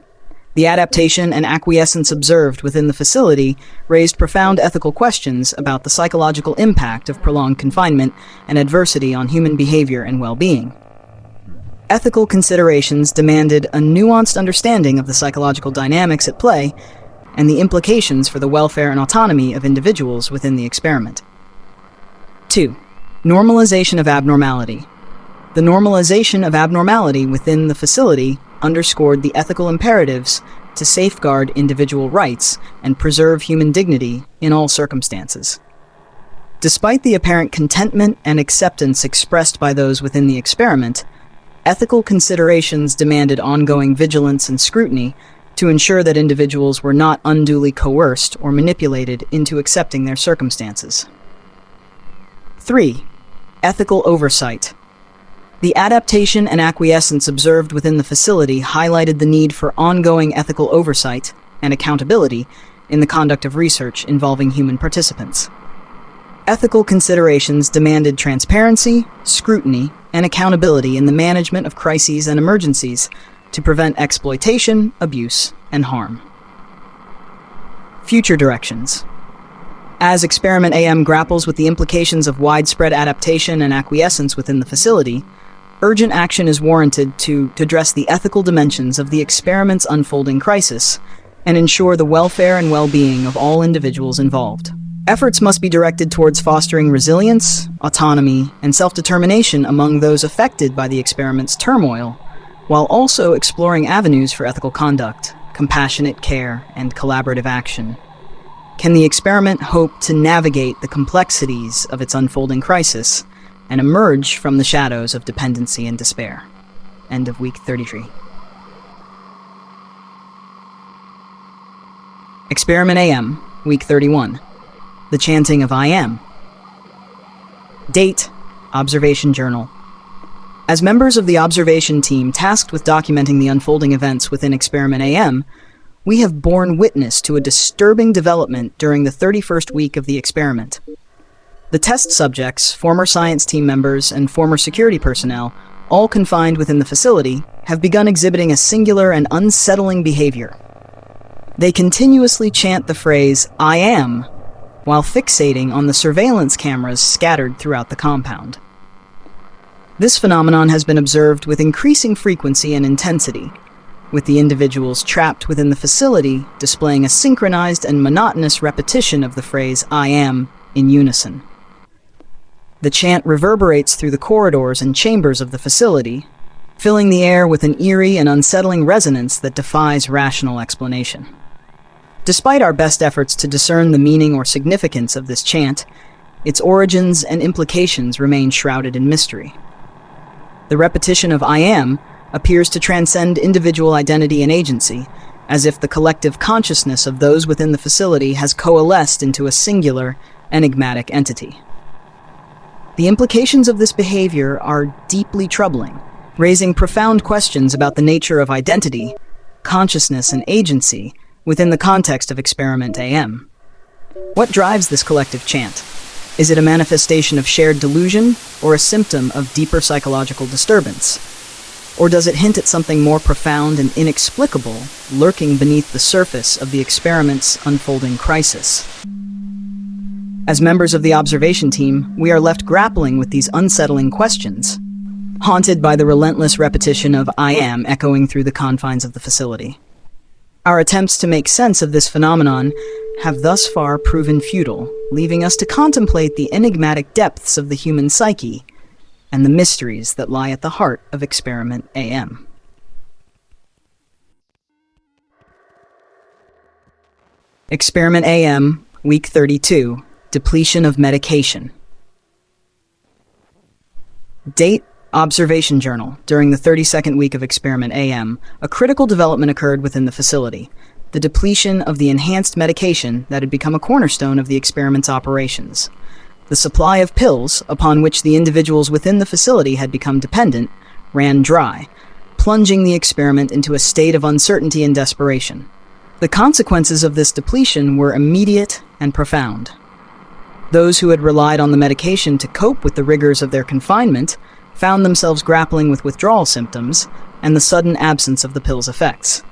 The adaptation and acquiescence observed within the facility raised profound ethical questions about the psychological impact of prolonged confinement and adversity on human behavior and well-being. Ethical considerations demanded a nuanced understanding of the psychological dynamics at play and the implications for the welfare and autonomy of individuals within the experiment. 2. Normalization of abnormality. The normalization of abnormality within the facility underscored the ethical imperatives to safeguard individual rights and preserve human dignity in all circumstances. Despite the apparent contentment and acceptance expressed by those within the experiment, ethical considerations demanded ongoing vigilance and scrutiny to ensure that individuals were not unduly coerced or manipulated into accepting their circumstances. 3. Ethical oversight. The adaptation and acquiescence observed within the facility highlighted the need for ongoing ethical oversight and accountability in the conduct of research involving human participants. Ethical considerations demanded transparency, scrutiny, and accountability in the management of crises and emergencies to prevent exploitation, abuse, and harm. Future directions. As Experiment AM grapples with the implications of widespread adaptation and acquiescence within the facility, urgent action is warranted to address the ethical dimensions of the experiment's unfolding crisis and ensure the welfare and well-being of all individuals involved. Efforts must be directed towards fostering resilience, autonomy, and self-determination among those affected by the experiment's turmoil, while also exploring avenues for ethical conduct, compassionate care, and collaborative action. Can the experiment hope to navigate the complexities of its unfolding crisis and emerge from the shadows of dependency and despair? End of week 33. Experiment AM, week 31. The chanting of I am. Date, Observation Journal. As members of the observation team tasked with documenting the unfolding events within Experiment AM, we have borne witness to a disturbing development during the 31st week of the experiment. The test subjects, former science team members, and former security personnel, all confined within the facility, have begun exhibiting a singular and unsettling behavior. They continuously chant the phrase, I am, while fixating on the surveillance cameras scattered throughout the compound. This phenomenon has been observed with increasing frequency and intensity, with the individuals trapped within the facility displaying a synchronized and monotonous repetition of the phrase, I am, in unison. The chant reverberates through the corridors and chambers of the facility, filling the air with an eerie and unsettling resonance that defies rational explanation. Despite our best efforts to discern the meaning or significance of this chant, its origins and implications remain shrouded in mystery. The repetition of I am appears to transcend individual identity and agency, as if the collective consciousness of those within the facility has coalesced into a singular, enigmatic entity. The implications of this behavior are deeply troubling, raising profound questions about the nature of identity, consciousness, and agency within the context of Experiment AM. What drives this collective chant? Is it a manifestation of shared delusion or a symptom of deeper psychological disturbance? Or does it hint at something more profound and inexplicable lurking beneath the surface of the experiment's unfolding crisis? As members of the observation team, we are left grappling with these unsettling questions, haunted by the relentless repetition of I am echoing through the confines of the facility. Our attempts to make sense of this phenomenon have thus far proven futile, leaving us to contemplate the enigmatic depths of the human psyche and the mysteries that lie at the heart of Experiment AM. Experiment AM, week 32, depletion of medication. Date, Observation Journal. During the 32nd week of Experiment AM, a critical development occurred within the facility: the depletion of the enhanced medication that had become a cornerstone of the experiment's operations. The supply of pills, upon which the individuals within the facility had become dependent, ran dry, plunging the experiment into a state of uncertainty and desperation. The consequences of this depletion were immediate and profound. Those who had relied on the medication to cope with the rigors of their confinement found themselves grappling with withdrawal symptoms and the sudden absence of the pill's effects.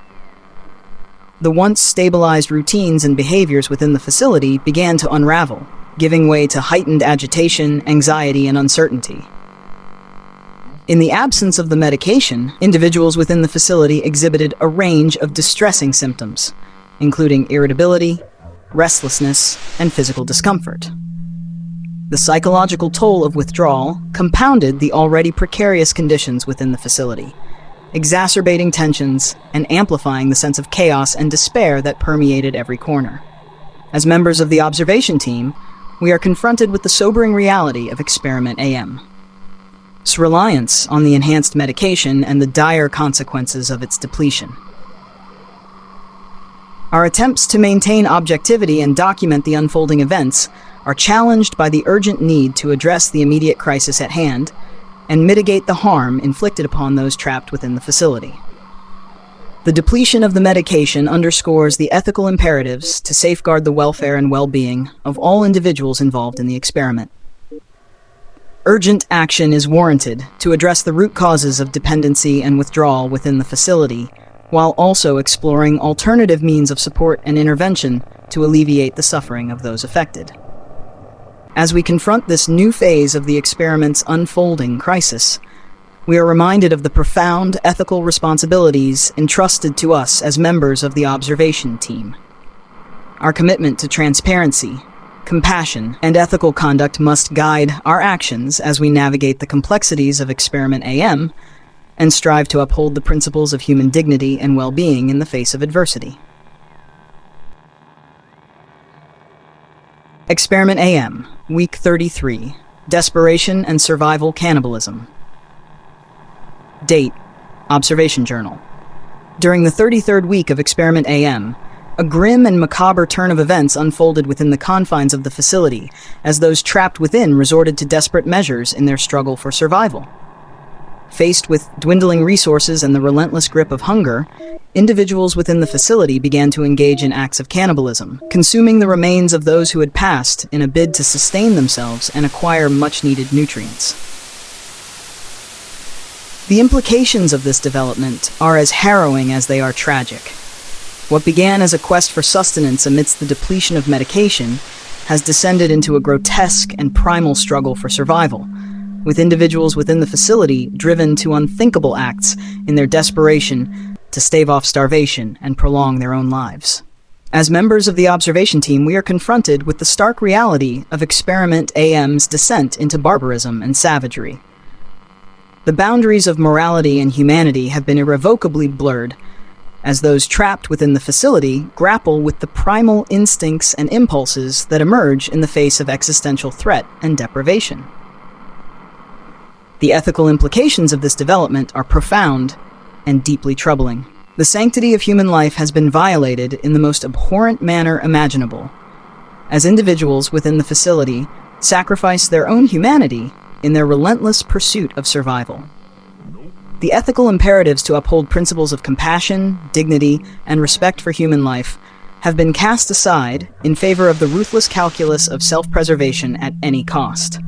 The once stabilized routines and behaviors within the facility began to unravel, giving way to heightened agitation, anxiety, and uncertainty. In the absence of the medication, individuals within the facility exhibited a range of distressing symptoms, including irritability, restlessness, and physical discomfort. The psychological toll of withdrawal compounded the already precarious conditions within the facility, exacerbating tensions and amplifying the sense of chaos and despair that permeated every corner. As members of the observation team, we are confronted with the sobering reality of Experiment AM. Its reliance on the enhanced medication and the dire consequences of its depletion. Our attempts to maintain objectivity and document the unfolding events are challenged by the urgent need to address the immediate crisis at hand and mitigate the harm inflicted upon those trapped within the facility. The depletion of the medication underscores the ethical imperatives to safeguard the welfare and well-being of all individuals involved in the experiment. Urgent action is warranted to address the root causes of dependency and withdrawal within the facility, while also exploring alternative means of support and intervention to alleviate the suffering of those affected. As we confront this new phase of the experiment's unfolding crisis, we are reminded of the profound ethical responsibilities entrusted to us as members of the observation team. Our commitment to transparency, compassion, and ethical conduct must guide our actions as we navigate the complexities of Experiment AM and strive to uphold the principles of human dignity and well-being in the face of adversity. Experiment AM, Week 33, Desperation and Survival Cannibalism. Date, Observation Journal. During the 33rd week of Experiment AM, a grim and macabre turn of events unfolded within the confines of the facility as those trapped within resorted to desperate measures in their struggle for survival. Faced with dwindling resources and the relentless grip of hunger, individuals within the facility began to engage in acts of cannibalism, consuming the remains of those who had passed in a bid to sustain themselves and acquire much-needed nutrients. The implications of this development are as harrowing as they are tragic. What began as a quest for sustenance amidst the depletion of medication has descended into a grotesque and primal struggle for survival, with individuals within the facility driven to unthinkable acts in their desperation to stave off starvation and prolong their own lives. As members of the observation team, we are confronted with the stark reality of Experiment AM's descent into barbarism and savagery. The boundaries of morality and humanity have been irrevocably blurred, as those trapped within the facility grapple with the primal instincts and impulses that emerge in the face of existential threat and deprivation. The ethical implications of this development are profound and deeply troubling. The sanctity of human life has been violated in the most abhorrent manner imaginable, as individuals within the facility sacrifice their own humanity in their relentless pursuit of survival. The ethical imperatives to uphold principles of compassion, dignity, and respect for human life have been cast aside in favor of the ruthless calculus of self-preservation at any cost.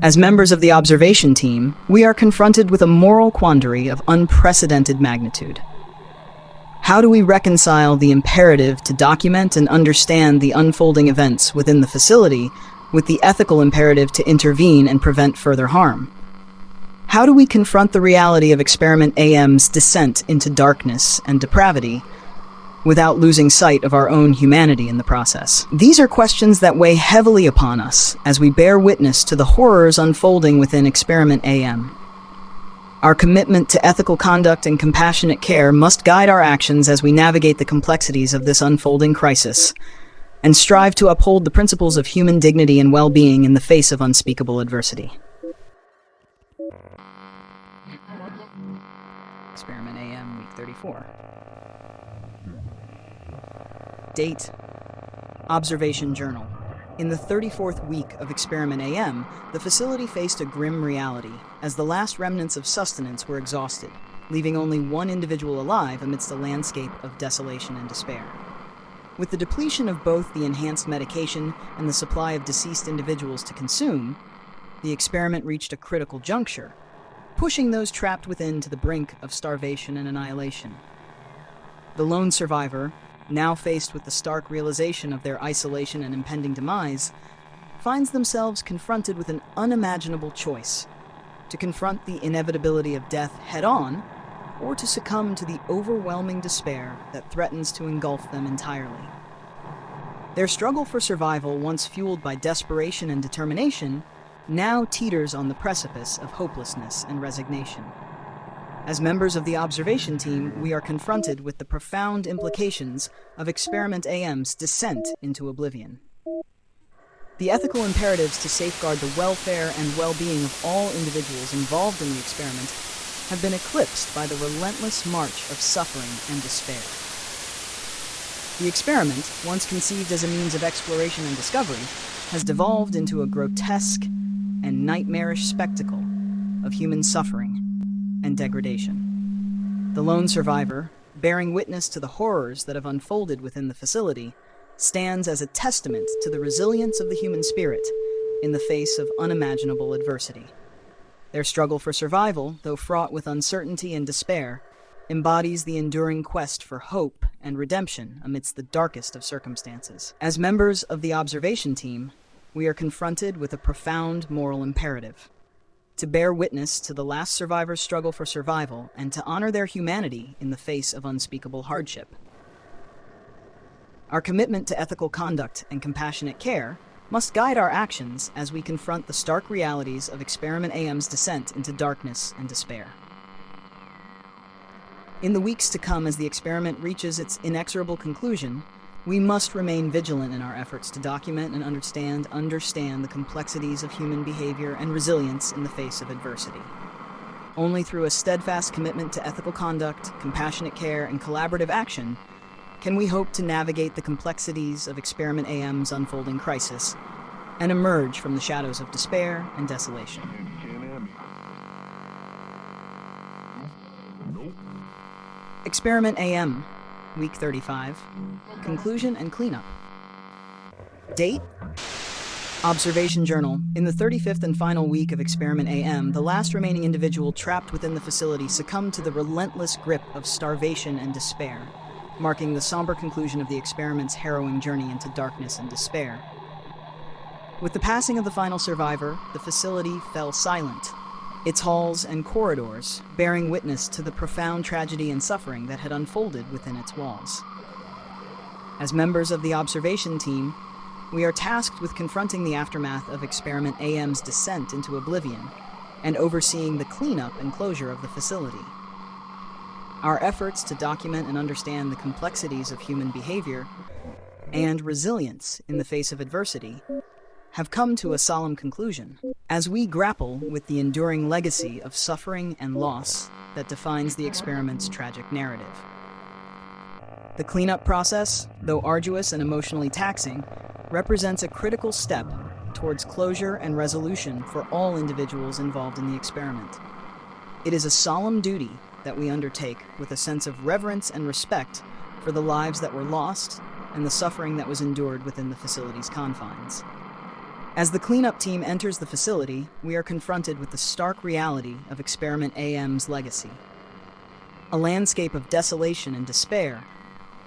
As members of the observation team, we are confronted with a moral quandary of unprecedented magnitude. How do we reconcile the imperative to document and understand the unfolding events within the facility with the ethical imperative to intervene and prevent further harm? How do we confront the reality of Experiment AM's descent into darkness and depravity without losing sight of our own humanity in the process? These are questions that weigh heavily upon us as we bear witness to the horrors unfolding within Experiment AM. Our commitment to ethical conduct and compassionate care must guide our actions as we navigate the complexities of this unfolding crisis and strive to uphold the principles of human dignity and well-being in the face of unspeakable adversity. Experiment AM, Week 34. Date, Observation Journal. In the 34th week of Experiment AM, the facility faced a grim reality as the last remnants of sustenance were exhausted, leaving only one individual alive amidst a landscape of desolation and despair. With the depletion of both the enhanced medication and the supply of deceased individuals to consume, the experiment reached a critical juncture, pushing those trapped within to the brink of starvation and annihilation. The lone survivor, now faced with the stark realization of their isolation and impending demise, finds themselves confronted with an unimaginable choice: to confront the inevitability of death head-on, or to succumb to the overwhelming despair that threatens to engulf them entirely. Their struggle for survival, once fueled by desperation and determination, now teeters on the precipice of hopelessness and resignation. As members of the observation team, we are confronted with the profound implications of Experiment AM's descent into oblivion. The ethical imperatives to safeguard the welfare and well-being of all individuals involved in the experiment have been eclipsed by the relentless march of suffering and despair. The experiment, once conceived as a means of exploration and discovery, has devolved into a grotesque and nightmarish spectacle of human suffering and degradation. The lone survivor, bearing witness to the horrors that have unfolded within the facility, stands as a testament to the resilience of the human spirit in the face of unimaginable adversity. Their struggle for survival, though fraught with uncertainty and despair, embodies the enduring quest for hope and redemption amidst the darkest of circumstances. As members of the observation team, we are confronted with a profound moral imperative: to bear witness to the last survivor's struggle for survival and to honor their humanity in the face of unspeakable hardship. Our commitment to ethical conduct and compassionate care must guide our actions as we confront the stark realities of Experiment AM's descent into darkness and despair. In the weeks to come, as the experiment reaches its inexorable conclusion, we must remain vigilant in our efforts to document and understand the complexities of human behavior and resilience in the face of adversity. Only through a steadfast commitment to ethical conduct, compassionate care, and collaborative action can we hope to navigate the complexities of Experiment AM's unfolding crisis and emerge from the shadows of despair and desolation. Experiment AM, Week 35, Conclusion and Cleanup. Date? Observation Journal. In the 35th and final week of Experiment AM, the last remaining individual trapped within the facility succumbed to the relentless grip of starvation and despair, marking the somber conclusion of the experiment's harrowing journey into darkness and despair. With the passing of the final survivor, the facility fell silent, its halls and corridors bearing witness to the profound tragedy and suffering that had unfolded within its walls. As members of the observation team, we are tasked with confronting the aftermath of Experiment AM's descent into oblivion and overseeing the cleanup and closure of the facility. Our efforts to document and understand the complexities of human behavior and resilience in the face of adversity have come to a solemn conclusion as we grapple with the enduring legacy of suffering and loss that defines the experiment's tragic narrative. The cleanup process, though arduous and emotionally taxing, represents a critical step towards closure and resolution for all individuals involved in the experiment. It is a solemn duty that we undertake with a sense of reverence and respect for the lives that were lost and the suffering that was endured within the facility's confines. As the cleanup team enters the facility, we are confronted with the stark reality of Experiment AM's legacy. A landscape of desolation and despair,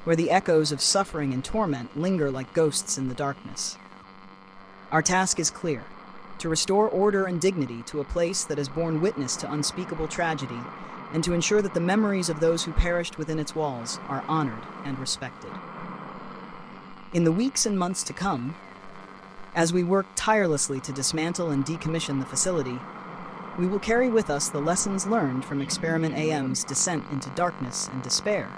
where the echoes of suffering and torment linger like ghosts in the darkness. Our task is clear: to restore order and dignity to a place that has borne witness to unspeakable tragedy, and to ensure that the memories of those who perished within its walls are honored and respected. In the weeks and months to come, as we work tirelessly to dismantle and decommission the facility, we will carry with us the lessons learned from Experiment AM's descent into darkness and despair.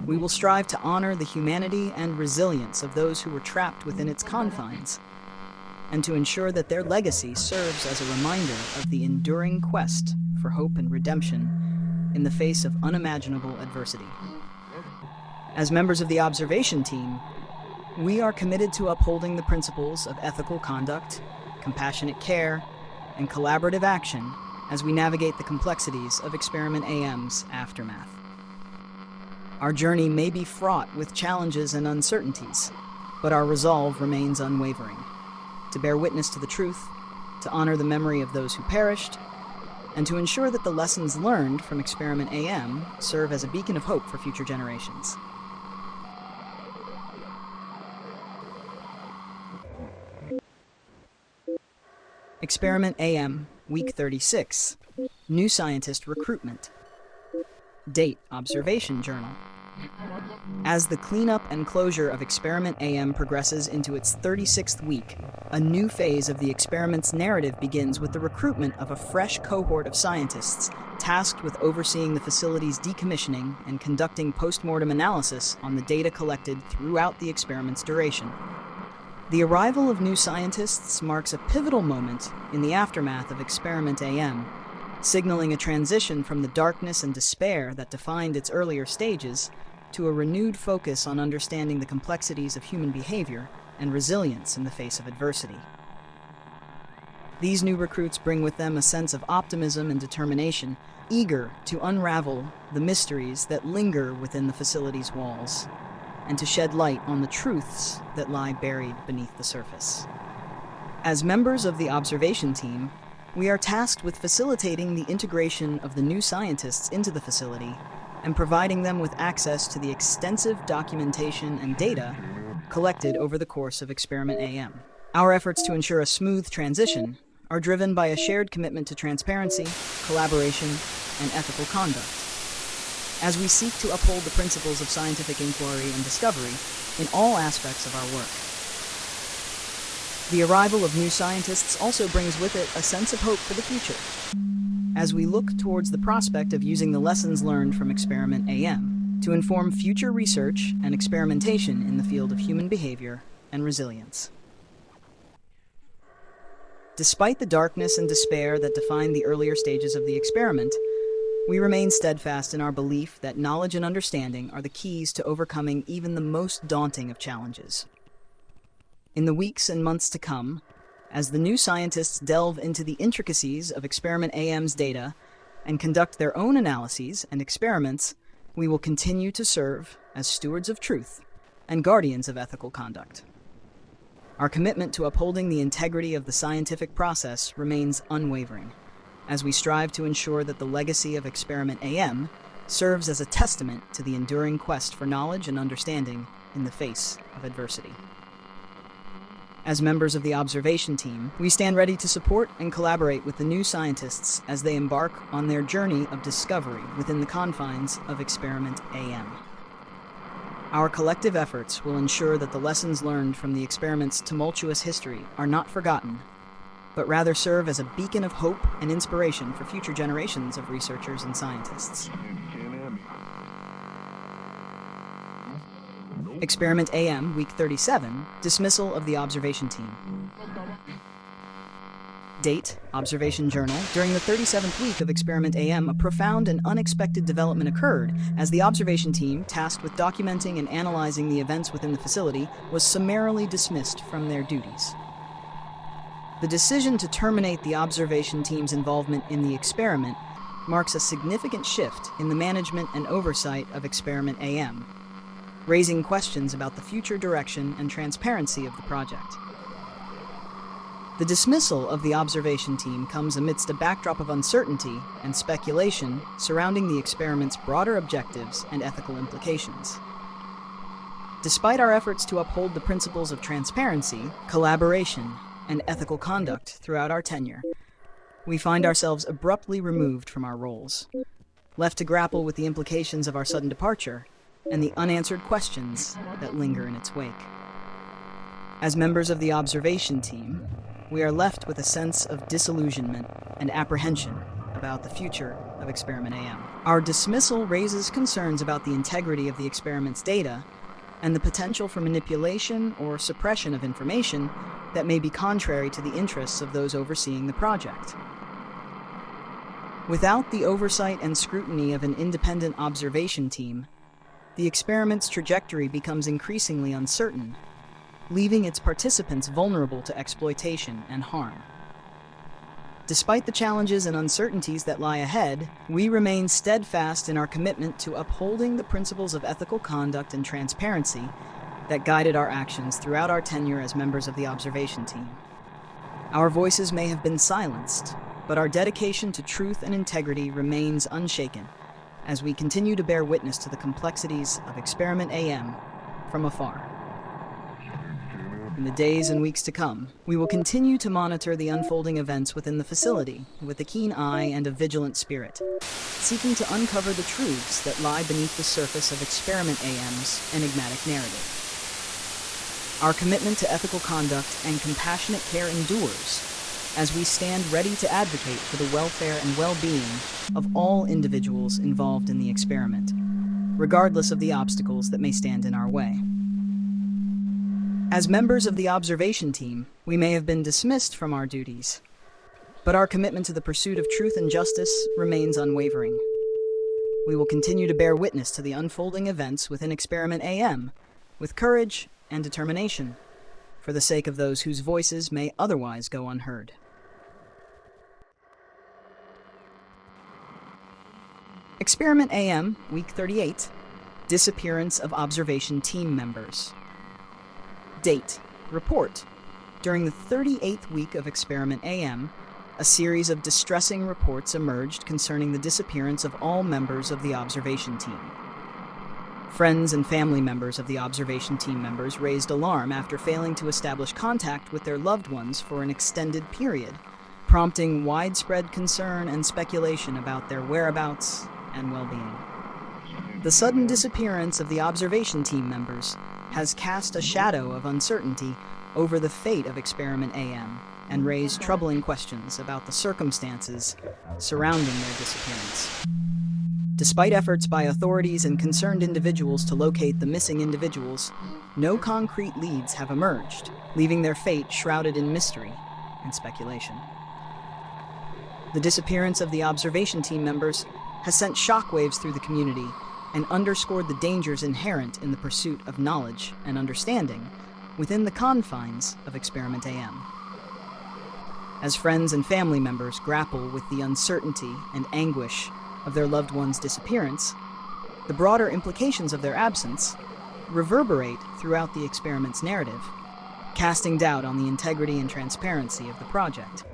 We will strive to honor the humanity and resilience of those who were trapped within its confines, and to ensure that their legacy serves as a reminder of the enduring quest for hope and redemption in the face of unimaginable adversity. As members of the observation team, we are committed to upholding the principles of ethical conduct, compassionate care, and collaborative action as we navigate the complexities of Experiment AM's aftermath. Our journey may be fraught with challenges and uncertainties, but our resolve remains unwavering: to bear witness to the truth, to honor the memory of those who perished, and to ensure that the lessons learned from Experiment AM serve as a beacon of hope for future generations. Experiment AM, Week 36, New Scientist Recruitment. Date: Observation Journal. As the cleanup and closure of Experiment AM progresses into its 36th week, a new phase of the experiment's narrative begins with the recruitment of a fresh cohort of scientists tasked with overseeing the facility's decommissioning and conducting post-mortem analysis on the data collected throughout the experiment's duration. The arrival of new scientists marks a pivotal moment in the aftermath of Experiment AM, signaling a transition from the darkness and despair that defined its earlier stages to a renewed focus on understanding the complexities of human behavior and resilience in the face of adversity. These new recruits bring with them a sense of optimism and determination, eager to unravel the mysteries that linger within the facility's walls and to shed light on the truths that lie buried beneath the surface. As members of the observation team, we are tasked with facilitating the integration of the new scientists into the facility and providing them with access to the extensive documentation and data collected over the course of Experiment AM. Our efforts to ensure a smooth transition are driven by a shared commitment to transparency, collaboration, and ethical conduct. As we seek to uphold the principles of scientific inquiry and discovery in all aspects of our work. The arrival of new scientists also brings with it a sense of hope for the future, as we look towards the prospect of using the lessons learned from Experiment AM to inform future research and experimentation in the field of human behavior and resilience. Despite the darkness and despair that defined the earlier stages of the experiment, we remain steadfast in our belief that knowledge and understanding are the keys to overcoming even the most daunting of challenges. In the weeks and months to come, as the new scientists delve into the intricacies of Experiment AM's data and conduct their own analyses and experiments, we will continue to serve as stewards of truth and guardians of ethical conduct. Our commitment to upholding the integrity of the scientific process remains unwavering, as we strive to ensure that the legacy of Experiment AM serves as a testament to the enduring quest for knowledge and understanding in the face of adversity. As members of the observation team, we stand ready to support and collaborate with the new scientists as they embark on their journey of discovery within the confines of Experiment AM. Our collective efforts will ensure that the lessons learned from the experiment's tumultuous history are not forgotten, but rather serve as a beacon of hope and inspiration for future generations of researchers and scientists. Experiment AM, Week 37, Dismissal of the Observation Team. Date, Observation Journal. During the 37th week of Experiment AM, a profound and unexpected development occurred as the observation team, tasked with documenting and analyzing the events within the facility, was summarily dismissed from their duties. The decision to terminate the observation team's involvement in the experiment marks a significant shift in the management and oversight of Experiment AM, raising questions about the future direction and transparency of the project. The dismissal of the observation team comes amidst a backdrop of uncertainty and speculation surrounding the experiment's broader objectives and ethical implications. Despite our efforts to uphold the principles of transparency, collaboration, and ethical conduct throughout our tenure, we find ourselves abruptly removed from our roles, left to grapple with the implications of our sudden departure and the unanswered questions that linger in its wake. As members of the observation team, we are left with a sense of disillusionment and apprehension about the future of Experiment AM. Our dismissal raises concerns about the integrity of the experiment's data and the potential for manipulation or suppression of information that may be contrary to the interests of those overseeing the project. Without the oversight and scrutiny of an independent observation team, the experiment's trajectory becomes increasingly uncertain, leaving its participants vulnerable to exploitation and harm. Despite the challenges and uncertainties that lie ahead, we remain steadfast in our commitment to upholding the principles of ethical conduct and transparency that guided our actions throughout our tenure as members of the observation team. Our voices may have been silenced, but our dedication to truth and integrity remains unshaken as we continue to bear witness to the complexities of Experiment AM from afar. In the days and weeks to come, we will continue to monitor the unfolding events within the facility with a keen eye and a vigilant spirit, seeking to uncover the truths that lie beneath the surface of Experiment AM's enigmatic narrative. Our commitment to ethical conduct and compassionate care endures as we stand ready to advocate for the welfare and well-being of all individuals involved in the experiment, regardless of the obstacles that may stand in our way. As members of the observation team, we may have been dismissed from our duties, but our commitment to the pursuit of truth and justice remains unwavering. We will continue to bear witness to the unfolding events within Experiment AM with courage and determination, for the sake of those whose voices may otherwise go unheard. Experiment AM, Week 38, Disappearance of Observation Team Members. Date, report. During the 38th week of Experiment AM, a series of distressing reports emerged concerning the disappearance of all members of the observation team. Friends and family members of the observation team members raised alarm after failing to establish contact with their loved ones for an extended period, prompting widespread concern and speculation about their whereabouts and well-being. The sudden disappearance of the observation team members has cast a shadow of uncertainty over the fate of Experiment AM and raised troubling questions about the circumstances surrounding their disappearance. Despite efforts by authorities and concerned individuals to locate the missing individuals, no concrete leads have emerged, leaving their fate shrouded in mystery and speculation. The disappearance of the observation team members has sent shockwaves through the community and underscored the dangers inherent in the pursuit of knowledge and understanding within the confines of Experiment AM. As friends and family members grapple with the uncertainty and anguish of their loved one's disappearance, the broader implications of their absence reverberate throughout the experiment's narrative, casting doubt on the integrity and transparency of the project.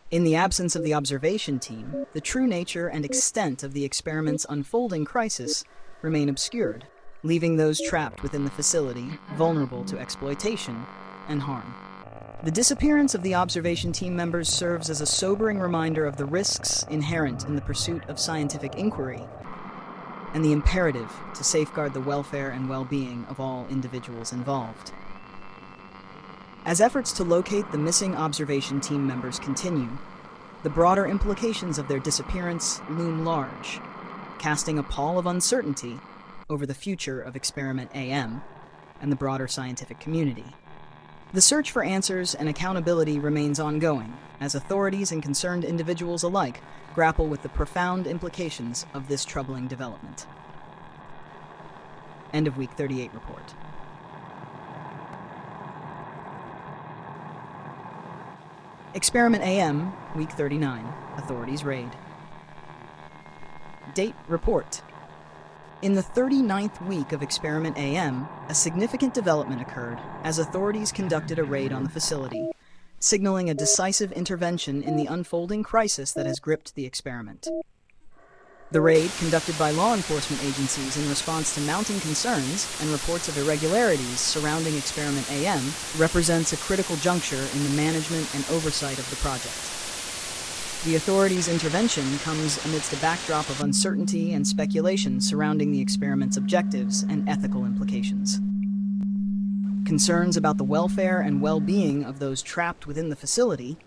In the absence of the observation team, the true nature and extent of the experiment's unfolding crisis remain obscured, leaving those trapped within the facility vulnerable to exploitation and harm. The disappearance of the observation team members serves as a sobering reminder of the risks inherent in the pursuit of scientific inquiry and the imperative to safeguard the welfare and well-being of all individuals involved. As efforts to locate the missing observation team members continue, the broader implications of their disappearance loom large, casting a pall of uncertainty over the future of Experiment AM and the broader scientific community. The search for answers and accountability remains ongoing, as authorities and concerned individuals alike grapple with the profound implications of this troubling development. End of Week 38 report. Experiment AM, Week 39, Authorities Raid. Date, report. In the 39th week of Experiment AM, a significant development occurred as authorities conducted a raid on the facility, signaling a decisive intervention in the unfolding crisis that has gripped the experiment. The raid, conducted by law enforcement agencies in response to mounting concerns and reports of irregularities surrounding Experiment AM, represents a critical juncture in the management and oversight of the project. The authorities' intervention comes amidst a backdrop of uncertainty and speculation surrounding the experiment's objectives and ethical implications. Concerns about the welfare and well-being of those trapped within the facility,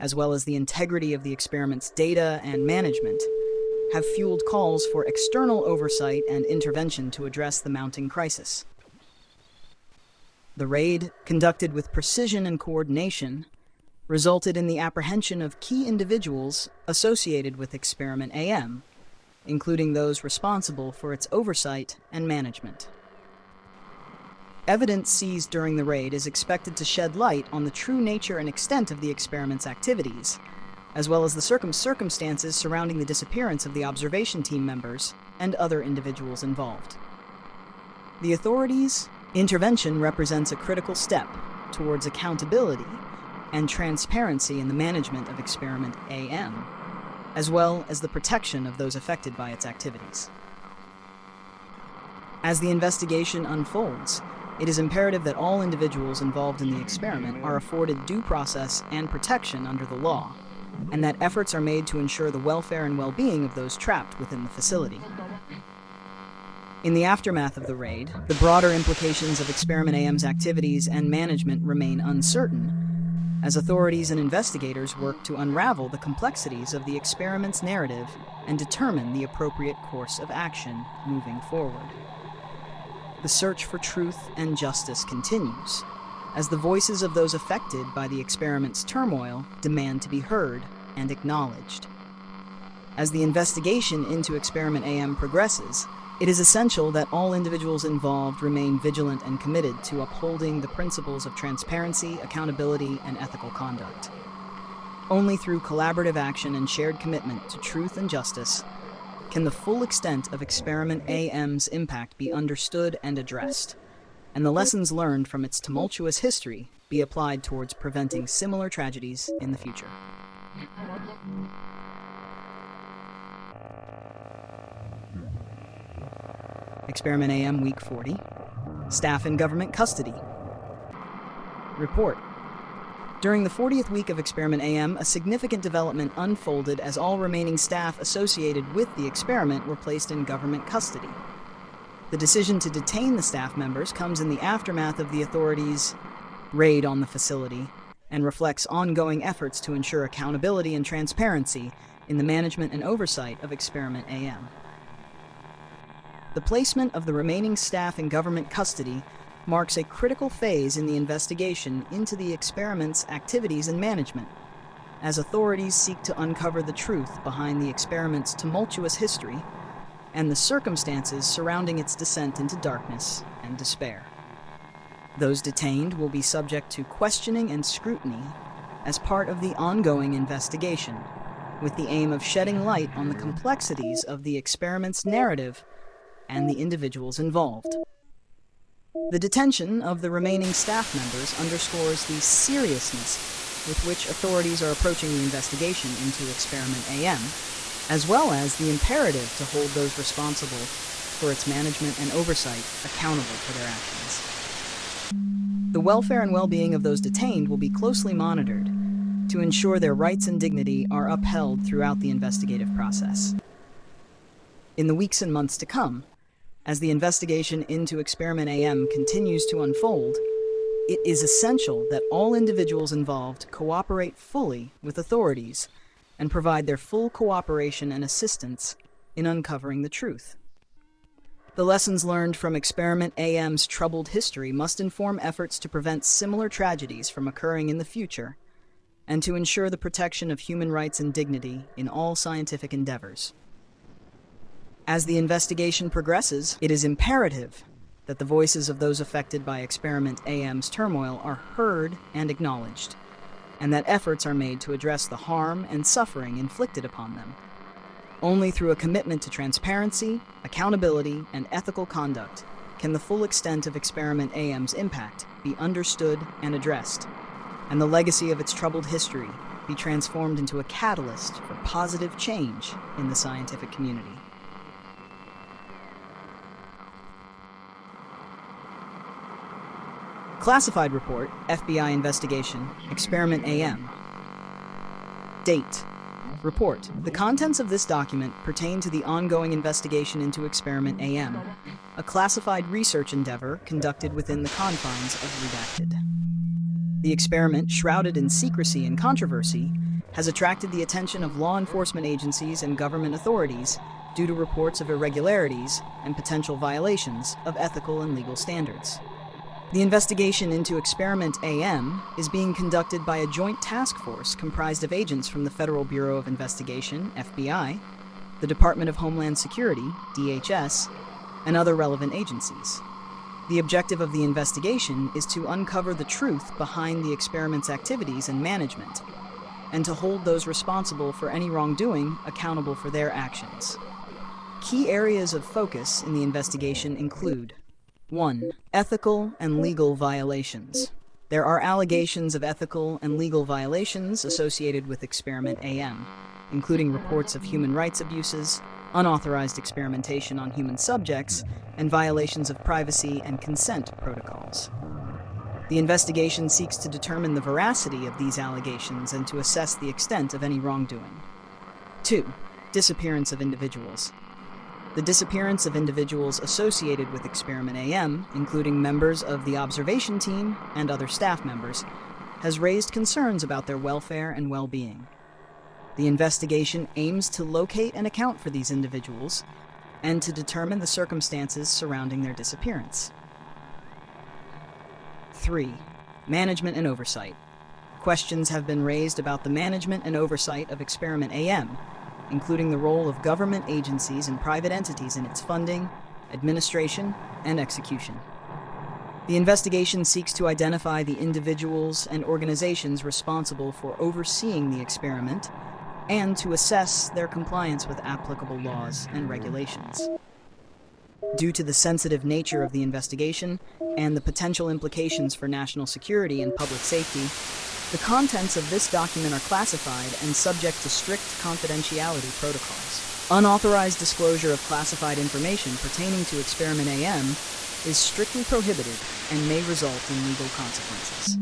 as well as the integrity of the experiment's data and management, have fueled calls for external oversight and intervention to address the mounting crisis. The raid, conducted with precision and coordination, resulted in the apprehension of key individuals associated with Experiment AM, including those responsible for its oversight and management. Evidence seized during the raid is expected to shed light on the true nature and extent of the experiment's activities, as well as the circumstances surrounding the disappearance of the observation team members and other individuals involved. The authorities' intervention represents a critical step towards accountability and transparency in the management of Experiment AM, as well as the protection of those affected by its activities. As the investigation unfolds, it is imperative that all individuals involved in the experiment are afforded due process and protection under the law, and that efforts are made to ensure the welfare and well-being of those trapped within the facility. In the aftermath of the raid, the broader implications of Experiment AM's activities and management remain uncertain, as authorities and investigators work to unravel the complexities of the experiment's narrative and determine the appropriate course of action moving forward. The search for truth and justice continues, as the voices of those affected by the experiment's turmoil demand to be heard and acknowledged. As the investigation into Experiment AM progresses, it is essential that all individuals involved remain vigilant and committed to upholding the principles of transparency, accountability, and ethical conduct. Only through collaborative action and shared commitment to truth and justice can the full extent of Experiment AM's impact be understood and addressed, and the lessons learned from its tumultuous history be applied towards preventing similar tragedies in the future. Experiment AM Week 40. Staff in government custody. Report. During the 40th week of Experiment AM, a significant development unfolded as all remaining staff associated with the experiment were placed in government custody. The decision to detain the staff members comes in the aftermath of the authorities' raid on the facility and reflects ongoing efforts to ensure accountability and transparency in the management and oversight of Experiment AM. The placement of the remaining staff in government custody marks a critical phase in the investigation into the experiment's activities and management, as authorities seek to uncover the truth behind the experiment's tumultuous history and the circumstances surrounding its descent into darkness and despair. Those detained will be subject to questioning and scrutiny as part of the ongoing investigation, with the aim of shedding light on the complexities of the experiment's narrative and the individuals involved. The detention of the remaining staff members underscores the seriousness with which authorities are approaching the investigation into Experiment AM, as well as the imperative to hold those responsible for its management and oversight accountable for their actions. The welfare and well-being of those detained will be closely monitored to ensure their rights and dignity are upheld throughout the investigative process. In the weeks and months to come, as the investigation into Experiment AM continues to unfold, it is essential that all individuals involved cooperate fully with authorities and provide their full cooperation and assistance in uncovering the truth. The lessons learned from Experiment AM's troubled history must inform efforts to prevent similar tragedies from occurring in the future and to ensure the protection of human rights and dignity in all scientific endeavors. As the investigation progresses, it is imperative that the voices of those affected by Experiment AM's turmoil are heard and acknowledged, and that efforts are made to address the harm and suffering inflicted upon them. Only through a commitment to transparency, accountability, and ethical conduct can the full extent of Experiment AM's impact be understood and addressed, and the legacy of its troubled history be transformed into a catalyst for positive change in the scientific community. Classified Report, FBI Investigation, Experiment AM. Date. Report. The contents of this document pertain to the ongoing investigation into Experiment AM, a classified research endeavor conducted within the confines of Redacted. The experiment, shrouded in secrecy and controversy, has attracted the attention of law enforcement agencies and government authorities due to reports of irregularities and potential violations of ethical and legal standards. The investigation into Experiment AM is being conducted by a joint task force comprised of agents from the Federal Bureau of Investigation, FBI, the Department of Homeland Security, DHS, and other relevant agencies. The objective of the investigation is to uncover the truth behind the experiment's activities and management, and to hold those responsible for any wrongdoing accountable for their actions. Key areas of focus in the investigation include: 1. Ethical and legal violations. There are allegations of ethical and legal violations associated with Experiment AM, including reports of human rights abuses, unauthorized experimentation on human subjects, and violations of privacy and consent protocols. The investigation seeks to determine the veracity of these allegations and to assess the extent of any wrongdoing. 2. Disappearance of individuals. The disappearance of individuals associated with Experiment AM, including members of the observation team and other staff members, has raised concerns about their welfare and well-being. The investigation aims to locate and account for these individuals and to determine the circumstances surrounding their disappearance. 3. Management and oversight. Questions have been raised about the management and oversight of Experiment AM, including the role of government agencies and private entities in its funding, administration, and execution. The investigation seeks to identify the individuals and organizations responsible for overseeing the experiment and to assess their compliance with applicable laws and regulations. Due to the sensitive nature of the investigation and the potential implications for national security and public safety, the contents of this document are classified and subject to strict confidentiality protocols. Unauthorized disclosure of classified information pertaining to Experiment AM is strictly prohibited and may result in legal consequences.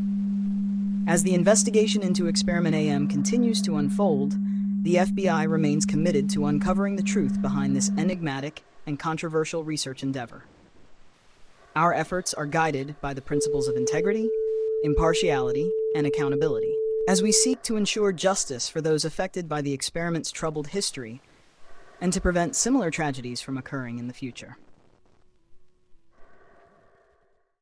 As the investigation into Experiment AM continues to unfold, the FBI remains committed to uncovering the truth behind this enigmatic and controversial research endeavor. Our efforts are guided by the principles of integrity, impartiality, and accountability, as we seek to ensure justice for those affected by the experiment's troubled history and to prevent similar tragedies from occurring in the future.